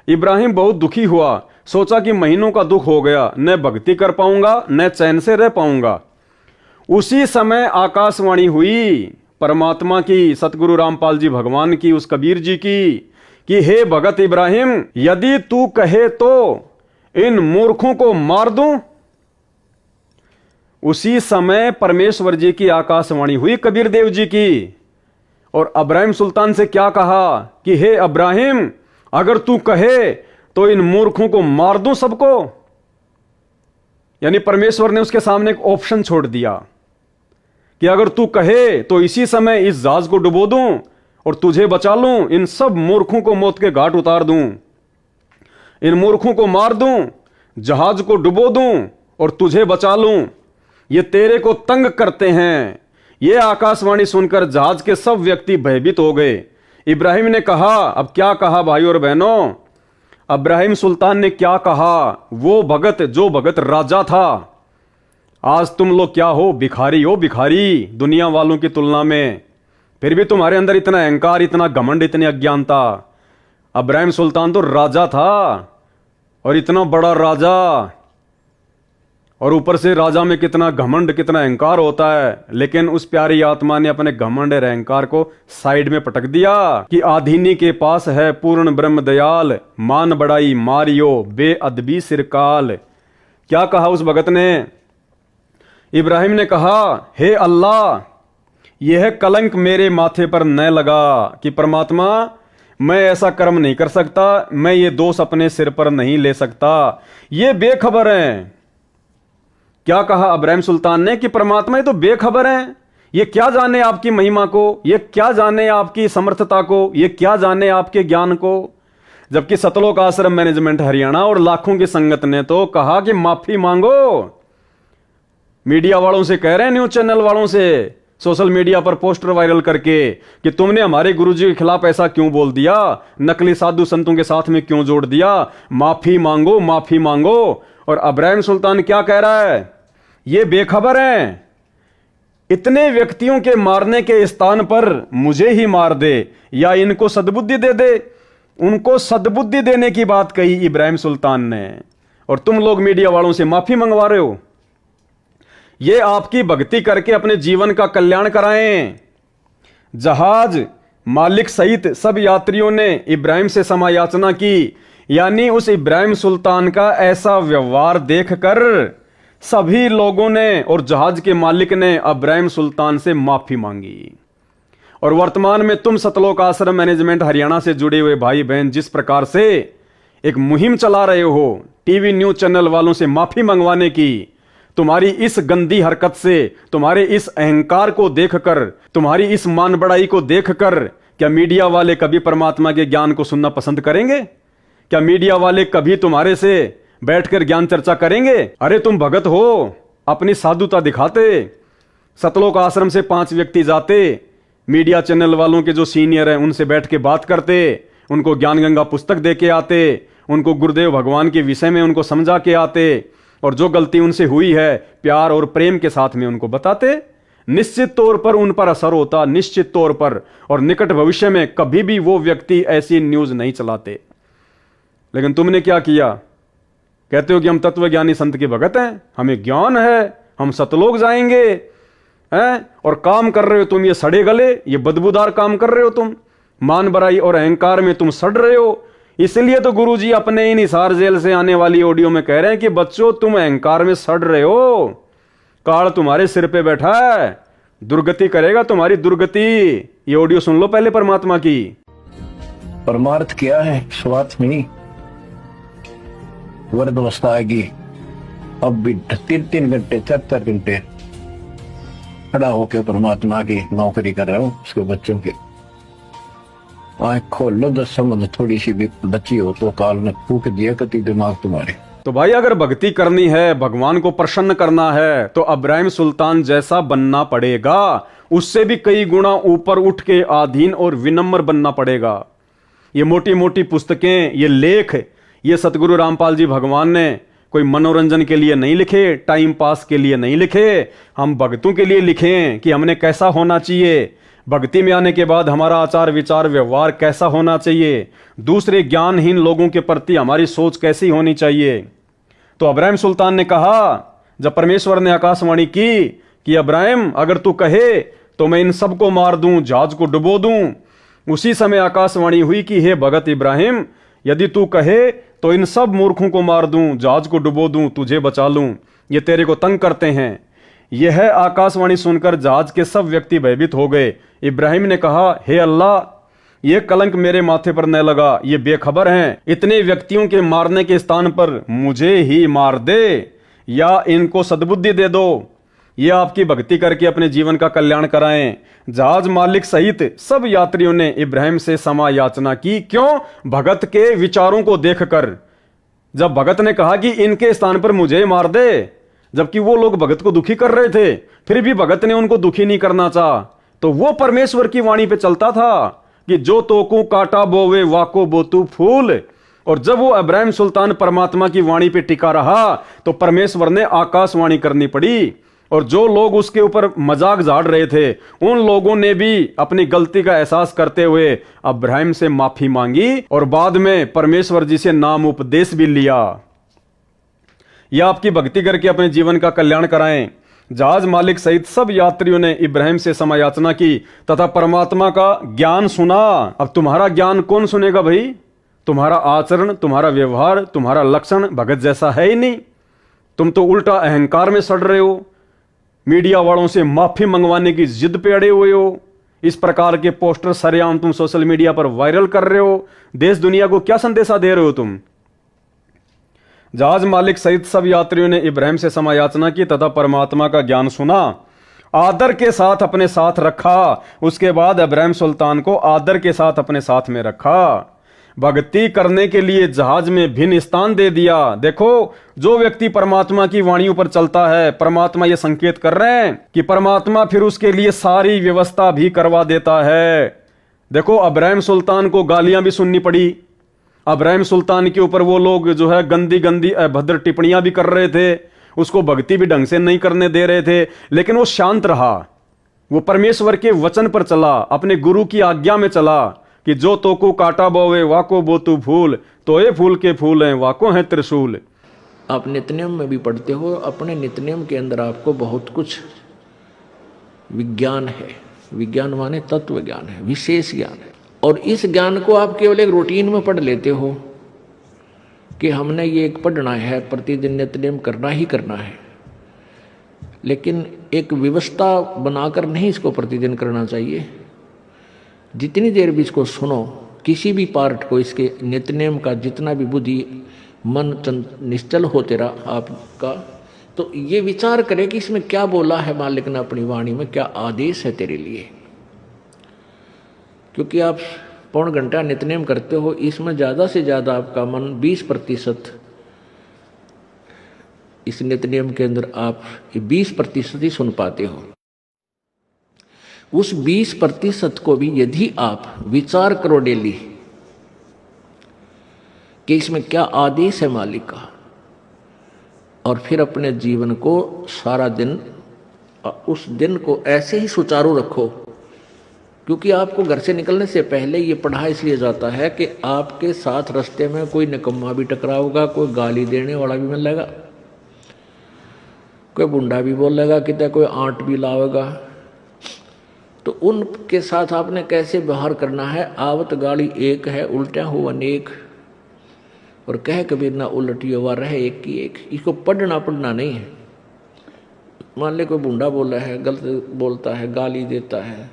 Speaker 1: इब्राहिम बहुत दुखी हुआ, सोचा कि महीनों का दुख हो गया, न भक्ति कर पाऊंगा, न चैन से रह पाऊंगा। उसी समय आकाशवाणी हुई परमात्मा की, सतगुरु रामपाल जी भगवान की, उस कबीर जी की, कि हे भगत इब्राहिम, यदि तू कहे तो इन मूर्खों को मार दूं। उसी समय परमेश्वर जी की आकाशवाणी हुई कबीर देव जी की, और इब्राहिम सुल्तान से क्या कहा कि हे इब्राहिम, अगर तू कहे तो इन मूर्खों को मार दूं सबको। यानी परमेश्वर ने उसके सामने एक ऑप्शन छोड़ दिया कि अगर तू कहे तो इसी समय इस जहाज को डुबो दूं और तुझे बचा लूं, इन सब मूर्खों को मौत के घाट उतार दूं, इन मूर्खों को मार दूं, जहाज को डुबो दूं और तुझे बचा लूं, ये तेरे को तंग करते हैं। ये आकाशवाणी सुनकर जहाज के सब व्यक्ति भयभीत हो गए। इब्राहिम ने कहा, अब क्या कहा भाई और बहनों, इब्राहिम सुल्तान ने क्या कहा? वो भगत जो भगत राजा था, आज तुम लोग क्या हो? भिखारी हो, भिखारी दुनिया वालों की तुलना में। फिर भी तुम्हारे अंदर इतना अहंकार, इतना घमंड, इतनी अज्ञानता। इब्राहिम सुल्तान तो राजा था, और इतना बड़ा राजा, और ऊपर से राजा में कितना घमंड, कितना अहंकार होता है। लेकिन उस प्यारी आत्मा ने अपने घमंड और अहंकार को साइड में पटक दिया कि आधीनी के पास है पूर्ण ब्रह्म दयाल, मान बढ़ाई मारियो बेअदबी सिरकाल। क्या कहा उस भगत ने? इब्राहिम ने कहा, हे अल्लाह, यह कलंक मेरे माथे पर न लगा कि परमात्मा, मैं ऐसा कर्म नहीं कर सकता, मैं ये दोष अपने सिर पर नहीं ले सकता, ये बेखबर हैं। क्या कहा इब्राहिम सुल्तान ने कि परमात्मा ये तो बेखबर हैं, ये क्या जाने आपकी महिमा को, ये क्या जाने आपकी समर्थता को, ये क्या जाने आपके ज्ञान को। जबकि सतलोक आश्रम मैनेजमेंट हरियाणा और लाखों की संगत ने तो कहा कि माफी मांगो। मीडिया वालों से कह रहे हैं, न्यूज चैनल वालों से, सोशल मीडिया पर पोस्टर वायरल करके कि तुमने हमारे गुरुजी के खिलाफ ऐसा क्यों बोल दिया, नकली साधु संतों के साथ में क्यों जोड़ दिया, माफी मांगो, माफी मांगो। और इब्राहिम सुल्तान क्या कह रहा है? ये बेखबर हैं, इतने व्यक्तियों के मारने के स्थान पर मुझे ही मार दे या इनको सद्बुद्धि दे दे। उनको सद्बुद्धि देने की बात कही इब्राहिम सुल्तान ने, और तुम लोग मीडिया वालों से माफी मंगवा रहे हो। ये आपकी भक्ति करके अपने जीवन का कल्याण कराएं। जहाज मालिक सहित सब यात्रियों ने इब्राहिम से क्षमा याचना की, यानी उस इब्राहिम सुल्तान का ऐसा व्यवहार देखकर सभी लोगों ने और जहाज के मालिक ने इब्राहिम सुल्तान से माफी मांगी। और वर्तमान में तुम सतलोक आश्रम मैनेजमेंट हरियाणा से जुड़े हुए भाई बहन जिस प्रकार से एक मुहिम चला रहे हो टीवी न्यूज चैनल वालों से माफी मंगवाने की, तुम्हारी इस गंदी हरकत से, तुम्हारे इस अहंकार को देखकर, तुम्हारी इस मान बढ़ाई को देखकर क्या मीडिया वाले कभी परमात्मा के ज्ञान को सुनना पसंद करेंगे? क्या मीडिया वाले कभी तुम्हारे से बैठकर ज्ञान चर्चा करेंगे? अरे तुम भगत हो, अपनी साधुता दिखाते, सतलोक आश्रम से 5 व्यक्ति जाते, मीडिया चैनल वालों के जो सीनियर हैं उनसे बैठ के बात करते, उनको ज्ञान गंगा पुस्तक दे के आते, उनको गुरुदेव भगवान के विषय में उनको समझा के आते, और जो गलती उनसे हुई है प्यार और प्रेम के साथ में उनको बताते। निश्चित तौर पर उन पर असर होता, निश्चित तौर पर, और निकट भविष्य में कभी भी वो व्यक्ति ऐसी न्यूज नहीं चलाते। लेकिन तुमने क्या किया? कहते हो कि हम तत्वज्ञानी संत के भगत हैं, हमें ज्ञान है, हम सतलोक जाएंगे हैं, और काम कर रहे हो तुम ये सड़े गले, ये बदबूदार काम कर रहे हो तुम, मान बराई और अहंकार में तुम सड़ रहे हो। इसलिए तो गुरुजी अपने इन हिसार जेल से आने वाली ऑडियो में कह रहे हैं कि बच्चों तुम अहंकार में सड़ रहे हो, काल तुम्हारे सिर पे बैठा है, दुर्गति करेगा तुम्हारी दुर्गति। ये ऑडियो सुन लो पहले परमात्मा की।
Speaker 5: परमार्थ क्या है? स्वार्थ नहीं। वृद्धावस्था आएगी, अब भी 3-3 घंटे 4-4 घंटे खड़ा होकर परमात्मा की नौकरी कर रहा हूं, उसके बच्चों के। आँख खोल लो, 10 समझ थोड़ी सी भी बच्ची हो तो काल ने फूक दिया कति दिमाग तुम्हारे।
Speaker 1: तो भाई अगर भक्ति करनी है, भगवान को प्रसन्न करना है, तो इब्राहिम सुल्तान जैसा बनना पड़ेगा, उससे भी कई गुना ऊपर उठ के आधीन और विनम्र बनना पड़ेगा। ये मोटी मोटी पुस्तकें, ये लेख, ये सतगुरु रामपाल जी भगवान ने कोई मनोरंजन के लिए नहीं लिखे, टाइम पास के लिए नहीं लिखे, हम भक्तों के लिए लिखे कि हमने कैसा होना चाहिए, भक्ति में आने के बाद हमारा आचार विचार व्यवहार कैसा होना चाहिए, दूसरे ज्ञानहीन लोगों के प्रति हमारी सोच कैसी होनी चाहिए। तो इब्राहिम सुल्तान ने कहा, जब परमेश्वर ने आकाशवाणी की कि इब्राहिम अगर तू कहे तो मैं इन सबको मार दूं, जहाज को डुबो दूं, उसी समय आकाशवाणी हुई कि हे भगत इब्राहिम, यदि तू कहे तो इन सब मूर्खों को मार दूं, जहाज को डुबो दूं, तुझे बचा लूं, ये तेरे को तंग करते हैं। यह आकाशवाणी सुनकर जहाज के सब व्यक्ति भयभीत हो गए। इब्राहिम ने कहा, हे अल्लाह, ये कलंक मेरे माथे पर न लगा, ये बेखबर हैं, इतने व्यक्तियों के मारने के स्थान पर मुझे ही मार दे या इनको सद्बुद्धि दे दो, ये आपकी भक्ति करके अपने जीवन का कल्याण कराएं। जहाज मालिक सहित सब यात्रियों ने इब्राहिम से क्षमा याचना की। क्यों? भगत के विचारों को देखकर। जब भगत ने कहा कि इनके स्थान पर मुझे मार दे, जबकि वो लोग भगत को दुखी कर रहे थे, फिर भी भगत ने उनको दुखी नहीं करना चाहा, तो वो परमेश्वर की वाणी पे चलता था कि जो तोकू काटा बोवे वाको बोतू फूल। और जब वो इब्राहिम सुल्तान परमात्मा की वाणी पे टिका रहा तो परमेश्वर ने आकाशवाणी करनी पड़ी, और जो लोग उसके ऊपर मजाक झाड़ रहे थे उन लोगों ने भी अपनी गलती का एहसास करते हुए इब्राहिम से माफी मांगी और बाद में परमेश्वर जी से नाम उपदेश भी लिया। यह आपकी भक्ति करके अपने जीवन का कल्याण कराएं। जहाज मालिक सहित सब यात्रियों ने इब्राहिम से क्षमा याचना की तथा परमात्मा का ज्ञान सुना। अब तुम्हारा ज्ञान कौन सुनेगा भाई? तुम्हारा आचरण, तुम्हारा व्यवहार, तुम्हारा लक्षण भगत जैसा है ही नहीं। तुम तो उल्टा अहंकार में सड़ रहे हो, मीडिया वालों से माफी मंगवाने की जिद पे अड़े हुए हो, इस प्रकार के पोस्टर सरेआम तुम सोशल मीडिया पर वायरल कर रहे हो। देश दुनिया को क्या संदेशा दे रहे हो तुम? जहाज मालिक सहित सब यात्रियों ने इब्राहिम से क्षमा याचना की तथा परमात्मा का ज्ञान सुना, आदर के साथ अपने साथ रखा। उसके बाद इब्राहिम सुल्तान को आदर के साथ अपने साथ में रखा। भक्ति करने के लिए जहाज में भिन्न स्थान दे दिया। देखो, जो व्यक्ति परमात्मा की वाणियों पर चलता है, परमात्मा ये संकेत कर रहे हैं कि परमात्मा फिर उसके लिए सारी व्यवस्था भी करवा देता है। देखो, इब्राहिम सुल्तान को गालियां भी सुननी पड़ी। इब्राहिम सुल्तान के ऊपर वो लोग जो है गंदी गंदी अभद्र टिप्पणियां भी कर रहे थे, उसको भक्ति भी ढंग से नहीं करने दे रहे थे, लेकिन वो शांत रहा। वो परमेश्वर के वचन पर चला, अपने गुरु की आज्ञा में चला कि जो तोको काटा बोवे वाको बोतू फूल, तो ये फूल के फूल हैं, वाको हैं त्रिशूल।
Speaker 2: आप नित्यनियम में भी पढ़ते हो, अपने नित्यनियम के अंदर आपको बहुत कुछ विज्ञान है। विज्ञान माने तत्व ज्ञान है, विशेष ज्ञान है, और इस ज्ञान को आप केवल एक रूटीन में पढ़ लेते हो कि हमने ये एक पढ़ना है, प्रतिदिन नित्यनियम करना ही करना है। लेकिन एक व्यवस्था बनाकर नहीं इसको प्रतिदिन करना चाहिए। जितनी देर भी इसको सुनो, किसी भी पार्ट को, इसके नित्य नेम का जितना भी बुद्धि मन निश्चल होते रहा आपका, तो ये विचार करे कि इसमें क्या बोला है मालिक ने अपनी वाणी में, क्या आदेश है तेरे लिए। क्योंकि आप पौन घंटा नित्यनेम करते हो, इसमें ज़्यादा से ज़्यादा आपका मन 20% इस नित्यनेम के अंदर आप 20% ही सुन पाते हो। उस 20% को भी यदि आप विचार करो डेली कि इसमें क्या आदेश है मालिक का, और फिर अपने जीवन को सारा दिन, उस दिन को ऐसे ही सुचारू रखो। क्योंकि आपको घर से निकलने से पहले ये पढ़ा इसलिए जाता है कि आपके साथ रास्ते में कोई निकम्मा भी टकराओगा, कोई गाली देने वाला भी मिलेगा, कोई बुंडा भी बोलेगा, कितना कोई आंट भी लावेगा। तो उनके साथ आपने कैसे व्यवहार करना है। आवत गाली एक है, उल्टा हो अनेक, और कह कबीर ना उलटी हुआ रहे एक की एक। इसको पढ़ना नहीं है। मान ले कोई बुंडा बोला है, गलत बोलता है, गाली देता है,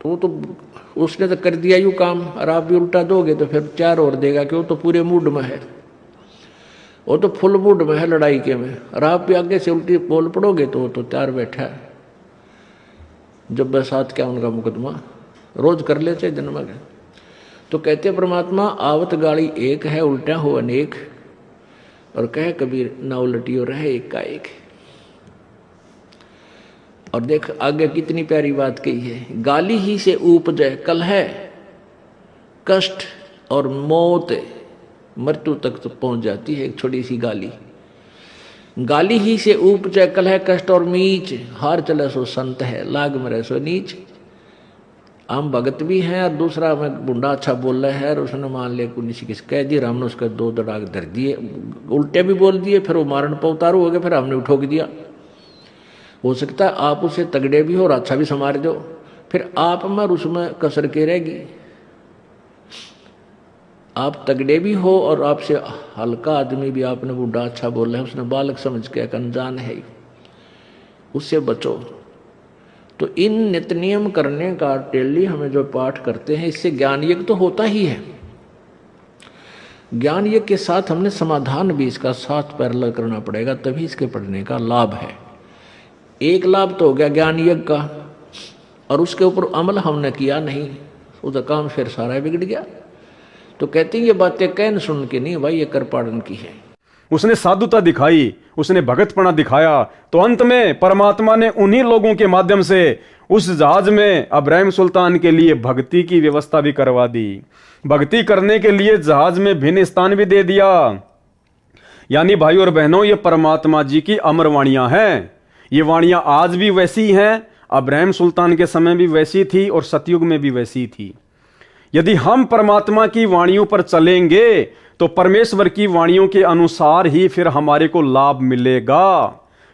Speaker 2: तो उसने तो कर दिया यूँ काम, और आप भी उल्टा दोगे तो फिर 4 और देगा कि वो तो पूरे मूड में है, वो तो फुल मूड में है लड़ाई के में, और आप भी आगे से उल्टी बोल पड़ोगे तो वो तो 4 बैठा है। जब बरसात क्या उनका मुकदमा रोज कर ले चाहे दिन में। तो कहते परमात्मा आवत गाड़ी एक है, उल्टा हो अनेक, और कह कबीर ना उलटियो रहे एक का एक। और देख आगे कितनी प्यारी बात कही है। गाली ही से उपजे कलह, कष्ट और मौत, मृत्यु तक तो पहुंच जाती है एक छोटी सी गाली। गाली ही से उपजे कलह, कष्ट और मीच, हार चले सो संत है, लाग मरे सो नीच। हम भगत भी हैं और दूसरा में बुंडा अच्छा बोल रहा है, और उसने मान लिया किसी किस कह दिया, हमने उसका 2 दड़ाक धर दिए, उल्टे भी बोल दिए, फिर वो मारन पर उतारू हो गए, फिर हमने उठोक दिया। हो सकता है आप उसे तगड़े भी हो और अच्छा भी संवार दो, फिर आप में उसमें कसर के रहेगी। आप तगड़े भी हो और आपसे हल्का आदमी भी आपने बुढ़ा अच्छा बोला है, उसने बालक समझ के एक अनजान है, उससे बचो। तो इन नित्य नियम करने का डेली हमें जो पाठ करते हैं, इससे ज्ञान यज्ञ तो होता ही है। ज्ञान यज्ञ के साथ हमने समाधान भी इसका साथ पैरेलल करना पड़ेगा, तभी इसके पढ़ने का लाभ है। एक लाभ तो हो गया ज्ञान यज्ञ का, और उसके ऊपर अमल हमने किया नहीं, उसका काम फिर सारा बिगड़ गया। तो कहते हैं ये बातें कहन सुन के नहीं भाई, ये कर पाड़न की है।
Speaker 1: उसने साधुता दिखाई, उसने भगतपना दिखाया, तो अंत में परमात्मा ने उन्हीं लोगों के माध्यम से उस जहाज में अब्राहिम सुल्तान के लिए भक्ति की व्यवस्था भी करवा दी। भक्ति करने के लिए जहाज में भिन्न स्थान भी दे दिया। यानी भाई और बहनों, ये परमात्मा जी की अमर वाणियां हैं। ये वाणियां आज भी वैसी हैं, अब्राहिम सुल्तान के समय भी वैसी थी और सतयुग में भी वैसी थी। यदि हम परमात्मा की वाणियों पर चलेंगे तो परमेश्वर की वाणियों के अनुसार ही फिर हमारे को लाभ मिलेगा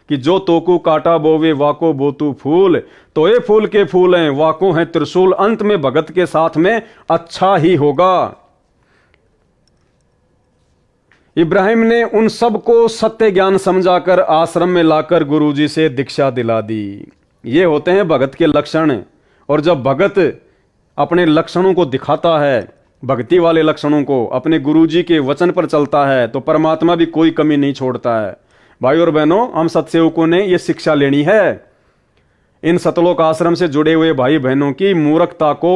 Speaker 1: कि जो तोकू काटा बोवे वाको बोतू फूल, तो ये फूल के फूल हैं, वाको हैं त्रिशूल। अंत में भगत के साथ में अच्छा ही होगा। इब्राहिम ने उन सबको सत्य ज्ञान समझाकर आश्रम में लाकर गुरुजी से दीक्षा दिला दी। ये होते हैं भगत के लक्षण। और जब भगत अपने लक्षणों को दिखाता है, भक्ति वाले लक्षणों को, अपने गुरुजी के वचन पर चलता है, तो परमात्मा भी कोई कमी नहीं छोड़ता है। भाई और बहनों, हम सत्सेवकों ने ये शिक्षा लेनी है। इन सतलोक आश्रम से जुड़े हुए भाई बहनों की मूर्खता को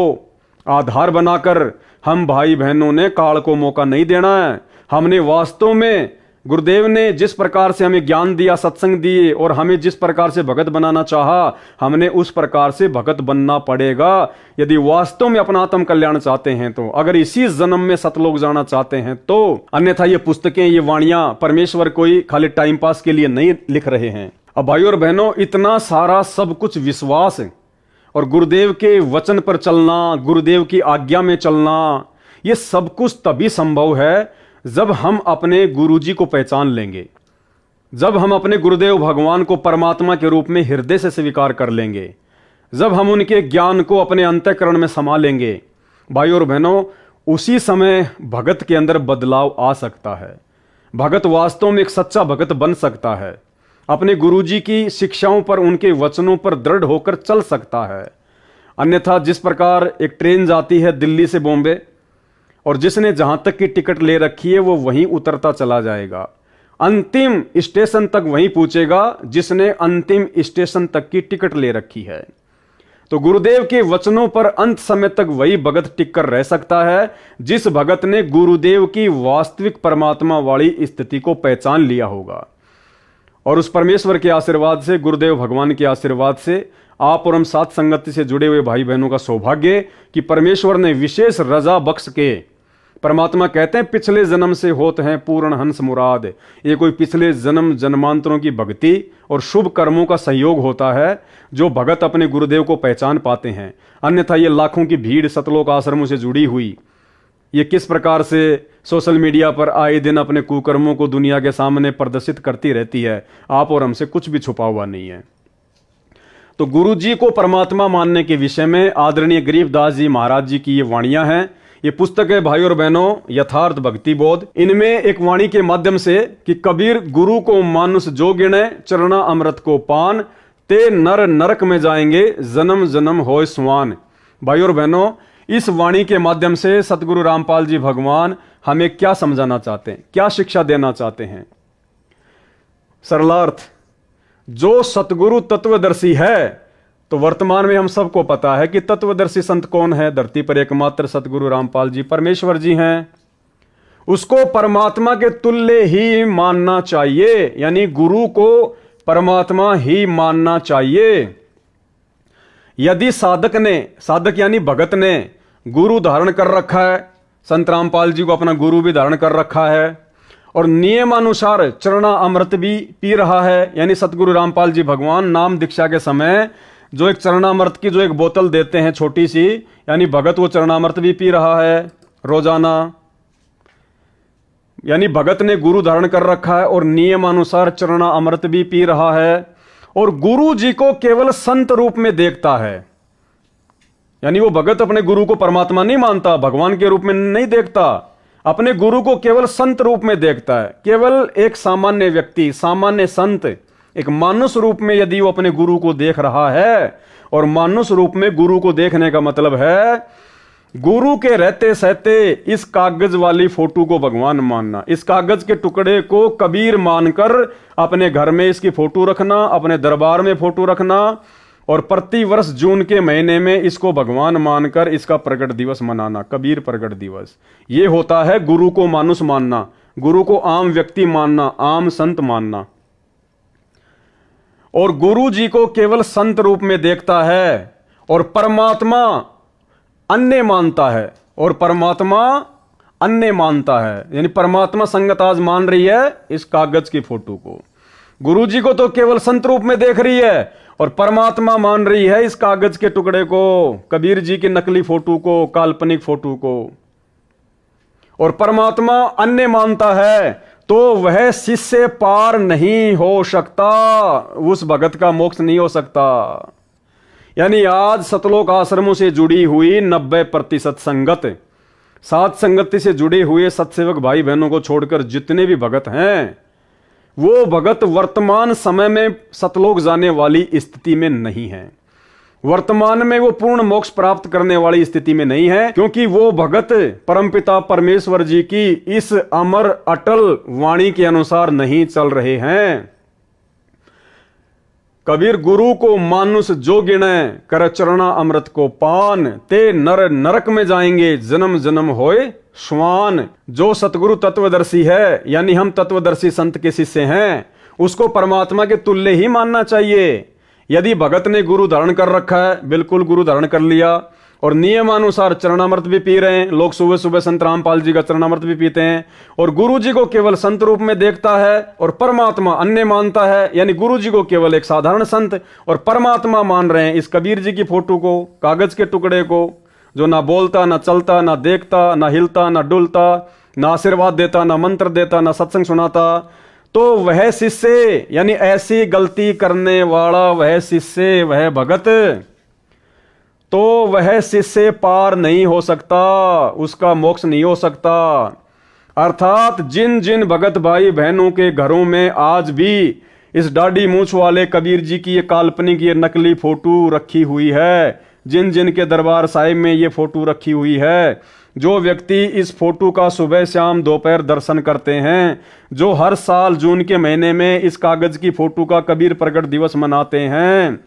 Speaker 1: आधार बनाकर हम भाई बहनों ने काल को मौका नहीं देना है। हमने वास्तव में गुरुदेव ने जिस प्रकार से हमें ज्ञान दिया, सत्संग दिए, और हमें जिस प्रकार से भगत बनाना चाहा, हमने उस प्रकार से भगत बनना पड़ेगा यदि वास्तव में अपना आत्म कल्याण चाहते हैं तो। अगर इसी जन्म में सतलोक जाना चाहते हैं तो। अन्यथा ये पुस्तकें, ये वाणियां परमेश्वर कोई खाली टाइम पास के लिए नहीं लिख रहे हैं। अब भाई और बहनों, इतना सारा सब कुछ विश्वास और गुरुदेव के वचन पर चलना, गुरुदेव की आज्ञा में चलना, ये सब कुछ तभी संभव है जब हम अपने गुरुजी को पहचान लेंगे, जब हम अपने गुरुदेव भगवान को परमात्मा के रूप में हृदय से स्वीकार कर लेंगे, जब हम उनके ज्ञान को अपने अंतःकरण में समा लेंगे। भाई और बहनों, उसी समय भगत के अंदर बदलाव आ सकता है। भगत वास्तव में एक सच्चा भगत बन सकता है। अपने गुरुजी की शिक्षाओं पर, उनके वचनों पर दृढ़ होकर चल सकता है। अन्यथा जिस प्रकार एक ट्रेन जाती है दिल्ली से बॉम्बे, और जिसने जहां तक की टिकट ले रखी है वो वहीं उतरता चला जाएगा, अंतिम स्टेशन तक वहीं पहुंचेगा जिसने अंतिम स्टेशन तक की टिकट ले रखी है। तो गुरुदेव के वचनों पर अंत समय तक वही भगत टिक कर रह सकता है जिस भगत ने गुरुदेव की वास्तविक परमात्मा वाली स्थिति को पहचान लिया होगा। और उस परमेश्वर के आशीर्वाद से, गुरुदेव भगवान के आशीर्वाद से आप और हम साथ संगति से जुड़े हुए भाई बहनों का सौभाग्य कि परमेश्वर ने विशेष रजा बख्श के, परमात्मा कहते हैं पिछले जन्म से होते हैं पूर्ण हंस मुराद, ये कोई पिछले जन्म जन्मांतरों की भक्ति और शुभ कर्मों का संयोग होता है जो भगत अपने गुरुदेव को पहचान पाते हैं। अन्यथा ये लाखों की भीड़ सतलोक आश्रमों से जुड़ी हुई, ये किस प्रकार से सोशल मीडिया पर आए दिन अपने कुकर्मों को दुनिया के सामने प्रदर्शित करती रहती है, आप और हमसे कुछ भी छुपा हुआ नहीं है। तो गुरु जी को परमात्मा मानने के विषय में आदरणीय गरीबदास जी महाराज जी की ये वाणियां हैं। ये पुस्तक है भाई और बहनों यथार्थ भक्ति बोध। इनमें एक वाणी के माध्यम से कि कबीर गुरु को मानुष जो गिने, चरणा अमृत को पान, ते नर नरक में जाएंगे, जन्म जन्म होय सुवान। भाई और बहनों, इस वाणी के माध्यम से सतगुरु रामपाल जी भगवान हमें क्या समझाना चाहते हैं, क्या शिक्षा देना चाहते हैं? सरलार्थ, जो सतगुरु तत्वदर्शी है, तो वर्तमान में हम सबको पता है कि तत्वदर्शी संत कौन है? धरती पर एकमात्र सतगुरु रामपाल जी परमेश्वर जी हैं। उसको परमात्मा के तुल्य ही मानना चाहिए, यानी गुरु को परमात्मा ही मानना चाहिए। यदि साधक यानी भगत ने गुरु धारण कर रखा है, संत रामपाल जी को अपना गुरु भी धारण कर रखा है, और नियमानुसार चरणा अमृत भी पी रहा है, यानी सतगुरु रामपाल जी भगवान नाम दीक्षा के समय जो एक चरणामृत की जो एक बोतल देते हैं छोटी सी, यानी भगत वो चरणामृत भी पी रहा है रोजाना, यानी भगत ने गुरु धारण कर रखा है और नियमानुसार चरणा अमृत भी पी रहा है, और गुरु जी को केवल संत रूप में देखता है। यानी वो भगत अपने गुरु को परमात्मा नहीं मानता, भगवान के रूप में नहीं देखता, अपने गुरु को केवल संत रूप में देखता है। केवल एक सामान्य व्यक्ति, सामान्य संत, एक मानुष रूप में यदि वो अपने गुरु को देख रहा है, और मानुष रूप में गुरु को देखने का मतलब है गुरु के रहते सहते इस कागज वाली फोटो को भगवान मानना, इस कागज के टुकड़े को कबीर मानकर अपने घर में इसकी फोटो रखना, अपने दरबार में फोटो रखना, और प्रति वर्ष जून के महीने में इसको भगवान मानकर इसका प्रकट दिवस मनाना, कबीर प्रकट दिवस। ये होता है गुरु को मानुष मानना, गुरु को आम व्यक्ति मानना, आम संत मानना। और गुरु जी को केवल संत रूप में देखता है और परमात्मा अन्य मानता है, और परमात्मा अन्य मानता है, यानी परमात्मा संगत आज मान रही है इस कागज की फोटो को, गुरु जी को तो केवल संत रूप में देख रही है, और परमात्मा मान रही है इस कागज के टुकड़े को, कबीर जी की नकली फोटो को, काल्पनिक फोटो को। और परमात्मा अन्य मानता है तो वह शिष्य पार नहीं हो सकता, उस भगत का मोक्ष नहीं हो सकता। यानी आज सतलोक आश्रमों से जुड़ी हुई 90% संगत, साथ संगति से जुड़े हुए सत्सेवक भाई बहनों को छोड़कर जितने भी भगत हैं, वो भगत वर्तमान समय में सतलोक जाने वाली स्थिति में नहीं है। वर्तमान में वो पूर्ण मोक्ष प्राप्त करने वाली स्थिति में नहीं है, क्योंकि वो भगत परमपिता परमेश्वर जी की इस अमर अटल वाणी के अनुसार नहीं चल रहे हैं। कबीर गुरु को मानुष जो गिने, कर चरणा अमृत को पान, ते नर नरक में जाएंगे, जन्म जन्म होए श्वान। जो सतगुरु तत्वदर्शी है, यानी हम तत्वदर्शी संत के शिष्य हैं, उसको परमात्मा के तुल्य ही मानना चाहिए। यदि भगत ने गुरु धारण कर रखा है, बिल्कुल गुरु धारण कर लिया, और नियमानुसार चरणामृत भी पी रहे हैं, लोग सुबह सुबह संत रामपाल जी का चरणामृत भी पीते हैं, और गुरु जी को केवल संत रूप में देखता है और परमात्मा अन्य मानता है, यानी गुरु जी को केवल एक साधारण संत और परमात्मा मान रहे हैं इस कबीर जी की फोटो को, कागज के टुकड़े को, जो ना बोलता, ना चलता, ना देखता, ना हिलता, ना डुलता, ना आशीर्वाद देता, ना मंत्र देता, ना सत्संग सुनाता। तो वह शिष्य, यानी ऐसी गलती करने वाला वह शिष्य, वह भगत, तो वह शिष्य पार नहीं हो सकता, उसका मोक्ष नहीं हो सकता। अर्थात जिन जिन भगत भाई बहनों के घरों में आज भी इस दाढ़ी मूछ वाले कबीर जी की ये काल्पनिक ये नकली फोटो रखी हुई है, जिन जिन के दरबार साहिब में ये फोटो रखी हुई है। जो व्यक्ति इस फोटो का सुबह शाम दोपहर दर्शन करते हैं, जो हर साल जून के महीने में इस कागज की फोटो का कबीर प्रकट दिवस मनाते हैं,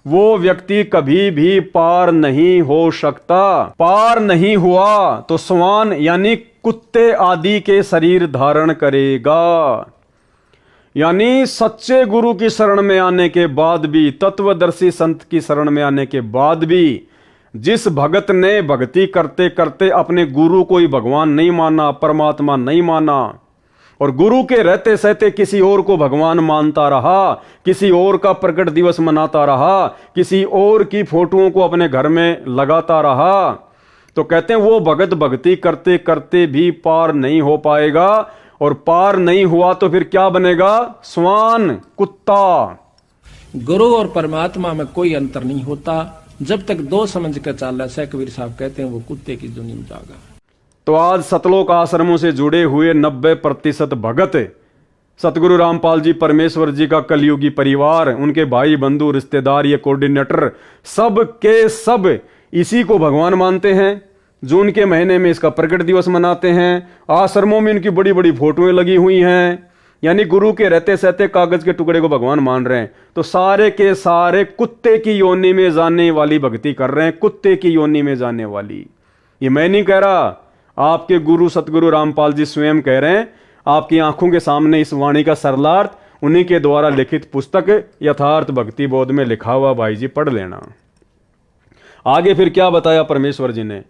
Speaker 1: वो व्यक्ति कभी भी पार नहीं हो सकता। पार नहीं हुआ तो स्वान यानी कुत्ते आदि के शरीर धारण करेगा। यानी सच्चे गुरु की शरण में आने के बाद भी, तत्वदर्शी संत की शरण में आने के बाद भी, जिस भगत ने भक्ति करते करते अपने गुरु को ही भगवान नहीं माना, परमात्मा नहीं माना, और गुरु के रहते सहते किसी और को भगवान मानता रहा, किसी और का प्रकट दिवस मनाता रहा, किसी और की फोटोओं को अपने घर में लगाता रहा, तो कहते हैं वो भगत भक्ति करते करते भी पार नहीं हो पाएगा। और पार नहीं हुआ तो फिर क्या बनेगा? स्वान, कुत्ता।
Speaker 6: गुरु और परमात्मा में कोई अंतर नहीं होता। जब तक दो समझ कर चाला से कबीर साहब कहते हैं वो कुत्ते की दुनिया में जागा।
Speaker 1: तो आज सतलोक आश्रमों से जुड़े हुए 90% भगत, सतगुरु रामपाल जी परमेश्वर जी का कलयुगी परिवार, उनके भाई बंधु रिश्तेदार, ये कोऑर्डिनेटर, सब के सब इसी को भगवान मानते हैं। जून के महीने में इसका प्रकट दिवस मनाते हैं। आश्रमों में इनकी बड़ी बड़ी फोटोएं लगी हुई हैं, यानी गुरु के रहते सहते कागज के टुकड़े को भगवान मान रहे हैं। तो सारे के सारे कुत्ते की योनि में जाने वाली भक्ति कर रहे हैं, कुत्ते की योनि में जाने वाली। ये मैं नहीं कह रहा, आपके गुरु सतगुरु रामपाल जी स्वयं कह रहे हैं। आपकी आंखों के सामने इस वाणी का सरलार्थ उन्हीं के द्वारा लिखित पुस्तक यथार्थ भक्ति बोध में लिखा हुआ, भाई जी पढ़ लेना। आगे फिर क्या बताया परमेश्वर जी ने?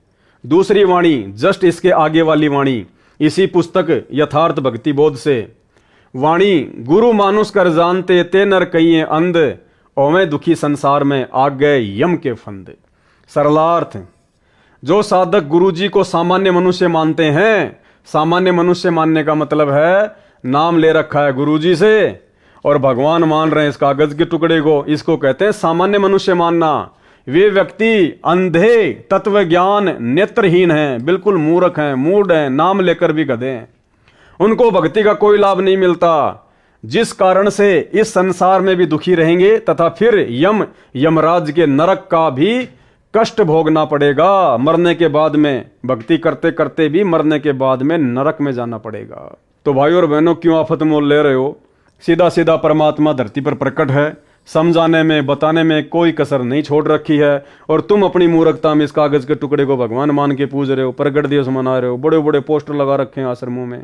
Speaker 1: दूसरी वाणी, जस्ट इसके आगे वाली वाणी, इसी पुस्तक यथार्थ भक्ति बोध से वाणी, गुरु मानुष कर जानते ते नर कहिए अंध, ओवे दुखी संसार में आ गए यम के फंद। सरलार्थ, जो साधक गुरु जी को सामान्य मनुष्य मानते हैं, सामान्य मनुष्य मानने का मतलब है नाम ले रखा है गुरु जी से और भगवान मान रहे हैं इस कागज के टुकड़े को, इसको कहते हैं सामान्य मनुष्य मानना। वे व्यक्ति अंधे, तत्व ज्ञान नेत्रहीन हैं, बिल्कुल मूर्ख हैं, मूढ़ हैं, नाम लेकर भी गधे हैं। उनको भक्ति का कोई लाभ नहीं मिलता, जिस कारण से इस संसार में भी दुखी रहेंगे तथा फिर यमराज के नरक का भी कष्ट भोगना पड़ेगा। मरने के बाद में, भक्ति करते करते भी मरने के बाद में नरक में जाना पड़ेगा। तो भाई और बहनों, क्यों आफत मोल ले रहे हो? सीधा सीधा परमात्मा धरती पर प्रकट है, समझाने में बताने में कोई कसर नहीं छोड़ रखी है, और तुम अपनी मूर्खता में इस कागज के टुकड़े को भगवान मान के पूज रहे हो, प्रकट दिवस मना रहे हो, बड़े बड़े पोस्टर लगा रखे हैं आश्रमों में।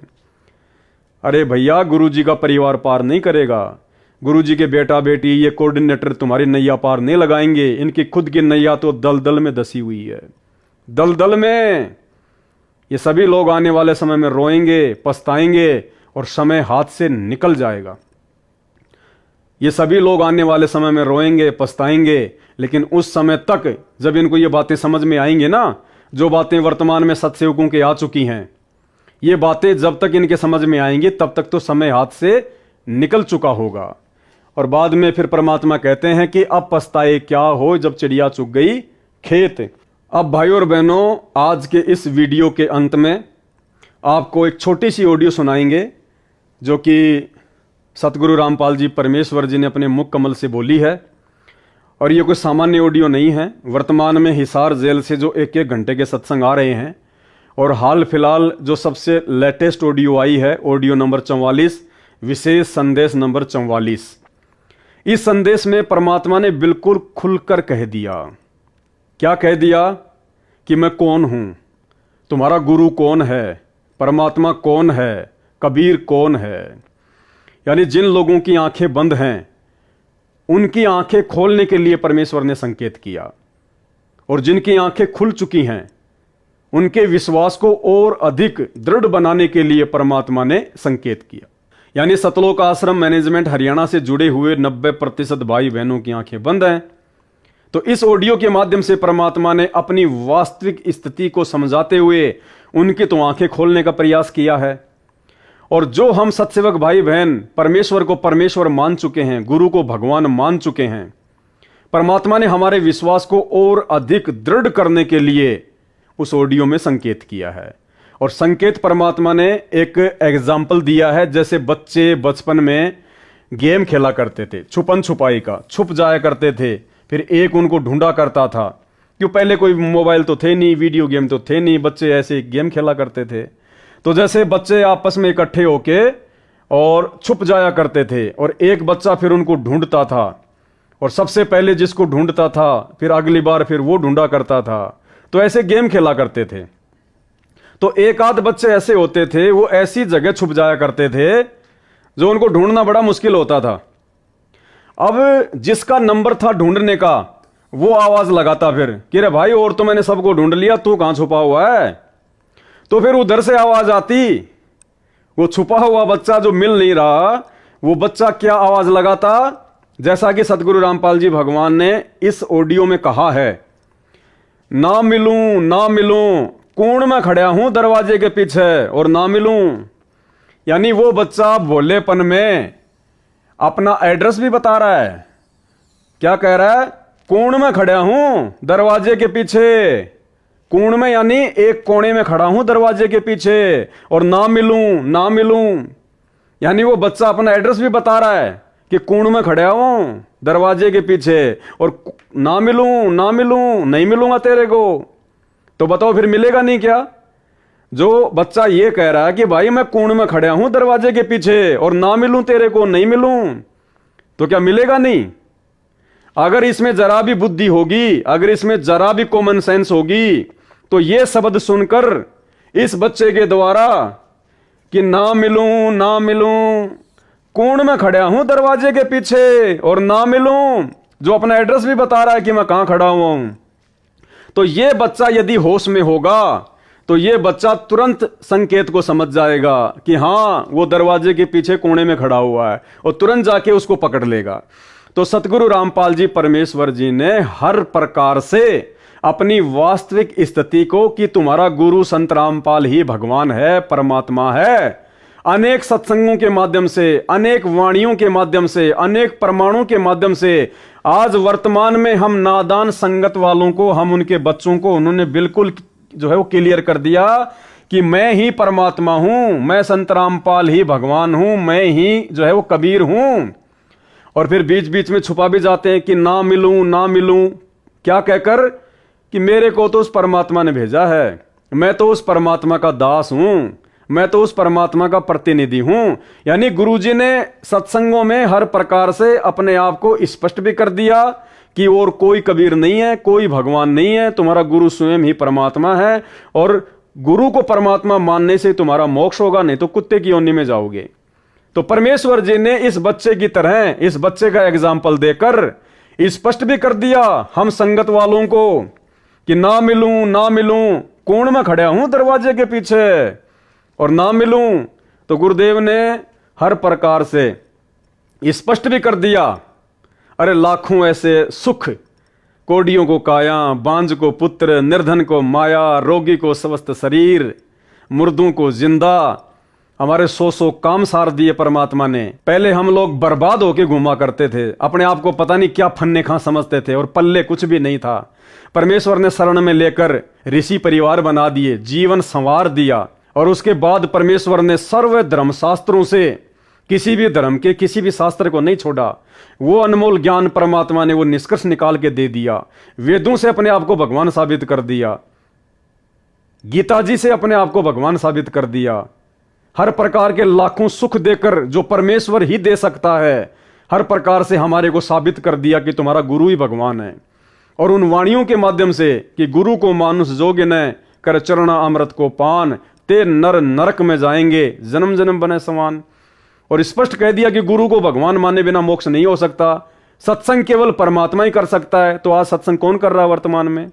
Speaker 1: अरे भैया, गुरु जी का परिवार पार नहीं करेगा। गुरु जी के बेटा बेटी, ये कोऑर्डिनेटर तुम्हारी नैया पार नहीं लगाएंगे। इनकी खुद की नैया तो दलदल में धसी हुई है, दलदल में। ये सभी लोग आने वाले समय में रोएंगे, पछताएंगे और समय हाथ से निकल जाएगा। ये सभी लोग आने वाले समय में रोएंगे, पछताएंगे, लेकिन उस समय तक जब इनको ये बातें समझ में आएंगे ना, जो बातें वर्तमान में सत्सेवकों के आ चुकी हैं, ये बातें जब तक इनके समझ में आएंगी तब तक तो समय हाथ से निकल चुका होगा। और बाद में फिर परमात्मा कहते हैं कि अब पछताए क्या हो जब चिड़िया चुग गई खेत। अब भाई और बहनों, आज के इस वीडियो के अंत में आपको एक छोटी सी ऑडियो सुनाएंगे, जो कि सतगुरु रामपाल जी परमेश्वर जी ने अपने मुख कमल से बोली है। और ये कोई सामान्य ऑडियो नहीं है। वर्तमान में हिसार जेल से जो एक घंटे के सत्संग आ रहे हैं, और हाल फिलहाल जो सबसे लेटेस्ट ऑडियो आई है, ऑडियो नंबर 44, विशेष संदेश नंबर 44। इस संदेश में परमात्मा ने बिल्कुल खुलकर कह दिया। क्या कह दिया? कि मैं कौन हूं, तुम्हारा गुरु कौन है, परमात्मा कौन है, कबीर कौन है। यानी जिन लोगों की आंखें बंद हैं, उनकी आंखें खोलने के लिए परमेश्वर ने संकेत किया, और जिनकी आंखें खुल चुकी हैं, उनके विश्वास को और अधिक दृढ़ बनाने के लिए परमात्मा ने संकेत किया। यानी सतलोक आश्रम मैनेजमेंट हरियाणा से जुड़े हुए 90% भाई बहनों की आंखें बंद हैं। तो इस ऑडियो के माध्यम से परमात्मा ने अपनी वास्तविक स्थिति को समझाते हुए उनकी तो आंखें खोलने का प्रयास किया है। और जो हम सत्सेवक भाई बहन परमेश्वर को परमेश्वर मान चुके हैं, गुरु को भगवान मान चुके हैं, परमात्मा ने हमारे विश्वास को और अधिक दृढ़ करने के लिए उस ऑडियो में संकेत किया है। और संकेत परमात्मा ने एक एग्जाम्पल दिया है, जैसे बच्चे बचपन में गेम खेला करते थे, छुपन छुपाई का, छुप जाया करते थे, फिर एक उनको ढूंढा करता था। क्यों, पहले कोई मोबाइल तो थे नहीं, वीडियो गेम तो थे नहीं, बच्चे ऐसे गेम खेला करते थे। तो जैसे बच्चे आपस में इकट्ठे होके और छुप जाया करते थे, और एक बच्चा फिर उनको ढूंढता था, और सबसे पहले जिसको ढूंढता था फिर अगली बार फिर वो ढूंढा करता था। तो ऐसे गेम खेला करते थे। तो एक आध बच्चे ऐसे होते थे, वो ऐसी जगह छुप जाया करते थे जो उनको ढूंढना बड़ा मुश्किल होता था। अब जिसका नंबर था ढूंढने का, वो आवाज लगाता फिर कि रे भाई, और तो मैंने सबको ढूंढ लिया, तू कहां छुपा हुआ है। तो फिर उधर से आवाज आती, वो छुपा हुआ बच्चा जो मिल नहीं रहा, वो बच्चा क्या आवाज लगाता, जैसा कि सतगुरु रामपाल जी भगवान ने इस ऑडियो में कहा है, ना मिलूं ना मिलूं, कोण में खड़ा हूं दरवाजे के पीछे और ना मिलूं। यानी वो बच्चा भोलेपन में अपना एड्रेस भी बता रहा है। क्या कह रहा है, कोण में खड़ा हूं दरवाजे के पीछे, कोण में यानी एक कोने में खड़ा हूं दरवाजे के पीछे, और ना मिलूं ना मिलूं, यानी वो बच्चा अपना एड्रेस भी बता रहा है कि कोण में खड़ा हूं दरवाजे के पीछे, और ना मिलूं ना मिलूं, नहीं मिलूंगा तेरे को। तो बताओ फिर मिलेगा नहीं क्या? जो बच्चा ये कह रहा है कि भाई मैं कोण में खड़ा हूं दरवाजे के पीछे और ना मिलूं तेरे को, नहीं मिलूं, तो क्या मिलेगा नहीं? अगर इसमें जरा भी बुद्धि होगी, अगर इसमें जरा भी कॉमन सेंस होगी, तो ये शब्द सुनकर इस बच्चे के द्वारा कि ना मिलूं ना मिलूं, कोण में खड़ा हूं दरवाजे के पीछे और ना मिलूं, जो अपना एड्रेस भी बता रहा है कि मैं कहां खड़ा हुआ हूं, तो ये बच्चा यदि होश में होगा तो ये बच्चा तुरंत संकेत को समझ जाएगा कि हां वो दरवाजे के पीछे कोने में खड़ा हुआ है, और तुरंत जाके उसको पकड़ लेगा। तो सतगुरु रामपाल जी परमेश्वर जी ने हर प्रकार से अपनी वास्तविक स्थिति को कि तुम्हारा गुरु संत रामपाल ही भगवान है, परमात्मा है, अनेक सत्संगों के माध्यम से, अनेक वाणियों के माध्यम से, अनेक प्रमाणों के माध्यम से आज वर्तमान में हम नादान संगत वालों को, हम उनके बच्चों को उन्होंने बिल्कुल जो है वो क्लियर कर दिया कि मैं ही परमात्मा हूं, मैं संत रामपाल ही भगवान हूं, मैं ही जो है वो कबीर हूं। और फिर बीच बीच में छुपा भी जाते हैं कि ना मिलूं ना मिलूं, क्या कहकर कि मेरे को तो उस परमात्मा ने भेजा है, मैं तो उस परमात्मा का दास हूं, मैं तो उस परमात्मा का प्रतिनिधि हूं। यानी गुरुजी ने सत्संगों में हर प्रकार से अपने आप को स्पष्ट भी कर दिया कि और कोई कबीर नहीं है, कोई भगवान नहीं है, तुम्हारा गुरु स्वयं ही परमात्मा है, और गुरु को परमात्मा मानने से तुम्हारा मोक्ष होगा, नहीं तो कुत्ते की योनि में जाओगे। तो परमेश्वर जी ने इस बच्चे की तरह, इस बच्चे का एग्जाम्पल देकर स्पष्ट भी कर दिया हम संगत वालों को कि ना मिलूं ना मिलूं, कोण में खड़ा हूं दरवाजे के पीछे और ना मिलूं। तो गुरुदेव ने हर प्रकार से स्पष्ट भी कर दिया। अरे लाखों ऐसे सुख, कोडियों को काया, बांझ को पुत्र, निर्धन को माया, रोगी को स्वस्थ शरीर, मुर्दों को जिंदा, हमारे 100 काम सार दिए परमात्मा ने। पहले हम लोग बर्बाद होके घूमा करते थे, अपने आप को पता नहीं क्या फन्ने खां समझते थे और पल्ले कुछ भी नहीं था। परमेश्वर ने शरण में लेकर ऋषि परिवार बना दिए, जीवन संवार दिया, और उसके बाद परमेश्वर ने सर्व धर्म शास्त्रों से किसी भी धर्म के किसी भी शास्त्र को नहीं छोड़ा। वो अनमोल ज्ञान परमात्मा ने वो निष्कर्ष निकाल के दे दिया। वेदों से अपने आप को भगवान साबित कर दिया, गीता जी से अपने आप को भगवान साबित कर दिया। हर प्रकार के लाखों सुख देकर जो परमेश्वर ही दे सकता है, हर प्रकार से हमारे को साबित कर दिया कि तुम्हारा गुरु ही भगवान है। और उन वाणियों के माध्यम से कि गुरु को मानुष जोग न कर चरणा अमृत को पान, ते नर नरक में जाएंगे जन्म जन्म बने समान। और स्पष्ट कह दिया कि गुरु को भगवान माने बिना मोक्ष नहीं हो सकता, सत्संग केवल परमात्मा ही कर सकता है। तो आज सत्संग कौन कर रहा है वर्तमान में?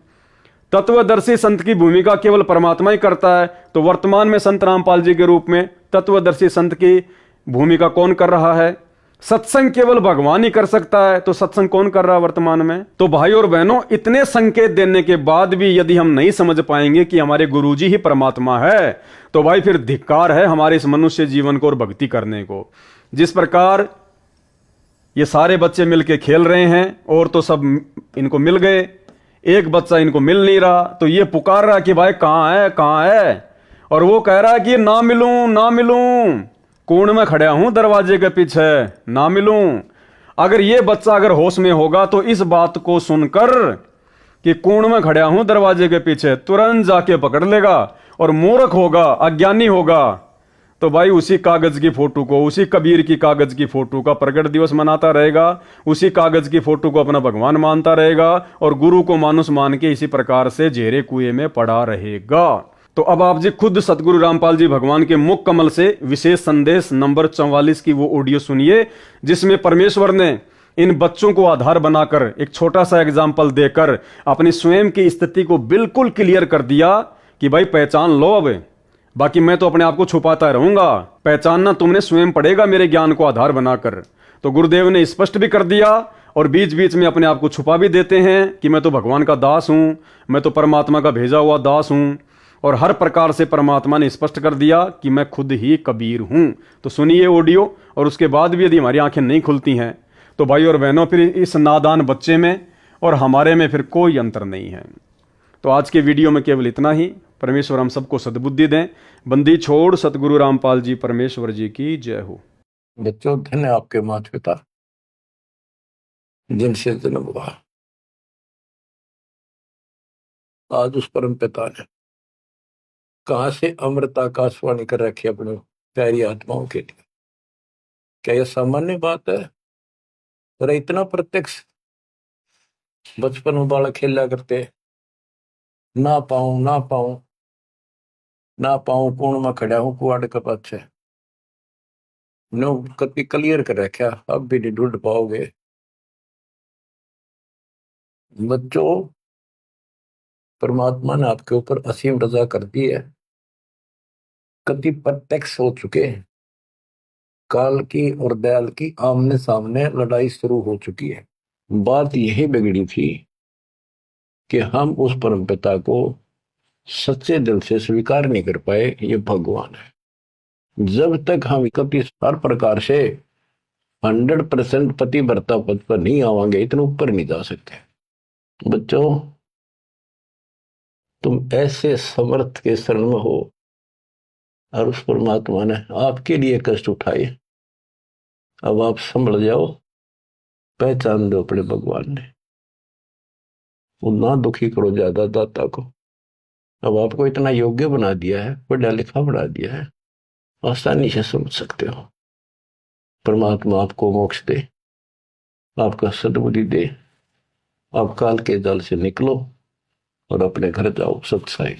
Speaker 1: तत्वदर्शी संत की भूमिका केवल परमात्मा ही करता है। तो वर्तमान में संत रामपाल जी के रूप में तत्वदर्शी संत की भूमिका कौन कर रहा है? सत्संग केवल भगवान ही कर सकता है। तो सत्संग कौन कर रहा है वर्तमान में? तो भाई और बहनों, इतने संकेत देने के बाद भी यदि हम नहीं समझ पाएंगे कि हमारे गुरुजी ही परमात्मा है, तो भाई फिर धिक्कार है हमारे इस मनुष्य जीवन को और भक्ति करने को। जिस प्रकार ये सारे बच्चे मिलके खेल रहे हैं और तो सब इनको मिल गए, एक बच्चा इनको मिल नहीं रहा, तो ये पुकार रहा कि भाई कहां है कहां है, और वो कह रहा है कि ना मिलूं ना मिलूं, कोण में खड़ा हूं दरवाजे के पीछे, ना मिलूं। अगर ये बच्चा अगर होश में होगा तो इस बात को सुनकर कि कोण में खड़ा हूं दरवाजे के पीछे तुरंत जाके पकड़ लेगा। और मूर्ख होगा, अज्ञानी होगा, तो भाई उसी कागज की फोटो को, उसी कबीर की कागज की फोटो का प्रकट दिवस मनाता रहेगा, उसी कागज की फोटो को अपना भगवान मानता रहेगा और गुरु को मानुष मान के इसी प्रकार से जेरे कुएं में पड़ा रहेगा। तो अब आप जी खुद सतगुरु रामपाल जी भगवान के मुख कमल से विशेष संदेश नंबर 44 की वो ऑडियो सुनिए, जिसमें परमेश्वर ने इन बच्चों को आधार बनाकर एक छोटा सा एग्जाम्पल देकर अपनी स्वयं की स्थिति को बिल्कुल क्लियर कर दिया कि भाई पहचान लो, अब बाकी मैं तो अपने आप को छुपाता रहूंगा, पहचानना तुमने स्वयं पड़ेगा मेरे ज्ञान को आधार बनाकर। तो गुरुदेव ने स्पष्ट भी कर दिया और बीच बीच में अपने आप को छुपा भी देते हैं कि मैं तो भगवान का दास हूं, मैं तो परमात्मा का भेजा हुआ दास हूं। और हर प्रकार से परमात्मा ने स्पष्ट कर दिया कि मैं खुद ही कबीर हूं। तो सुनिए ऑडियो, और उसके बाद भी यदि हमारी आंखें नहीं खुलती हैं तो भाई और बहनों, फिर इस नादान बच्चे में और हमारे में फिर कोई अंतर नहीं है। तो आज के वीडियो में केवल इतना ही। परमेश्वर हम सबको सद्बुद्धि दें। बंदी छोड़ सतगुरु रामपाल जी परमेश्वर जी की जय हो।
Speaker 5: बच्चों, धन्य आपके माता पिता जिनसे जन्म हुआ। आज उस परम पिता ने कहां से अमृत आकाशवाणी कर रखी अपने प्यारी आत्माओं के लिए। क्या यह सामान्य बात है? अरे इतना प्रत्यक्ष बचपन में बालक खेला करते, ना पाऊं ना पाऊं ना पाऊं, कोण में खड़ा हूं कुआड़ के पाछे, नो कति क्लियर कर रखा, अब भी नहीं ढूंढ पाओगे। बच्चों, परमात्मा ने आपके ऊपर असीम रजा कर दी है, कति प्रत्यक्ष हो चुके हैं। काल की और दयाल की आमने सामने लड़ाई शुरू हो चुकी है। बात यही बिगड़ी थी कि हम उस परम पिता को सच्चे दिल से स्वीकार नहीं कर पाए, ये भगवान है। जब तक हम कभी हर प्रकार से 100% पति भर्ता पद पर नहीं आवांगे, इतने ऊपर नहीं जा सकते। बच्चों, तुम ऐसे समर्थ के शरण में हो और उस परमात्मा ने आपके लिए कष्ट उठाए। अब आप संभल जाओ, पहचान दो अपने भगवान ने, वो ना दुखी करो ज्यादा दाता को। अब आपको इतना योग्य बना दिया है, पढ़ा लिखा बना दिया है, आसानी से समझ सकते हो। परमात्मा आपको मोक्ष दे, आपका सद्बुद्धि दे, आप काल के जाल से निकलो और अपने घर जाओ। सत्साई।